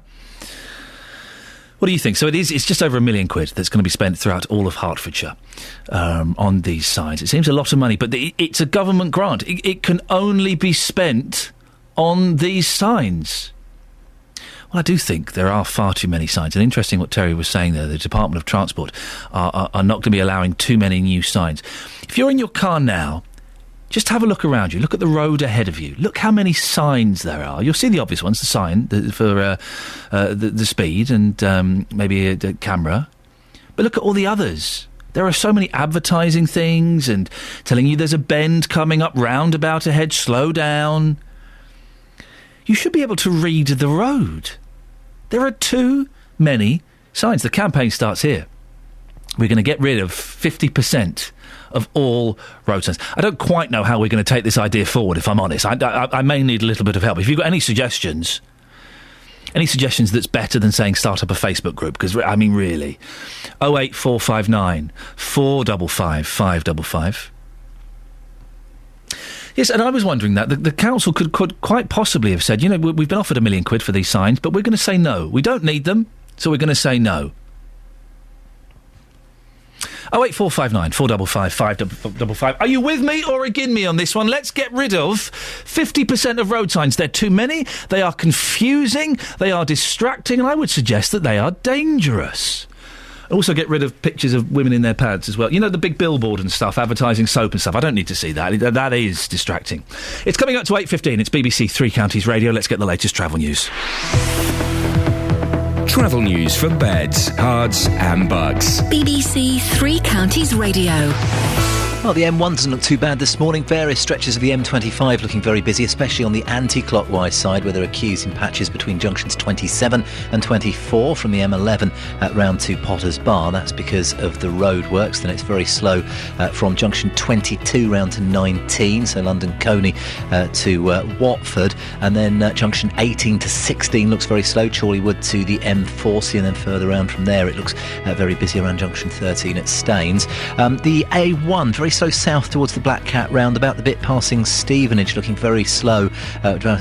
What do you think? So it's just over £1 million that's going to be spent throughout all of Hertfordshire on these signs. It seems a lot of money, but it's a government grant. It can only be spent on these signs. Well, I do think there are far too many signs. And interesting what Terry was saying there. The Department of Transport are not going to be allowing too many new signs. If you're in your car now, just have a look around you. Look at the road ahead of you. Look how many signs there are. You'll see the obvious ones, the sign for the speed and maybe a camera. But look at all the others. There are so many advertising things and telling you there's a bend coming up, roundabout ahead, slow down. You should be able to read the road. There are too many signs. The campaign starts here. We're going to get rid of 50% of all road signs. I don't quite know how we're going to take this idea forward, if I'm honest. I may need a little bit of help. If you've got any suggestions that's better than saying start up a Facebook group, because, I mean, really. 08459 455 555. Yes, and I was wondering that. The council could quite possibly have said, you know, we've been offered £1 million for these signs, but we're going to say no. We don't need them, so we're going to say no. 08459 455 555. Are you with me or against me on this one? Let's get rid of 50% of road signs. They're too many, they are confusing, they are distracting, and I would suggest that they are dangerous. Also get rid of pictures of women in their pads as well. You know, the big billboard and stuff, advertising soap and stuff. I don't need to see that. That is distracting. It's coming up to 8:15. It's BBC Three Counties Radio. Let's get the latest travel news. Travel news for beds, cards and bugs. BBC Three Counties Radio. Well, the M1 doesn't look too bad this morning. Various stretches of the M25 looking very busy, especially on the anti-clockwise side, where there are queues in patches between junctions 27 and 24 from the M11 round to Potters Bar. That's because of the roadworks. Then it's very slow from junction 22 round to 19, so London Coney to Watford. And then junction 18 to 16 looks very slow. Chorleywood to the M40, and then further around from there it looks very busy around junction 13 at Staines. The A1, very slow south towards the Black Cat roundabout, the bit passing Stevenage looking very slow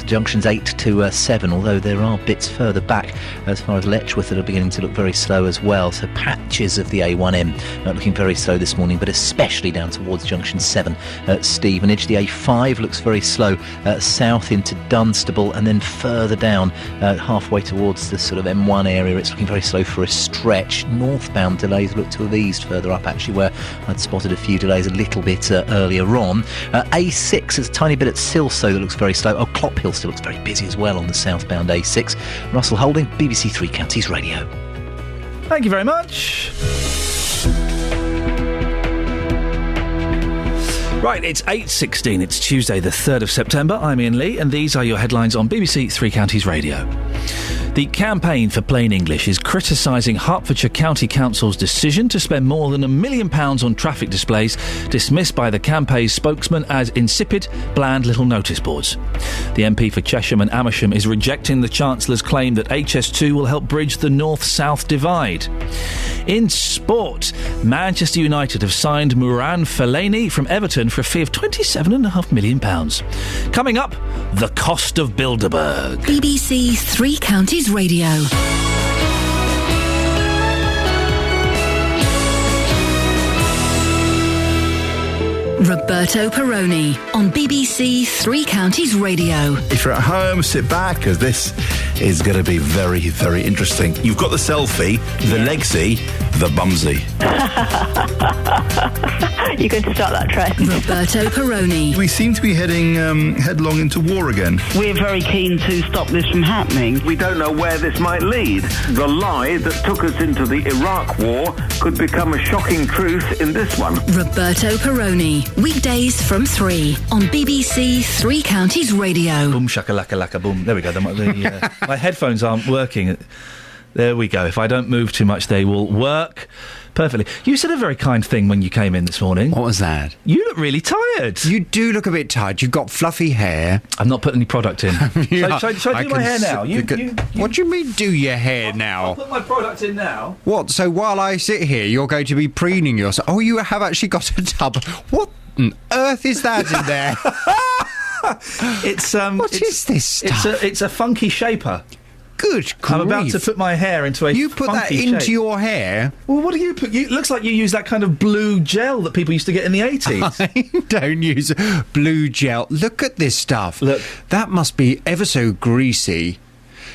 junctions 8 to 7, although there are bits further back as far as Letchworth that are beginning to look very slow as well. So patches of the A1M looking very slow this morning, but especially down towards junction 7 at Stevenage. The A5 looks very slow south into Dunstable, and then further down halfway towards the sort of M1 area it's looking very slow for a stretch. Northbound delays look to have eased further up, actually, where I'd spotted a few delays a little bit earlier on. A6, there's a tiny bit at Silsoe that looks very slow. Oh, Clophill still looks very busy as well on the southbound A6. Russell Holding, BBC Three Counties Radio. Thank you very much. Right, it's 8:16. It's Tuesday, the 3rd of September. I'm Iain Lee, and these are your headlines on BBC Three Counties Radio. The Campaign for Plain English is criticising Hertfordshire County Council's decision to spend more than £1 million on traffic displays, dismissed by the campaign's spokesman as insipid, bland little notice boards. The MP for Chesham and Amersham is rejecting the Chancellor's claim that HS2 will help bridge the north-south divide. In sport, Manchester United have signed Mourane Fellaini from Everton for a fee of £27.5 million. Coming up, the cost of Bilderberg. BBC Three Counties Radio. Roberto Perrone on BBC Three Counties Radio. If you're at home, sit back, because this is going to be very, very interesting. You've got the selfie, the legsy, the bumsy. You're going to start that trend. Roberto Perrone. We seem to be heading headlong into war again. We're very keen to stop this from happening. We don't know where this might lead. The lie that took us into the Iraq war could become a shocking truth in this one. Roberto Perrone. Weekdays from 3 on BBC Three Counties Radio. Boom shakalaka laka boom. There we go. My headphones aren't working. There we go. If I don't move too much, they will work perfectly. You said a very kind thing when you came in this morning. What was that? You look really tired. You do look a bit tired. You've got fluffy hair. I've not put any product in. Shall I do my hair now? What do you mean, do your hair now? I'll put my product in now. What? So while I sit here, you're going to be preening yourself? Oh, you have actually got a tub. What on earth is that in there? What is this stuff? It's a funky shaper. Good grief. I'm about to put my hair into a You put that into shape. your hair? Well, what do you put? It looks like you use that kind of blue gel that people used to get in the 80s. I don't use blue gel. Look at this stuff. Look. That must be ever so greasy.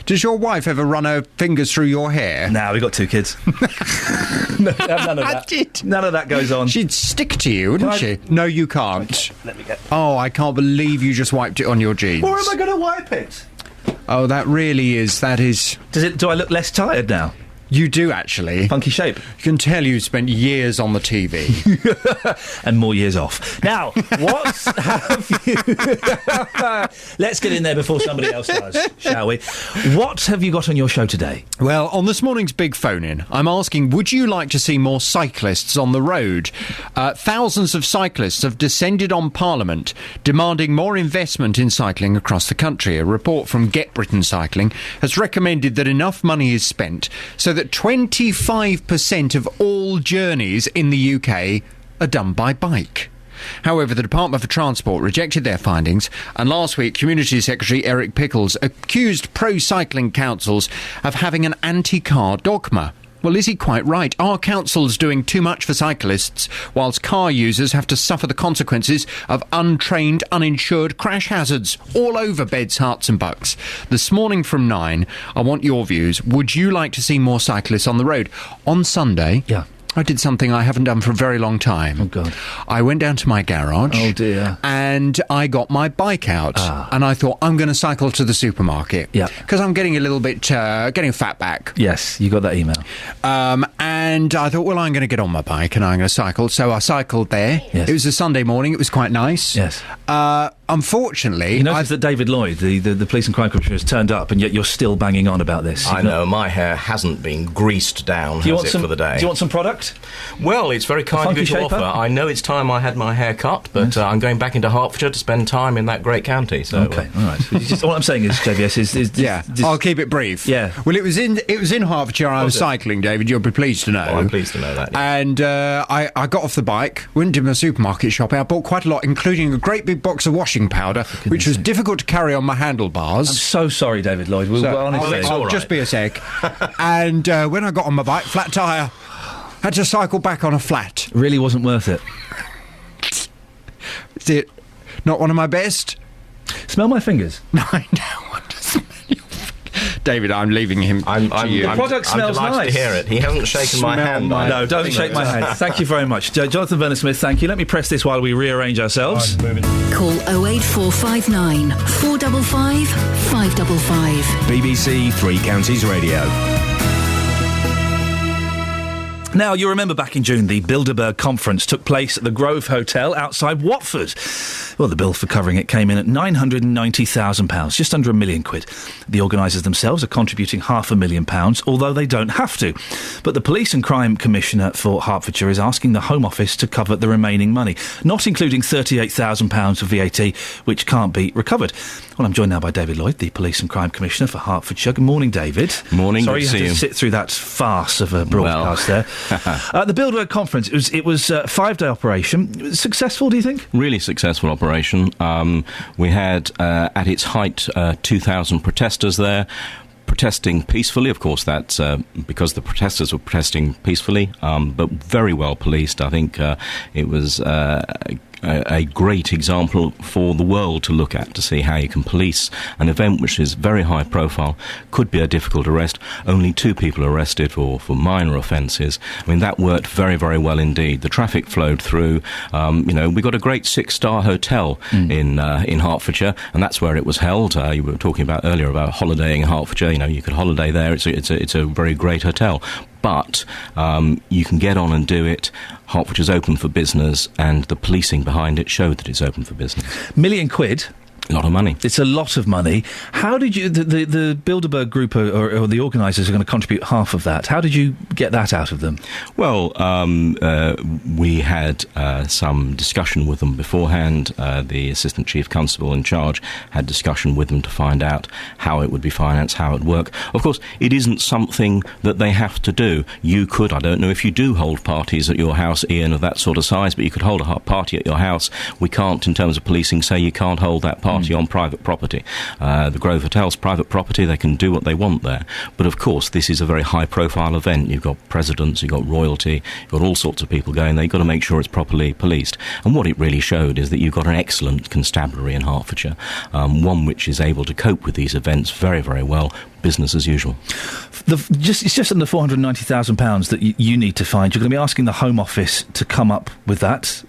Does your wife ever run her fingers through your hair? No, we've got 2 kids. None of that. None of that goes on. She'd stick to you, wouldn't she? No, you can't. Okay, let me get... Oh, I can't believe you just wiped it on your jeans. Or am I going to wipe it? Oh, that is... Do I look less tired now? You do, actually. Funky shape. You can tell you spent years on the TV. And more years off. Now, what have you... Let's get in there before somebody else does, shall we? What have you got on your show today? Well, on this morning's Big Phone-In, I'm asking, would you like to see more cyclists on the road? Thousands of cyclists have descended on Parliament, demanding more investment in cycling across the country. A report from Get Britain Cycling has recommended that enough money is spent so that 25% of all journeys in the UK are done by bike. However, the Department for Transport rejected their findings, and last week Community Secretary Eric Pickles accused pro-cycling councils of having an anti-car dogma. Well, is he quite right? Are councils doing too much for cyclists, whilst car users have to suffer the consequences of untrained, uninsured crash hazards all over beds, hearts and bucks? This morning from 9, I want your views. Would you like to see more cyclists on the road? On Sunday... Yeah. I did something I haven't done for a very long time. Oh, God. I went down to my garage. Oh, dear. And I got my bike out. And I thought, I'm going to cycle to the supermarket. Yeah. Because I'm getting a little bit, getting fat back. Yes, you got that email. And I thought, well, I'm going to get on my bike and I'm going to cycle. So I cycled there. Yes. It was a Sunday morning. It was quite nice. Yes. Unfortunately... You notice that David Lloyd, the police and crime commissioner, has turned up, and yet you're still banging on about this. I know, my hair hasn't been greased down, for the day. Do you want some product? Well, it's very kind of you to offer. I know it's time I had my hair cut, but I'm going back into Hertfordshire to spend time in that great county. So, okay, all right. All I'm saying is, JVS, is yeah, I'll keep it brief. Yeah. Well, it was in Hertfordshire. I was cycling, David. You'll be pleased to know. Oh, I'm pleased to know that. Yeah. And I got off the bike, went to my supermarket shopping. I bought quite a lot, including a great big box of washing powder, which was difficult to carry on my handlebars. I'm so sorry, David Lloyd. I'll just be a sec. And when I got on my bike, flat tyre. Had to cycle back on a flat. Really wasn't worth it. Is it not one of my best? Smell my fingers. No, I don't want to smell your fingers. David, I'm leaving him to you. The product smells I'm delighted nice. to hear it. He hasn't shaken my hand. No, don't shake my hand. Thank you very much. Jonathan Verner-Smith, thank you. Let me press this while we rearrange ourselves. Call 08459 455 555. BBC Three Counties Radio. Now, you remember back in June, the Bilderberg conference took place at the Grove Hotel outside Watford. Well, the bill for covering it came in at £990,000, just under £1 million. The organisers themselves are contributing £500,000, although they don't have to. But the Police and Crime Commissioner for Hertfordshire is asking the Home Office to cover the remaining money, not including £38,000 of VAT, which can't be recovered. Well, I'm joined now by David Lloyd, the Police and Crime Commissioner for Hertfordshire. Good morning, David. Morning. Sorry you had to sit through that farce of a broadcast there. The Bilderberg conference, it was a 5-day operation. Successful, do you think? Really successful operation. We had, at its height, 2,000 protesters there. Protesting peacefully, of course, that's because the protesters were protesting peacefully, but very well policed. I think it was a great example for the world to look at, to see how you can police an event which is very high profile, could be a difficult arrest. Only 2 people arrested for minor offences. I mean, that worked very, very well indeed. The traffic flowed through. We got a great 6-star hotel in Hertfordshire, and that's where it was held. You were talking about earlier about holidaying in Hertfordshire. You could holiday there. It's a very great hotel. But you can get on and do it. Hertfordshire's open for business, and the policing behind it showed that it's open for business. £1 million. A lot of money. It's a lot of money. How did you... The Bilderberg group or the organisers are going to contribute half of that. How did you get that out of them? Well, we had some discussion with them beforehand. The Assistant Chief Constable in charge had discussion with them to find out how it would be financed, how it would work. Of course, it isn't something that they have to do. You could, I don't know if you do hold parties at your house, Iain, of that sort of size, but you could hold a party at your house. We can't, in terms of policing, say you can't hold that party on private property. The Grove Hotel's private property. They can do what they want there. But of course, this is a very high-profile event. You've got presidents, you've got royalty, you've got all sorts of people going there. You've got to make sure it's properly policed. And what it really showed is that you've got an excellent constabulary in Hertfordshire, one which is able to cope with these events very, very well. Business as usual. It's just under £490,000 that you need to find. You're going to be asking the Home Office to come up with that.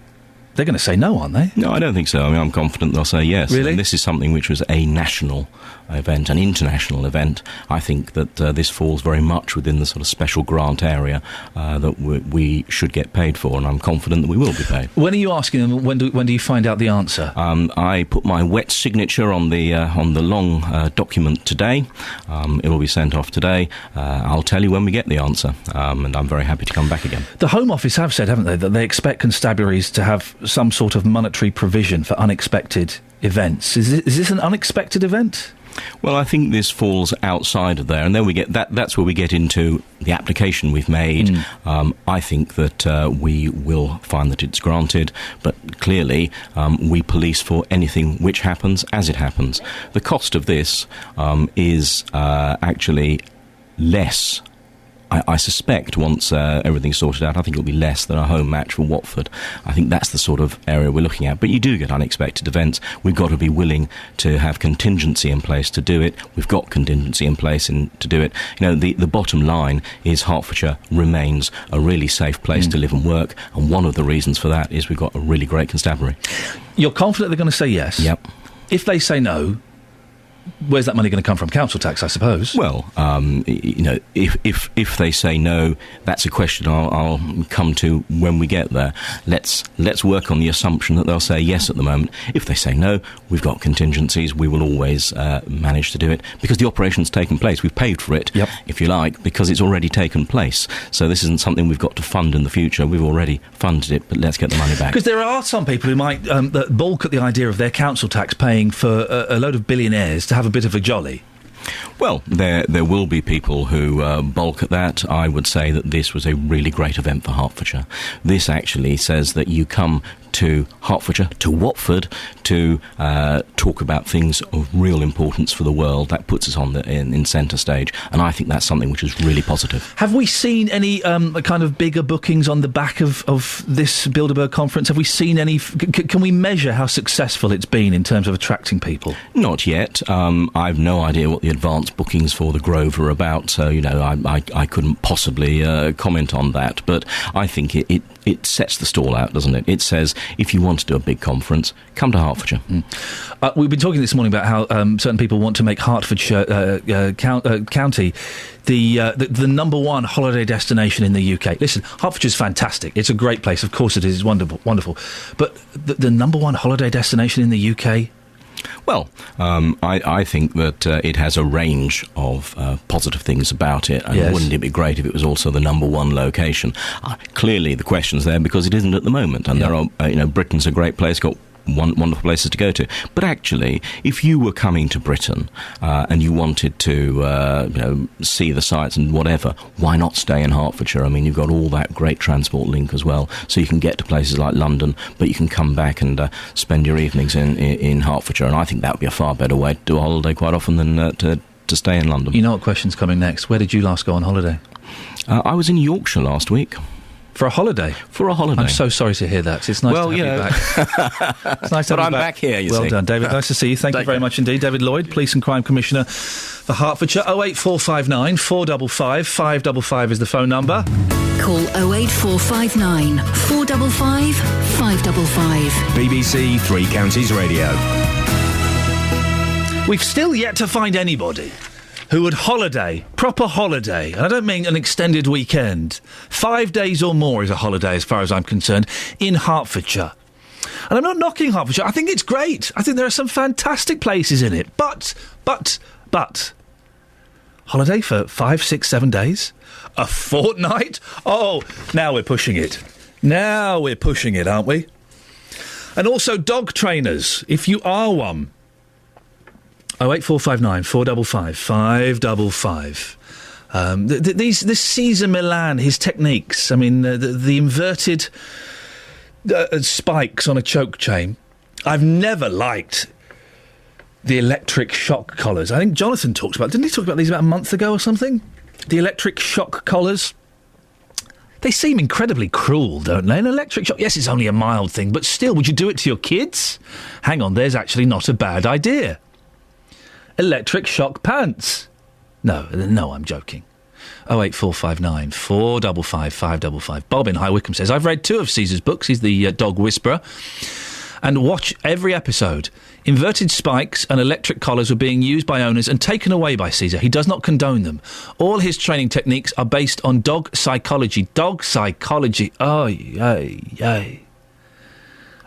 They're going to say no, aren't they? No, I don't think so. I mean, I'm confident they'll say yes. Really? And this is something which was a national event, an international event. I think that this falls very much within the sort of special grant area that we should get paid for, and I'm confident that we will be paid. When are you asking them? When do you find out the answer? I put my wet signature on the long document today. It will be sent off today. I'll tell you when we get the answer, and I'm very happy to come back again. The Home Office have said, haven't they, that they expect constabularies to have some sort of monetary provision for unexpected events. Is this an unexpected event? Well, I think this falls outside of there, and then we get that's where we get into the application we've made. I think that we will find that it's granted, but clearly we police for anything which happens as it happens. The cost of this is actually less. I suspect once everything's sorted out, I think it'll be less than a home match for Watford. I think that's the sort of area we're looking at. But you do get unexpected events. We've got to be willing to have contingency in place to do it. We've got contingency in place to do it. You know, the bottom line is Hertfordshire remains a really safe place to live and work, and one of the reasons for that is we've got a really great constabulary. You're confident they're going to say yes? Yep. If they say no, where's that money going to come from? Council tax, I suppose. Well, you know, if they say no, that's a question I'll come to when we get there. Let's work on the assumption that they'll say yes at the moment. If they say no, we've got contingencies. We will always manage to do it because the operation's taken place. We've paid for it, if you like, because it's already taken place. So this isn't something we've got to fund in the future. We've already funded it, but let's get the money back. Because there are some people who might balk at the idea of their council tax paying for a load of billionaires to have a bit of a jolly. Well, there will be people who balk at that. I would say that this was a really great event for Hertfordshire. This actually says that you come to Hertfordshire, to Watford, to talk about things of real importance for the world. That puts us on in centre stage, and I think that's something which is really positive. Have we seen any kind of bigger bookings on the back of this Bilderberg conference? Have we seen any... Can we measure how successful it's been in terms of attracting people? Not yet. I've no idea what the advance bookings for the Grove are about, so, you know, I couldn't possibly comment on that, but I think it sets the stall out, doesn't it? It says, if you want to do a big conference, come to Hertfordshire. We've been talking this morning about how certain people want to make Hertfordshire County the number one holiday destination in the UK. Listen, Hertfordshire's fantastic. It's a great place. Of course it is. It's wonderful. But the number one holiday destination in the UK... Well, I think that it has a range of positive things about it, and wouldn't it be great if it was also the number one location? Clearly, the question's there because it isn't at the moment, and there are, Britain's a great place, got wonderful places to go to. But actually, if you were coming to Britain and you wanted to see the sights and whatever, why not stay in Hertfordshire? I mean, you've got all that great transport link as well, so you can get to places like London, but you can come back and spend your evenings in Hertfordshire, and I think that would be a far better way to do a holiday quite often than to stay in London. You know what question's coming next? Where did you last go on holiday? I was in Yorkshire last week. For a holiday? For a holiday. I'm so sorry to hear that. It's nice to have you back. It's nice to have you I'm back here, you see. Well done, David. Nice to see you. Thank you very much indeed. David Lloyd, Police and Crime Commissioner for Hertfordshire. 08459 455 555 is the phone number. Call 08459 455 555. BBC Three Counties Radio. We've still yet to find anybody who would proper holiday, and I don't mean an extended weekend. 5 days or more is a holiday as far as I'm concerned, in Hertfordshire. And I'm not knocking Hertfordshire, I think it's great. I think there are some fantastic places in it. But, holiday for 5, 6, 7 days? A fortnight? Oh, now we're pushing it. Aren't we? And also dog trainers, if you are one. 08459 455 555. This Cesar Millan, his techniques, I mean, the inverted spikes on a choke chain. I've never liked the electric shock collars. I think Jonathan didn't he talk about these about a month ago or something? The electric shock collars. They seem incredibly cruel, don't they? An electric shock, yes, it's only a mild thing, but still, would you do it to your kids? Hang on, there's actually not a bad idea. Electric shock pants. No, I'm joking. 08459 455 555. Bob in High Wycombe says, I've read 2 of Caesar's books. He's the dog whisperer. And watch every episode. Inverted spikes and electric collars were being used by owners and taken away by Caesar. He does not condone them. All his training techniques are based on dog psychology. Dog psychology. Oh, yay.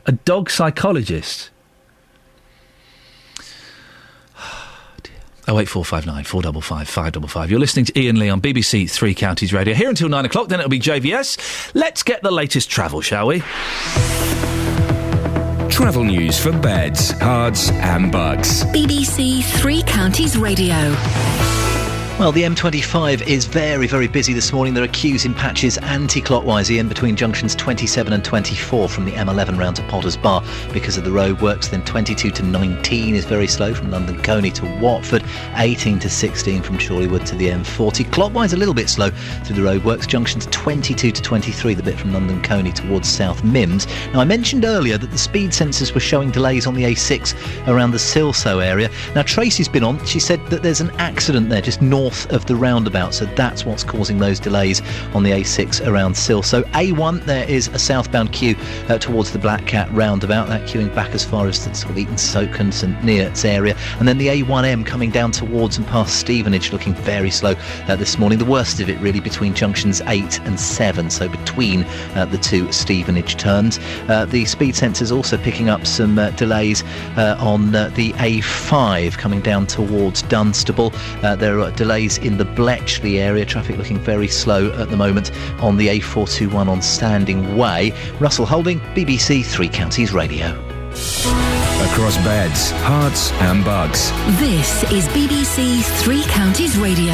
A dog psychologist. 08459 455 555. You're listening to Iain Lee on BBC Three Counties Radio. Here until 9 o'clock, then it'll be JVS. Let's get the latest travel, shall we? Travel news for beds, cards and bugs. BBC Three Counties Radio. Well, the M25 is very, very busy this morning. There are queues in patches anti-clockwise, Ian, between junctions 27 and 24 from the M11 round to Potters Bar because of the roadworks. Then 22 to 19 is very slow from London Coney to Watford. 18 to 16 from Chorleywood to the M40. Clockwise a little bit slow through the roadworks. Junctions 22 to 23, the bit from London Coney towards South Mimms. Now, I mentioned earlier that the speed sensors were showing delays on the A6 around the Silsoe area. Now, Tracy's been on. She said that there's an accident there just north of the roundabout, so that's what's causing those delays on the A6 around Silsoe. A1, there is a southbound queue towards the Black Cat roundabout, that queuing back as far as the sort of Eaton Soak and St Neots area, and then the A1M coming down towards and past Stevenage, looking very slow this morning. The worst of it really between junctions 8 and 7, so between the two Stevenage turns. The speed sensors also picking up some delays on the A5 coming down towards Dunstable. There are delays in the Bletchley area, traffic looking very slow at the moment on the A421 on Standing Way. Russell Holding, BBC Three Counties Radio. Across beds, hearts and bugs. This is BBC Three Counties Radio.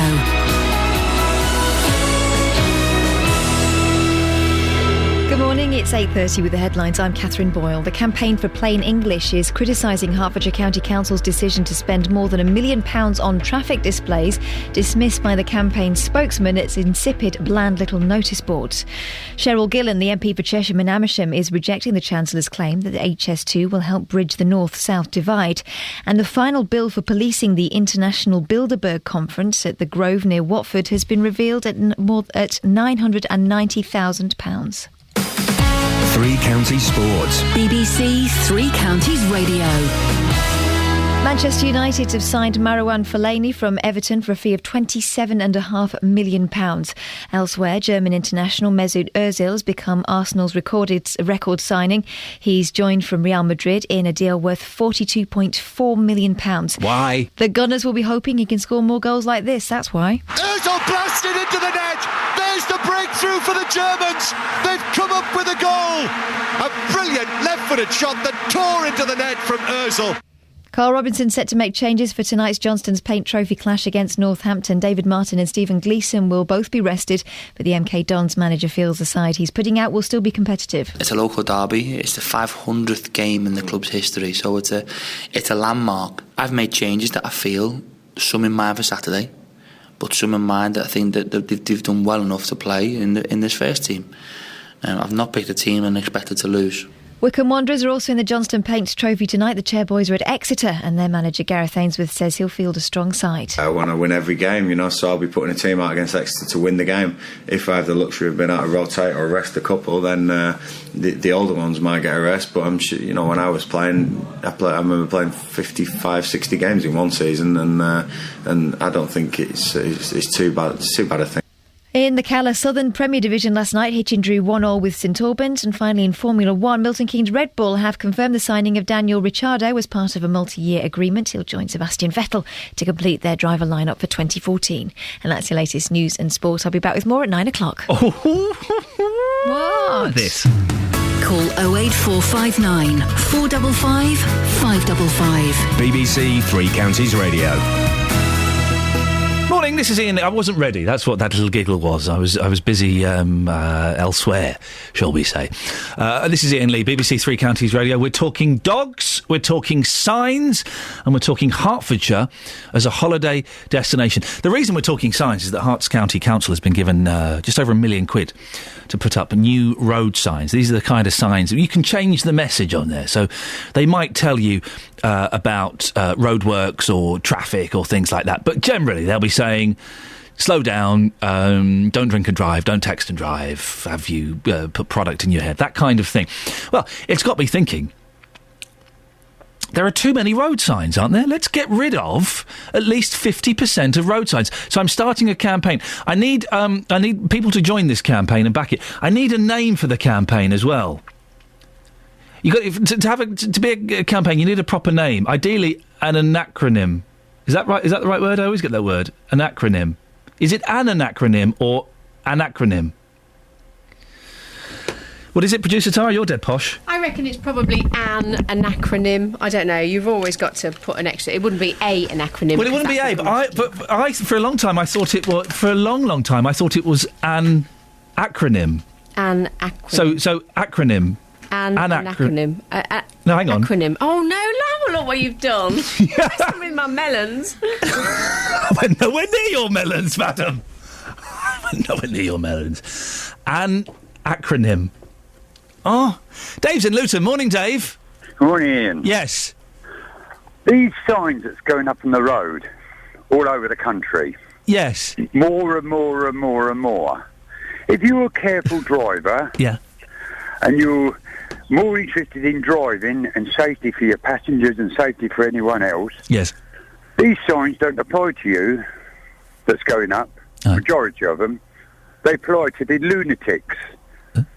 Good morning, it's 8:30 with the headlines. I'm Catherine Boyle. The Campaign for Plain English is criticising Hertfordshire County Council's decision to spend more than £1 million on traffic displays, dismissed by the campaign's spokesman as insipid, bland little notice boards. Cheryl Gillan, the MP for Cheshire and Amersham, is rejecting the Chancellor's claim that the HS2 will help bridge the north-south divide. And the final bill for policing the International Bilderberg Conference at the Grove near Watford has been revealed at £990,000. Three Counties Sports. BBC Three Counties Radio. Manchester United have signed Marouane Fellaini from Everton for a fee of £27.5 million. Elsewhere, German international Mesut Ozil has become Arsenal's record signing. He's joined from Real Madrid in a deal worth £42.4 million. Why? The Gunners will be hoping he can score more goals like this, that's why. Ozil blasted into the net. There's the breakthrough for the Germans. They've come up with a goal. A brilliant left-footed shot that tore into the net from Ozil. Carl Robinson set to make changes for tonight's Johnston's Paint Trophy clash against Northampton. David Martin and Stephen Gleeson will both be rested, but the MK Dons manager feels the side he's putting out will still be competitive. It's a local derby. It's the 500th game in the club's history, so it's a landmark. I've made changes that I feel, some in mind for Saturday, but some in mind that I think that they've done well enough to play in this first team. I've not picked a team and expected to lose. Wycombe Wanderers are also in the Johnston Paints Trophy tonight. The Chairboys are at Exeter, and their manager Gareth Ainsworth says he'll field a strong side. I want to win every game, so I'll be putting a team out against Exeter to win the game. If I have the luxury of being able to rotate or rest a couple, then the older ones might get a rest. But I'm sure, when I was playing, I remember playing 55, 60 games in one season, and I don't think it's too bad. It's too bad a thing. In the Cala Southern Premier Division last night, Hitchin drew 1-1 with St Albans. And finally in Formula 1, Milton Keynes Red Bull have confirmed the signing of Daniel Ricciardo as part of a multi-year agreement. He'll join Sebastian Vettel to complete their driver lineup for 2014. And that's your latest news and sport. I'll be back with more at 9 o'clock. What? This. Call 08459 455 555. BBC Three Counties Radio. Morning, this is Iain. I wasn't ready. That's what that little giggle was. I was busy elsewhere, shall we say. This is Iain Lee, BBC Three Counties Radio. We're talking dogs, we're talking signs, and we're talking Hertfordshire as a holiday destination. The reason we're talking signs is that Herts County Council has been given just over £1 million to put up new road signs. These are the kind of signs you can change the message on there. So they might tell you about roadworks or traffic or things like that, but generally they'll be saying slow down, don't drink and drive, don't text and drive, have you put product in your head, that kind of thing. Well, it's got me thinking. There are too many road signs, aren't there? Let's get rid of at least 50% of road signs. So I'm starting a campaign. I need people to join this campaign and back it. I need a name for the campaign as well. You got to be a campaign. You need a proper name. Ideally, an acronym. Is that right? Is that the right word? I always get that word. An acronym. Is it an acronym or an acronym? What is it, Producer Tara? You're dead posh. I reckon it's probably an acronym. I don't know. You've always got to put an extra. It wouldn't be an acronym. Well, it wouldn't be a. But I for a long time I thought it was. For a long time I thought it was an acronym. An acronym. So acronym. An acronym. No, hang on. Acronym. Oh no, look what you've done. With my melons. I went nowhere near your melons, madam. I went nowhere near your melons. An acronym. Oh, Dave's in Luton. Morning, Dave. Good morning, Ian. Yes. These signs that's going up on the road all over the country. Yes. More and more and more and more. If you're a careful driver... Yeah. And you're more interested in driving and safety for your passengers and safety for anyone else... Yes. These signs don't apply to you that's going up, majority of them. They apply to the lunatics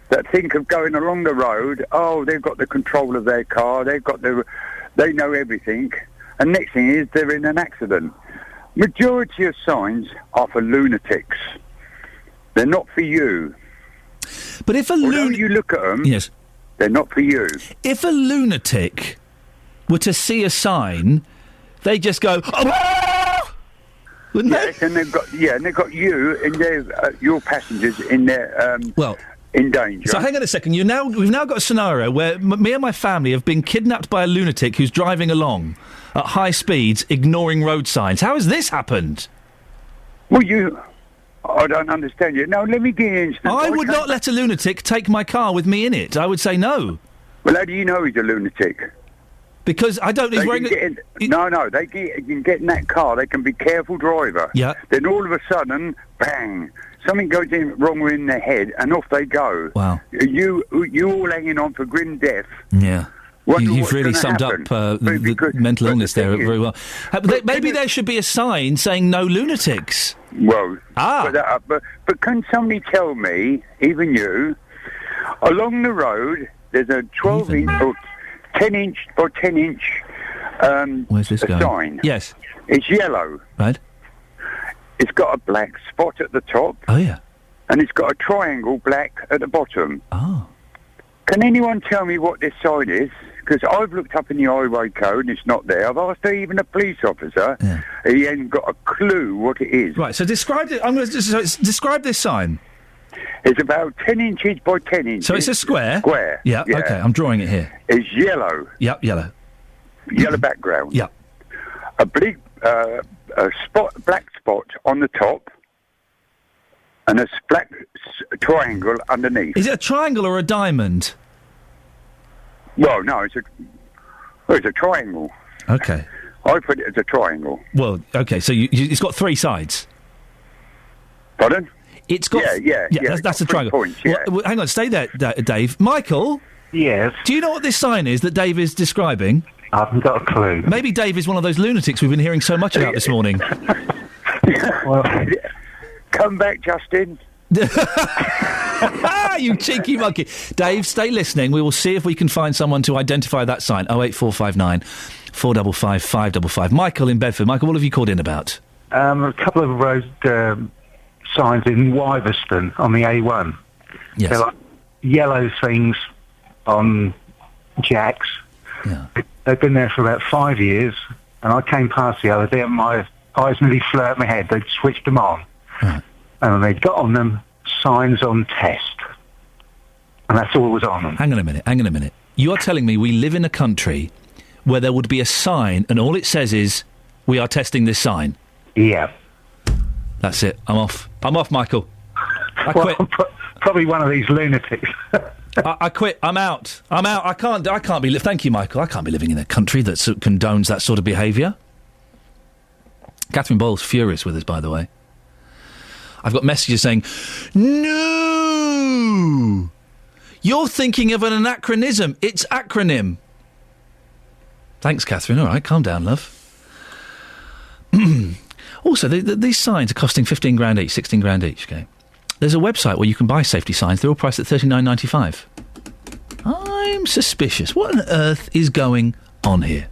that think of going along the road. Oh, they've got the control of their car. They know everything. And next thing is they're in an accident. Majority of signs are for lunatics. They're not for you. But if you look at them, yes, they're not for you. If a lunatic were to see a sign, they just go, "Oh!" Wouldn't they? And they've got you and your passengers in their in danger. So hang on a second. We've now got a scenario where me and my family have been kidnapped by a lunatic who's driving along at high speeds, ignoring road signs. How has this happened? Well, I don't understand you. No, let me get in. I would not let a lunatic take my car with me in it. I would say no. Well, how do you know he's a lunatic? Because I don't... They can get in that car. They can be careful driver. Yeah. Then all of a sudden, bang, something goes wrong in their head, and off they go. Wow. You all hanging on for grim death. Yeah. You've really summed up the mental illness there very well. Maybe there should be a sign saying no lunatics. Well, but can somebody tell me, even you, along the road, there's a 12-inch or 10-inch or 10-inch Where's this going? sign. Yes. It's yellow. Right. It's got a black spot at the top. Oh, yeah. And it's got a triangle black at the bottom. Oh. Can anyone tell me what this sign is? Because I've looked up in the highway code and it's not there. I've asked even a police officer. Yeah. He ain't got a clue what it is. Right, so describe it. Describe this sign. It's about 10 inches by 10 inches. So it's a square? Square. Yeah, okay, I'm drawing it here. It's yellow. Yep, yellow. Yellow background. Yep. A big black spot on the top and a black triangle underneath. Is it a triangle or a diamond? Well, no, it's a triangle. Okay. I put it as a triangle. Well, okay, so it's got three sides. Pardon? It's got... Yeah. That's a triangle. Points, yeah. Well, hang on, stay there, Dave. Michael? Yes? Do you know what this sign is that Dave is describing? I haven't got a clue. Maybe Dave is one of those lunatics we've been hearing so much about this morning. Well, come back, Justin. You cheeky monkey. Dave, stay listening. We will see if we can find someone to identify that sign. 08459 455 555. Michael in Bedford. Michael, what have you called in about? A couple of road signs in Wyverston on the A1. Yes. They're like yellow things on jacks. Yeah. They've been there for about 5 years, and I came past the other day and my eyes nearly flew out my head. They'd switched them on. Right. And they'd got on them signs on test. And that's all that was on them. Hang on a minute. You are telling me we live in a country where there would be a sign and all it says is, we are testing this sign? Yeah. That's it. I'm off, Michael. I quit. Probably one of these lunatics. I quit. I'm out. I can't be... Thank you, Michael. I can't be living in a country that condones that sort of behaviour. Catherine Boyle's furious with us, by the way. I've got messages saying, no! You're thinking of an anachronism. It's acronym. Thanks, Catherine. All right, calm down, love. Also, these signs are costing 15 grand each, 16 grand each, okay? There's a website where you can buy safety signs. They're all priced at $39.95. I'm suspicious. What on earth is going on here?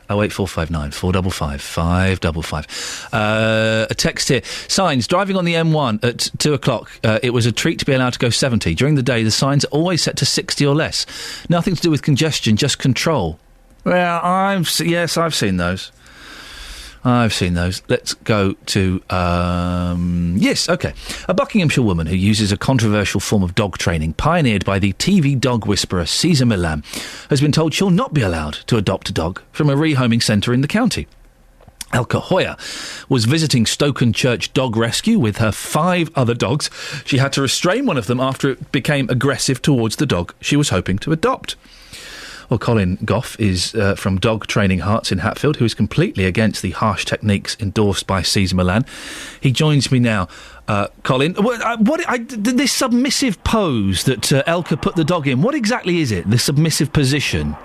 08459 455 555. A text here. Signs, driving on the M1 at 2 o'clock. It was a treat to be allowed to go 70. During the day, the signs are always set to 60 or less. Nothing to do with congestion, just control. Well, yes, I've seen those. Let's go to... yes, OK. A Buckinghamshire woman who uses a controversial form of dog training pioneered by the TV dog whisperer Cesar Millan has been told she'll not be allowed to adopt a dog from a rehoming centre in the county. Elka Hoyer was visiting Stokenchurch Dog Rescue with her 5 other dogs. She had to restrain one of them after it became aggressive towards the dog she was hoping to adopt. Well, Colin Goff is from Dog Training Hearts in Hatfield, who is completely against the harsh techniques endorsed by Cesar Millan. He joins me now. Colin, this submissive pose that Elka put the dog in, what exactly is it, the submissive position?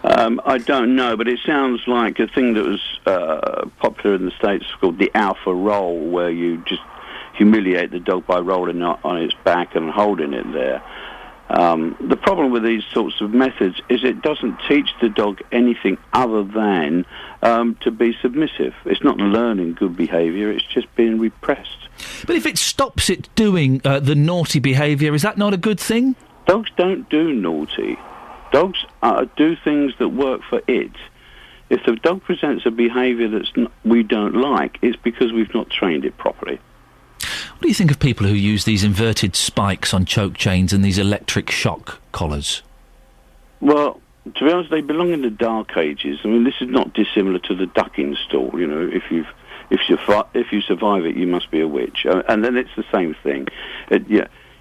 I don't know, but it sounds like a thing that was popular in the States called the alpha roll, where you just humiliate the dog by rolling on its back and holding it there. The problem with these sorts of methods is it doesn't teach the dog anything other than to be submissive. It's not learning good behaviour, it's just being repressed. But if it stops it doing the naughty behaviour, is that not a good thing? Dogs don't do naughty. Dogs do things that work for it. If the dog presents a behaviour we don't like, it's because we've not trained it properly. What do you think of people who use these inverted spikes on choke chains and these electric shock collars? Well, to be honest, they belong in the dark ages. I mean, this is not dissimilar to the ducking stool. You know, if you survive it, you must be a witch. And then it's the same thing.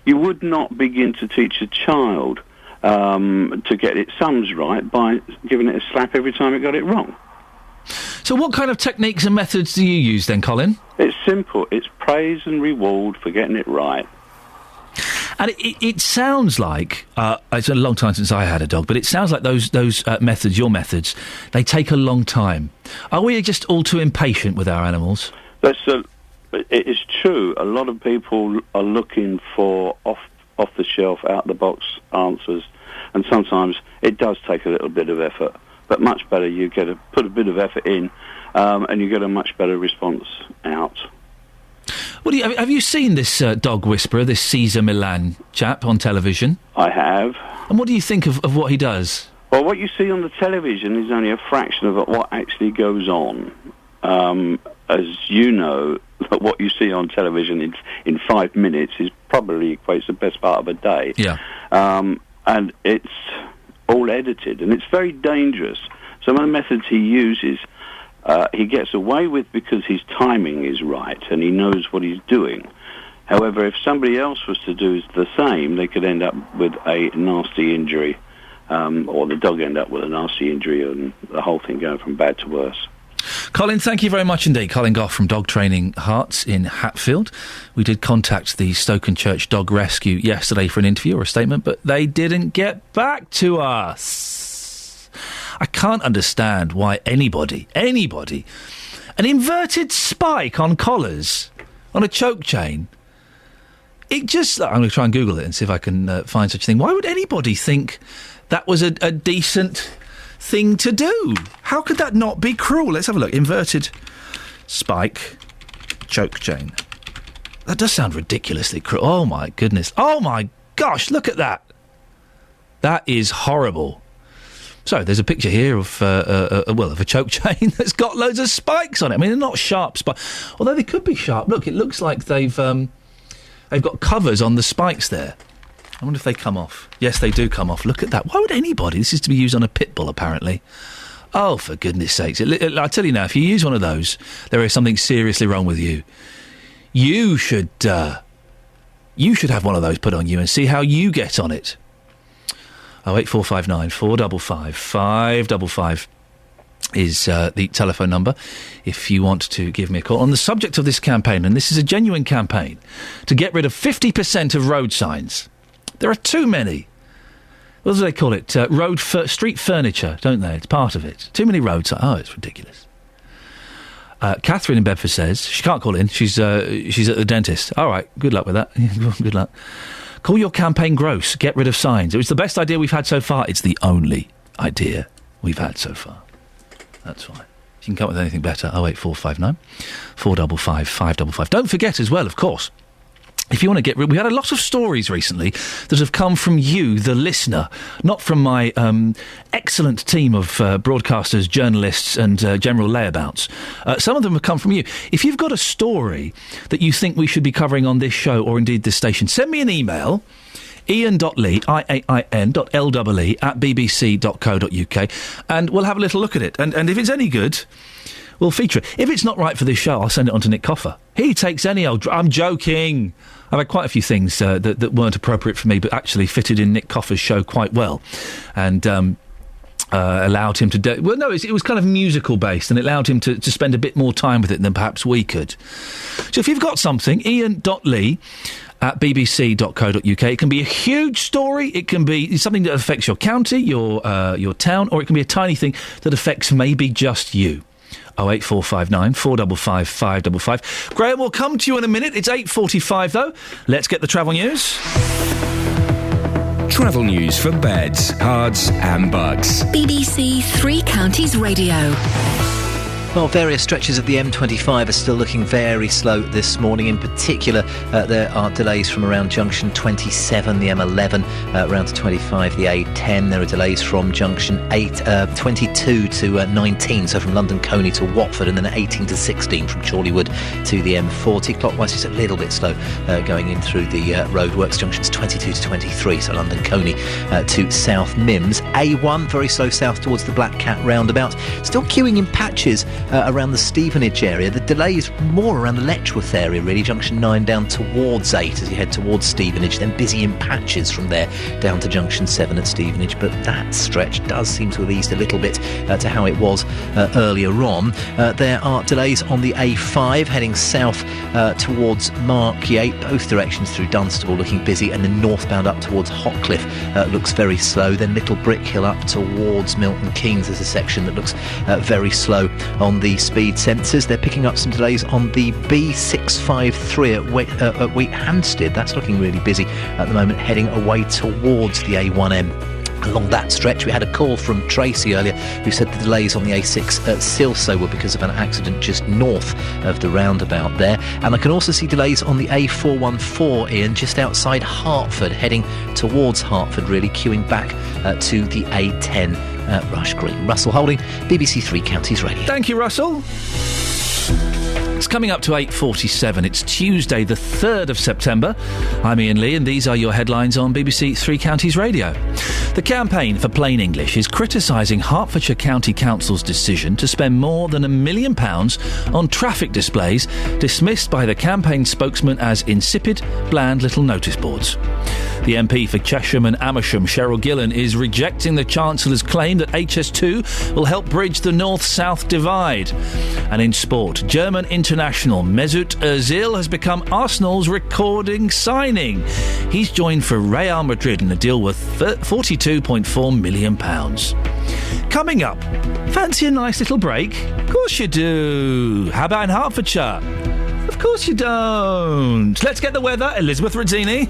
You would not begin to teach a child to get its sums right by giving it a slap every time it got it wrong. So what kind of techniques and methods do you use then, Colin? It's simple. It's praise and reward for getting it right. And it sounds like, it's a long time since I had a dog, but it sounds like those methods, your methods, they take a long time. Are we just all too impatient with our animals? It is true. A lot of people are looking for off-the-shelf, out-the-box answers, and sometimes it does take a little bit of effort. But much better, you put a bit of effort in, and you get a much better response out. Have you seen this dog whisperer, this Cesar Millan chap on television? I have. And what do you think of what he does? Well, what you see on the television is only a fraction of what actually goes on. As you know, what you see on television in 5 minutes is probably equates the best part of a day. Yeah. And it's all edited, and it's very dangerous. Some of the methods he uses, he gets away with because his timing is right and he knows what he's doing. However, if somebody else was to do the same, they could end up with a nasty injury, or the dog end up with a nasty injury, and the whole thing going from bad to worse. Colin, thank you very much indeed. Colin Goff from Dog Training Hearts in Hatfield. We did contact the Stokenchurch Dog Rescue yesterday for an interview or a statement, but they didn't get back to us. I can't understand why anybody, an inverted spike on collars, on a choke chain, I'm going to try and Google it and see if I can find such a thing. Why would anybody think that was a decent thing to do? How could that not be cruel? Let's have a look. Inverted spike choke chain. That does sound ridiculously cruel. Oh my goodness. Oh my gosh, look at that. That is horrible. So there's a picture here of a choke chain that's got loads of spikes on it. I mean, they're not sharp spikes, although they could be sharp. Look, it looks like they've got covers on the spikes there. I wonder if they come off. Yes, they do come off. Look at that. Why would anybody? This is to be used on a pit bull, apparently. Oh, for goodness sakes. I tell you now, if you use one of those, there is something seriously wrong with you. You should have one of those put on you and see how you get on it. 08459 455 555. is the telephone number if you want to give me a call. On the subject of this campaign, and this is a genuine campaign, to get rid of 50% of road signs. There are too many. What do they call it? Street furniture, don't they? It's part of it. Too many road signs. Oh, it's ridiculous. Catherine in Bedford says she can't call in. She's at the dentist. All right, good luck with that. Good luck. Call your campaign gross. Get rid of signs. It was the best idea we've had so far. It's the only idea we've had so far. That's fine. You can come up with anything better. 08459 455 555. Don't forget as well, of course, if you want to get rid... We had a lot of stories recently that have come from you, the listener, not from my excellent team of broadcasters, journalists and general layabouts. Some of them have come from you. If you've got a story that you think we should be covering on this show or indeed this station, send me an email... Iain.lee, IAIN.LEE at bbc.co.uk, and we'll have a little look at it. And if it's any good, we'll feature it. If it's not right for this show, I'll send it on to Nick Coffer. He takes any old... I'm joking. I've had quite a few things that weren't appropriate for me, but actually fitted in Nick Coffer's show quite well. And... allowed him to... Well, no, it was kind of musical-based, and it allowed him to spend a bit more time with it than perhaps we could. So if you've got something, Iain.lee at bbc.co.uk. It can be a huge story, it can be something that affects your county, your town, or it can be a tiny thing that affects maybe just you. 08459 455 555. Graham, we'll come to you in a minute. It's 8:45 though. Let's get the travel news. Travel news for beds, cards and bugs. BBC Three Counties Radio. Well, various stretches of the M25 are still looking very slow this morning. In particular, there are delays from around junction 27, the M11, around to 25, the A10. There are delays from junction 22 to 19, so from London Coney to Watford, and then 18 to 16 from Chorleywood to the M40. Clockwise, it's a little bit slow going in through the roadworks. Junctions 22 to 23, so London Coney to South Mimms. A1, very slow south towards the Black Cat roundabout. Still queuing in patches around the Stevenage area. The delay is more around the Letchworth area, really. Junction 9 down towards 8 as you head towards Stevenage, then busy in patches from there down to Junction 7 at Stevenage. But that stretch does seem to have eased a little bit to how it was earlier on. There are delays on the A5 heading south towards Markyate, both directions through Dunstable looking busy, and then northbound up towards Hotcliffe looks very slow. Then Little Brick Hill up towards Milton Keynes, there's a section that looks very slow on the speed sensors. They're picking up some delays on the B653 at Wheat Hampstead. That's looking really busy at the moment, heading away towards the A1M. Along that stretch, we had a call from Tracy earlier who said the delays on the A6 at Silsoe were because of an accident just north of the roundabout there. And I can also see delays on the A414, Iain, just outside Hertford, heading towards Hertford, really queuing back to the A10 at Rush Green. Russell Holding, BBC Three Counties Radio. Thank you, Russell. It's coming up to 8:47. It's Tuesday, the 3rd of September. I'm Iain Lee, and these are your headlines on BBC Three Counties Radio. The Campaign for Plain English is criticising Hertfordshire County Council's decision to spend more than £1 million on traffic displays, dismissed by the campaign spokesman as insipid, bland little notice boards. The MP for Chesham and Amersham, Cheryl Gillan, is rejecting the Chancellor's claim that HS2 will help bridge the north-south divide. And in sport, German international Mesut Ozil has become Arsenal's recording signing. He's joined for Real Madrid in a deal worth £42.4 million. Coming up, fancy a nice little break? Of course you do. How about in Hertfordshire? Of course you don't. Let's get the weather. Elizabeth Rizzini.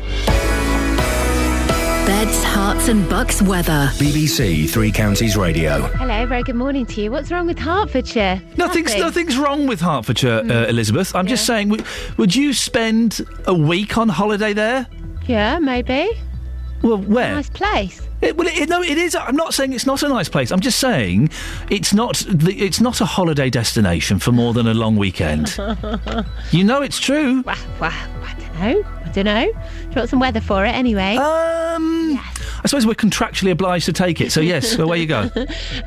Beds, Herts and Bucks weather. BBC Three Counties Radio. Hello, very good morning to you. What's wrong with Hertfordshire? Nothing's wrong with Hertfordshire, Elizabeth. I'm just saying, would you spend a week on holiday there? Yeah, maybe. Well, where? Nice place. No, it is. I'm not saying it's not a nice place. I'm just saying it's not a holiday destination for more than a long weekend. You know it's true. Well, I don't know. Do you want some weather for it anyway? Yes. I suppose we're contractually obliged to take it. So yes, away you go.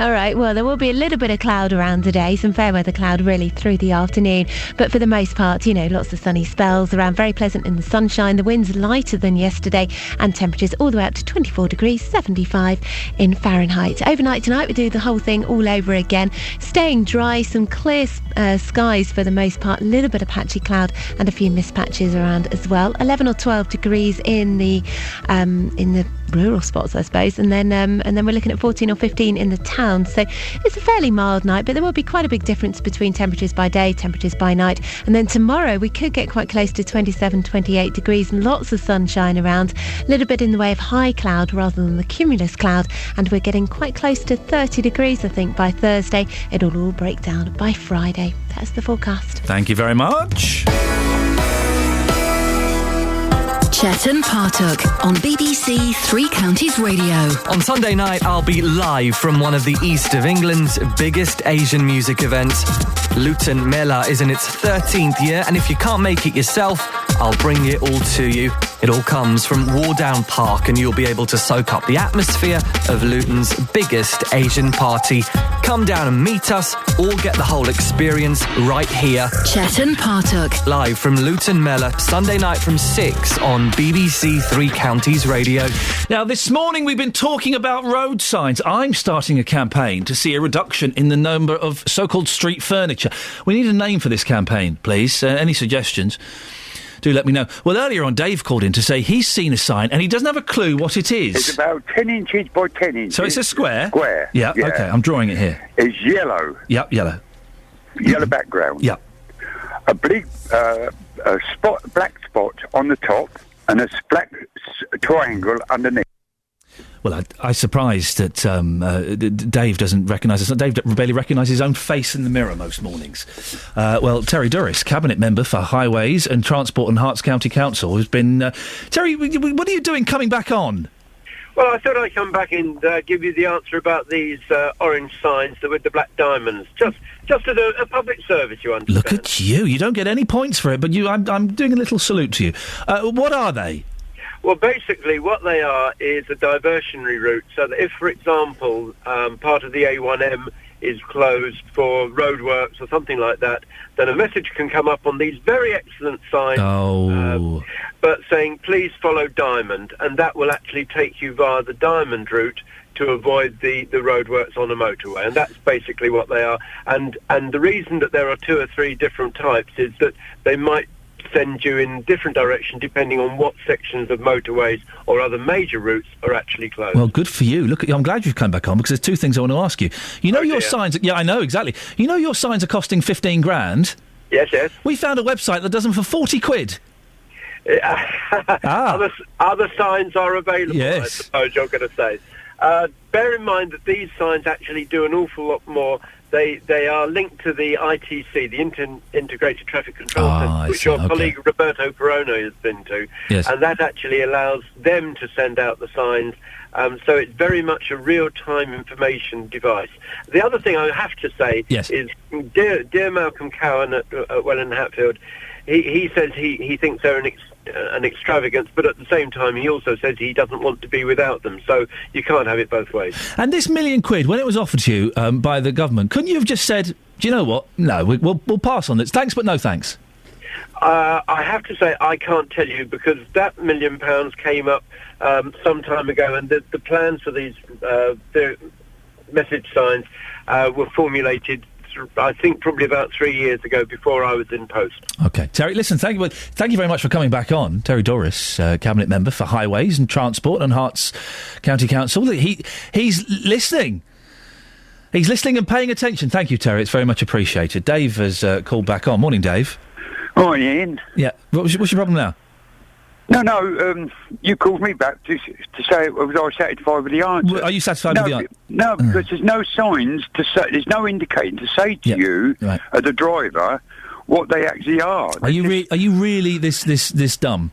All right, well, there will be a little bit of cloud around today, some fair weather cloud really through the afternoon, but for the most part, lots of sunny spells around, very pleasant in the sunshine. The wind's lighter than yesterday, and temperatures all the way up to 24 degrees, 75 in Fahrenheit. Overnight tonight, we do the whole thing all over again, staying dry, some clear skies for the most part, a little bit of patchy cloud and a few mist patches around as well. 11 or 12 degrees in the rural spots, I suppose, and then we're looking at 14 or 15 in the town. So it's a fairly mild night, but there will be quite a big difference between temperatures by day, temperatures by night. And then tomorrow we could get quite close to 27, 28 degrees and lots of sunshine around, a little bit in the way of high cloud rather than the cumulus cloud, and we're getting quite close to 30 degrees, I think, by Thursday. It'll all break down by Friday. That's the forecast. Thank you very much. Chet and Partook on BBC Three Counties Radio. On Sunday night, I'll be live from one of the east of England's biggest Asian music events. Luton Mela is in its 13th year, and if you can't make it yourself, I'll bring it all to you. It all comes from Wardown Park, and you'll be able to soak up the atmosphere of Luton's biggest Asian party. Come down and meet us, or get the whole experience right here. Chet and Partook. Live from Luton Mela, Sunday night from 6 on BBC Three Counties Radio. Now, this morning we've been talking about road signs. I'm starting a campaign to see a reduction in the number of so-called street furniture. We need a name for this campaign, please. Any suggestions? Do let me know. Well, earlier on, Dave called in to say he's seen a sign and he doesn't have a clue what it is. It's about 10 inches by 10 inches. So it's a square? Square. Yeah, OK, I'm drawing it here. It's yellow. Yep, yellow. Yellow background. Yep. A big black spot on the top and a black triangle underneath. Well, I'm surprised that Dave doesn't recognise us. Dave barely recognises his own face in the mirror most mornings. Well, Terry Durris, Cabinet Member for Highways and Transport and Herts County Council, has been... Terry, what are you doing coming back on? Well, I thought I'd come back and give you the answer about these orange signs with the black diamonds. Just as a public service, you understand. Look at you. You don't get any points for it, but I'm doing a little salute to you. What are they? Well, basically, what they are is a diversionary route, so that if, for example, part of the A1M is closed for roadworks or something like that, then a message can come up on these very excellent signs, but saying, please follow Diamond, and that will actually take you via the Diamond route to avoid the roadworks on a motorway, and that's basically what they are. And the reason that there are 2 or 3 different types is that they might send you in different direction depending on what sections of motorways or other major routes are actually closed. Well, good for you. Look, I'm glad you've come back on because there's 2 things I want to ask you. You know your signs... Yeah, I know, exactly. You know your signs are costing 15 grand? Yes, yes. We found a website that does them for 40 quid. Other signs are available, yes. I suppose you're going to say. Bear in mind that these signs actually do an awful lot more. They are linked to the ITC, the Integrated Traffic Control System, which your colleague Roberto Perona has been to. Yes. And that actually allows them to send out the signs. So it's very much a real-time information device. The other thing I have to say is, dear Malcolm Cowan at Welland Hatfield, he says he thinks they're an extravagance, but at the same time he also says he doesn't want to be without them, so you can't have it both ways. And this £1 million, when it was offered to you by the government, couldn't you have just said, do you know what, no, we'll pass on this, thanks but no thanks? I have to say I can't tell you, because that £1 million came up some time ago, and the plans for these the message signs were formulated, I think, probably about 3 years ago, before I was in post. OK. Terry, listen, thank you very much for coming back on. Terry Durris, Cabinet Member for Highways and Transport and Herts County Council. He's listening. He's listening and paying attention. Thank you, Terry. It's very much appreciated. Dave has called back on. Morning, Dave. Hi, Ian. Yeah. What's your problem now? No, you called me back to say, was I satisfied with the answer? Are you satisfied with the answer? No, because there's no signs to say, there's no indicator to say to you, as a driver, what they actually are. Are you really this dumb?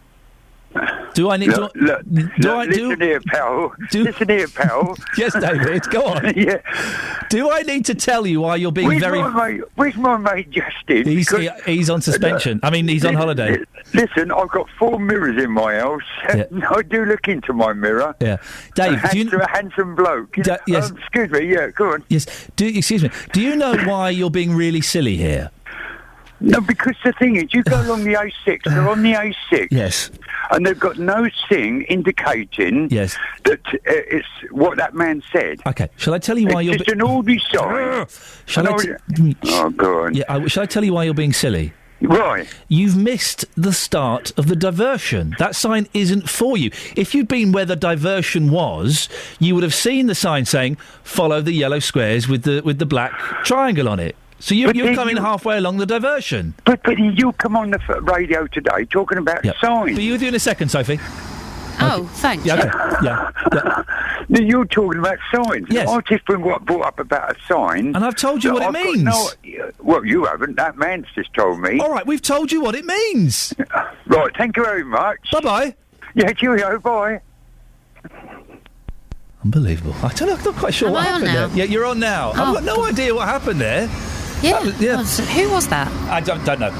Do I need look, listen here, pal. Listen here, pal. Yes, David, go on. Yeah. Do I need to tell you why you're being where's my mate Justin? He's on suspension. He's on holiday. Listen, I've got 4 mirrors in my house. Yeah. I do look into my mirror. Yeah. Dave, a handsome bloke. Yes. Excuse me, yeah, go on. Yes. Excuse me. Do you know why you're being really silly here? No, because the thing is, you go along the A6, they're on the A6. Yes. And they've got no thing indicating that it's what that man said. Okay, shall I tell you why it's just an ordinary sign. Go on. Yeah, shall I tell you why you're being silly? Right. You've missed the start of the diversion. That sign isn't for you. If you'd been where the diversion was, you would have seen the sign saying, follow the yellow squares with the black triangle on it. So you're coming halfway along the diversion. But you come on the radio today talking about signs. But you were doing a second, Sophie. Oh, thanks. Yeah, okay. Yeah. You're talking about signs. Yes. I just brought up about a sign. And I've told you what it means. Well, you haven't. That man's just told me. All right, we've told you what it means. Right, thank you very much. Bye-bye. Yeah, cheerio, bye. Unbelievable. I'm not quite sure what happened there. Yeah, you're on now. I've got no idea what happened there. Yeah. Who was that? I don't know.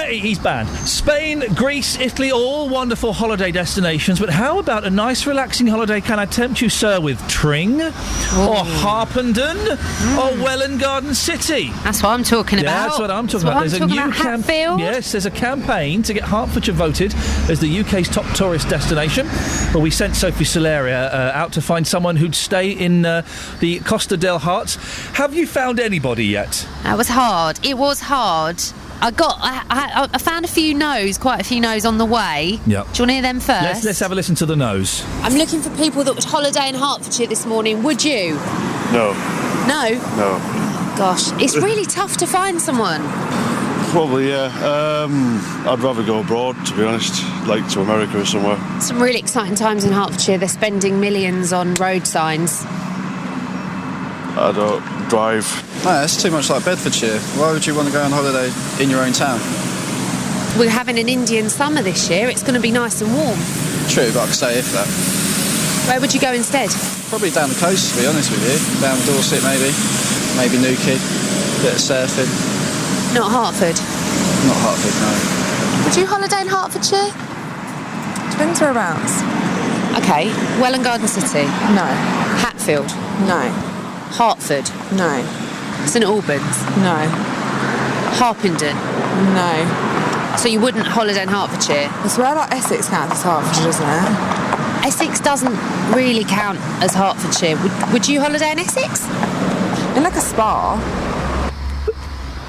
He's banned. Spain, Greece, Italy, all wonderful holiday destinations. But how about a nice, relaxing holiday? Can I tempt you, sir, with Tring or Harpenden or Welwyn Garden City? That's what I'm talking about. Yeah, that's what I'm talking about. There's a new Hatfield. Yes, there's a campaign to get Hertfordshire voted as the UK's top tourist destination. Well, we sent Sophie Solaria out to find someone who'd stay in the Costa del Hearts. Have you found anybody yet? That was hard. It was hard. I found quite a few no's on the way. Yep. Do you want to hear them first? Let's have a listen to the no's. I'm looking for people that would holiday in Hertfordshire this morning. Would you? No. No? No. Oh, gosh, it's really tough to find someone. Probably, yeah. I'd rather go abroad, to be honest, like to America or somewhere. Some really exciting times in Hertfordshire. They're spending millions on road signs. I don't drive. No, it's too much like Bedfordshire. Why would you want to go on holiday in your own town? We're having an Indian summer this year. It's going to be nice and warm. True, but I could say if that. Where would you go instead? Probably down the coast, to be honest with you. Down Dorset, maybe. Maybe Newquay. Bit of surfing. Not Hertford? Not Hertford, no. Would you holiday in Hertfordshire? Depends whereabouts. OK, Welwyn Garden City? No. Hatfield? No. Hertford? No. St Albans? No. Harpenden? No. So you wouldn't holiday in Hertfordshire? I swear like Essex counts as Hertfordshire, doesn't it? Essex doesn't really count as Hertfordshire. Would you holiday in Essex? In like a spa.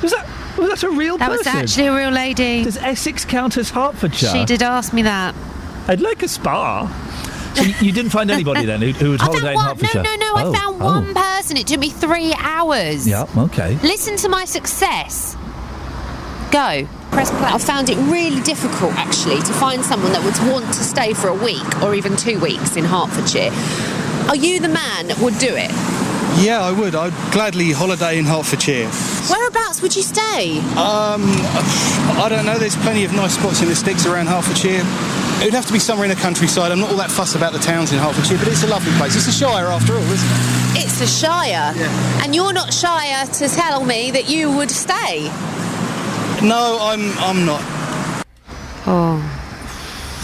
Was that a real person? That was actually a real lady. Does Essex count as Hertfordshire? She did ask me that. I'd like a spa. So you didn't find anybody then who would holiday in Hertfordshire? No, I found one person. It took me 3 hours. Yeah, okay. Listen to my success. Go. Press play. I found it really difficult, actually, to find someone that would want to stay for a week or even 2 weeks in Hertfordshire. Are you the man that would do it? Yeah, I would. I'd gladly holiday in Hertfordshire. Whereabouts would you stay? I don't know. There's plenty of nice spots in the sticks around Hertfordshire. It would have to be somewhere in the countryside. I'm not all that fussed about the towns in Hertfordshire, but it's a lovely place. It's a shire after all, isn't it? It's a shire? Yeah. And you're not shire to tell me that you would stay? No, I'm not. Oh.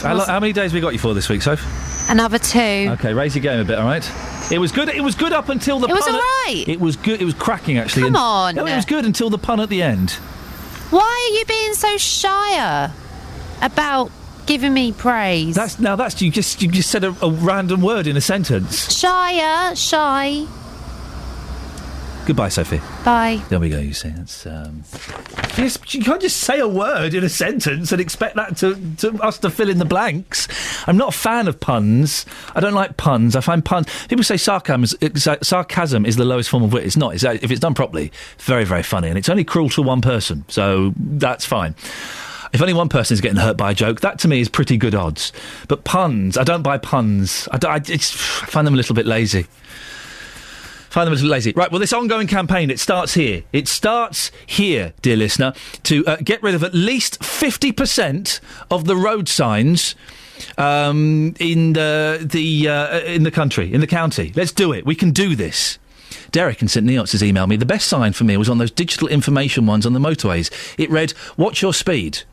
How many days have we got you for this week, Soph? Another 2. Okay, raise your game a bit, all right? It was good up until the pun. It was all right. It was good. It was cracking, actually. Come on. No, it was good until the pun at the end. Why are you being so shire about giving me praise? You just said a random word in a sentence. Shy. Goodbye, Sophie. Bye. There we go. You see, that's you can't just say a word in a sentence and expect that to us to fill in the blanks. I'm not a fan of puns. I don't like puns. I find puns. People say sarcasm is the lowest form of wit. It's not. If it's done properly, very, very funny, and it's only cruel to one person, so that's fine. If only one person is getting hurt by a joke, that to me is pretty good odds. But puns, I don't buy puns. I find them a little bit lazy. Right, well, this ongoing campaign, it starts here. It starts here, dear listener, to get rid of at least 50% of the road signs in the country, in the county. Let's do it. We can do this. Derek in St Neots has emailed me. The best sign for me was on those digital information ones on the motorways. It read, "What's your speed?"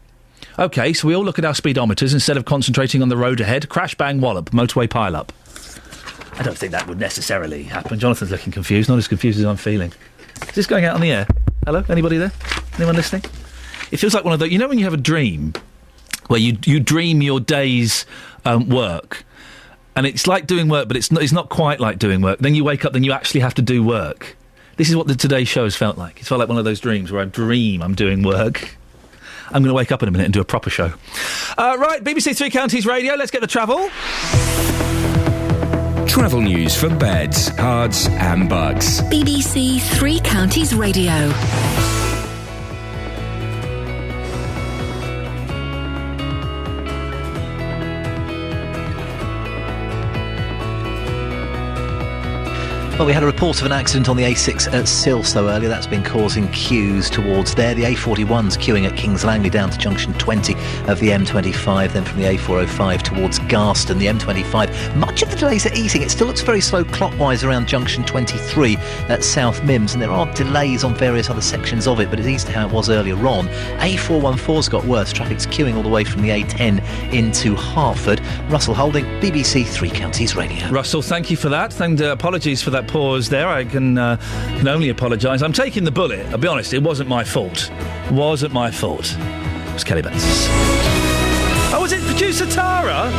OK, so we all look at our speedometers instead of concentrating on the road ahead. Crash, bang, wallop, motorway pile-up. I don't think that would necessarily happen. Jonathan's looking confused, not as confused as I'm feeling. Is this going out on the air? Hello? Anybody there? Anyone listening? It feels like one of those... You know when you have a dream where you dream your day's work, and it's like doing work, but it's not quite like doing work. Then you wake up, then you actually have to do work. This is what the Today Show has felt like. It's felt like one of those dreams where I dream I'm doing work. I'm going to wake up in a minute and do a proper show. Right, BBC Three Counties Radio, let's get the travel. Travel news for beds, cards and bugs. BBC Three Counties Radio. Well, we had a report of an accident on the A6 at Silsoe earlier. That's been causing queues towards there. The A41's queuing at Kings Langley down to junction 20 of the M25, then from the A405 towards Garston. The M25, much of the delays are easing. It still looks very slow clockwise around junction 23 at South Mims, and there are delays on various other sections of it, but it eased how it was earlier on. A414's got worse. Traffic's queuing all the way from the A10 into Hertford. Russell Holding, BBC Three Counties Radio. Russell, thank you for that, and apologies for that pause there. I can only apologise. I'm taking the bullet. I'll be honest, it wasn't my fault. It was Kelly Betts. Oh, was it producer Tara?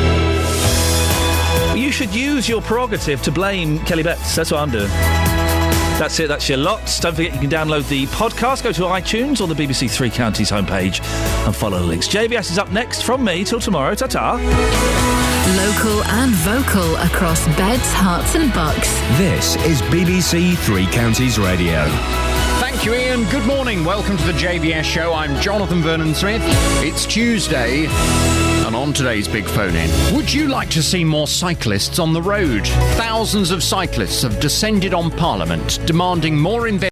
You should use your prerogative to blame Kelly Betts. That's what I'm doing. That's it, that's your lot. Don't forget you can download the podcast, go to iTunes or the BBC Three Counties homepage and follow the links. JVS is up next from me till tomorrow. Ta-ta. Local and vocal across beds, hearts and bucks. This is BBC Three Counties Radio. Thank you, Iain. Good morning. Welcome to the JVS show. I'm Jonathan Vernon-Smith. It's Tuesday, and on today's Big Phone-In, would you like to see more cyclists on the road? Thousands of cyclists have descended on Parliament, demanding more investment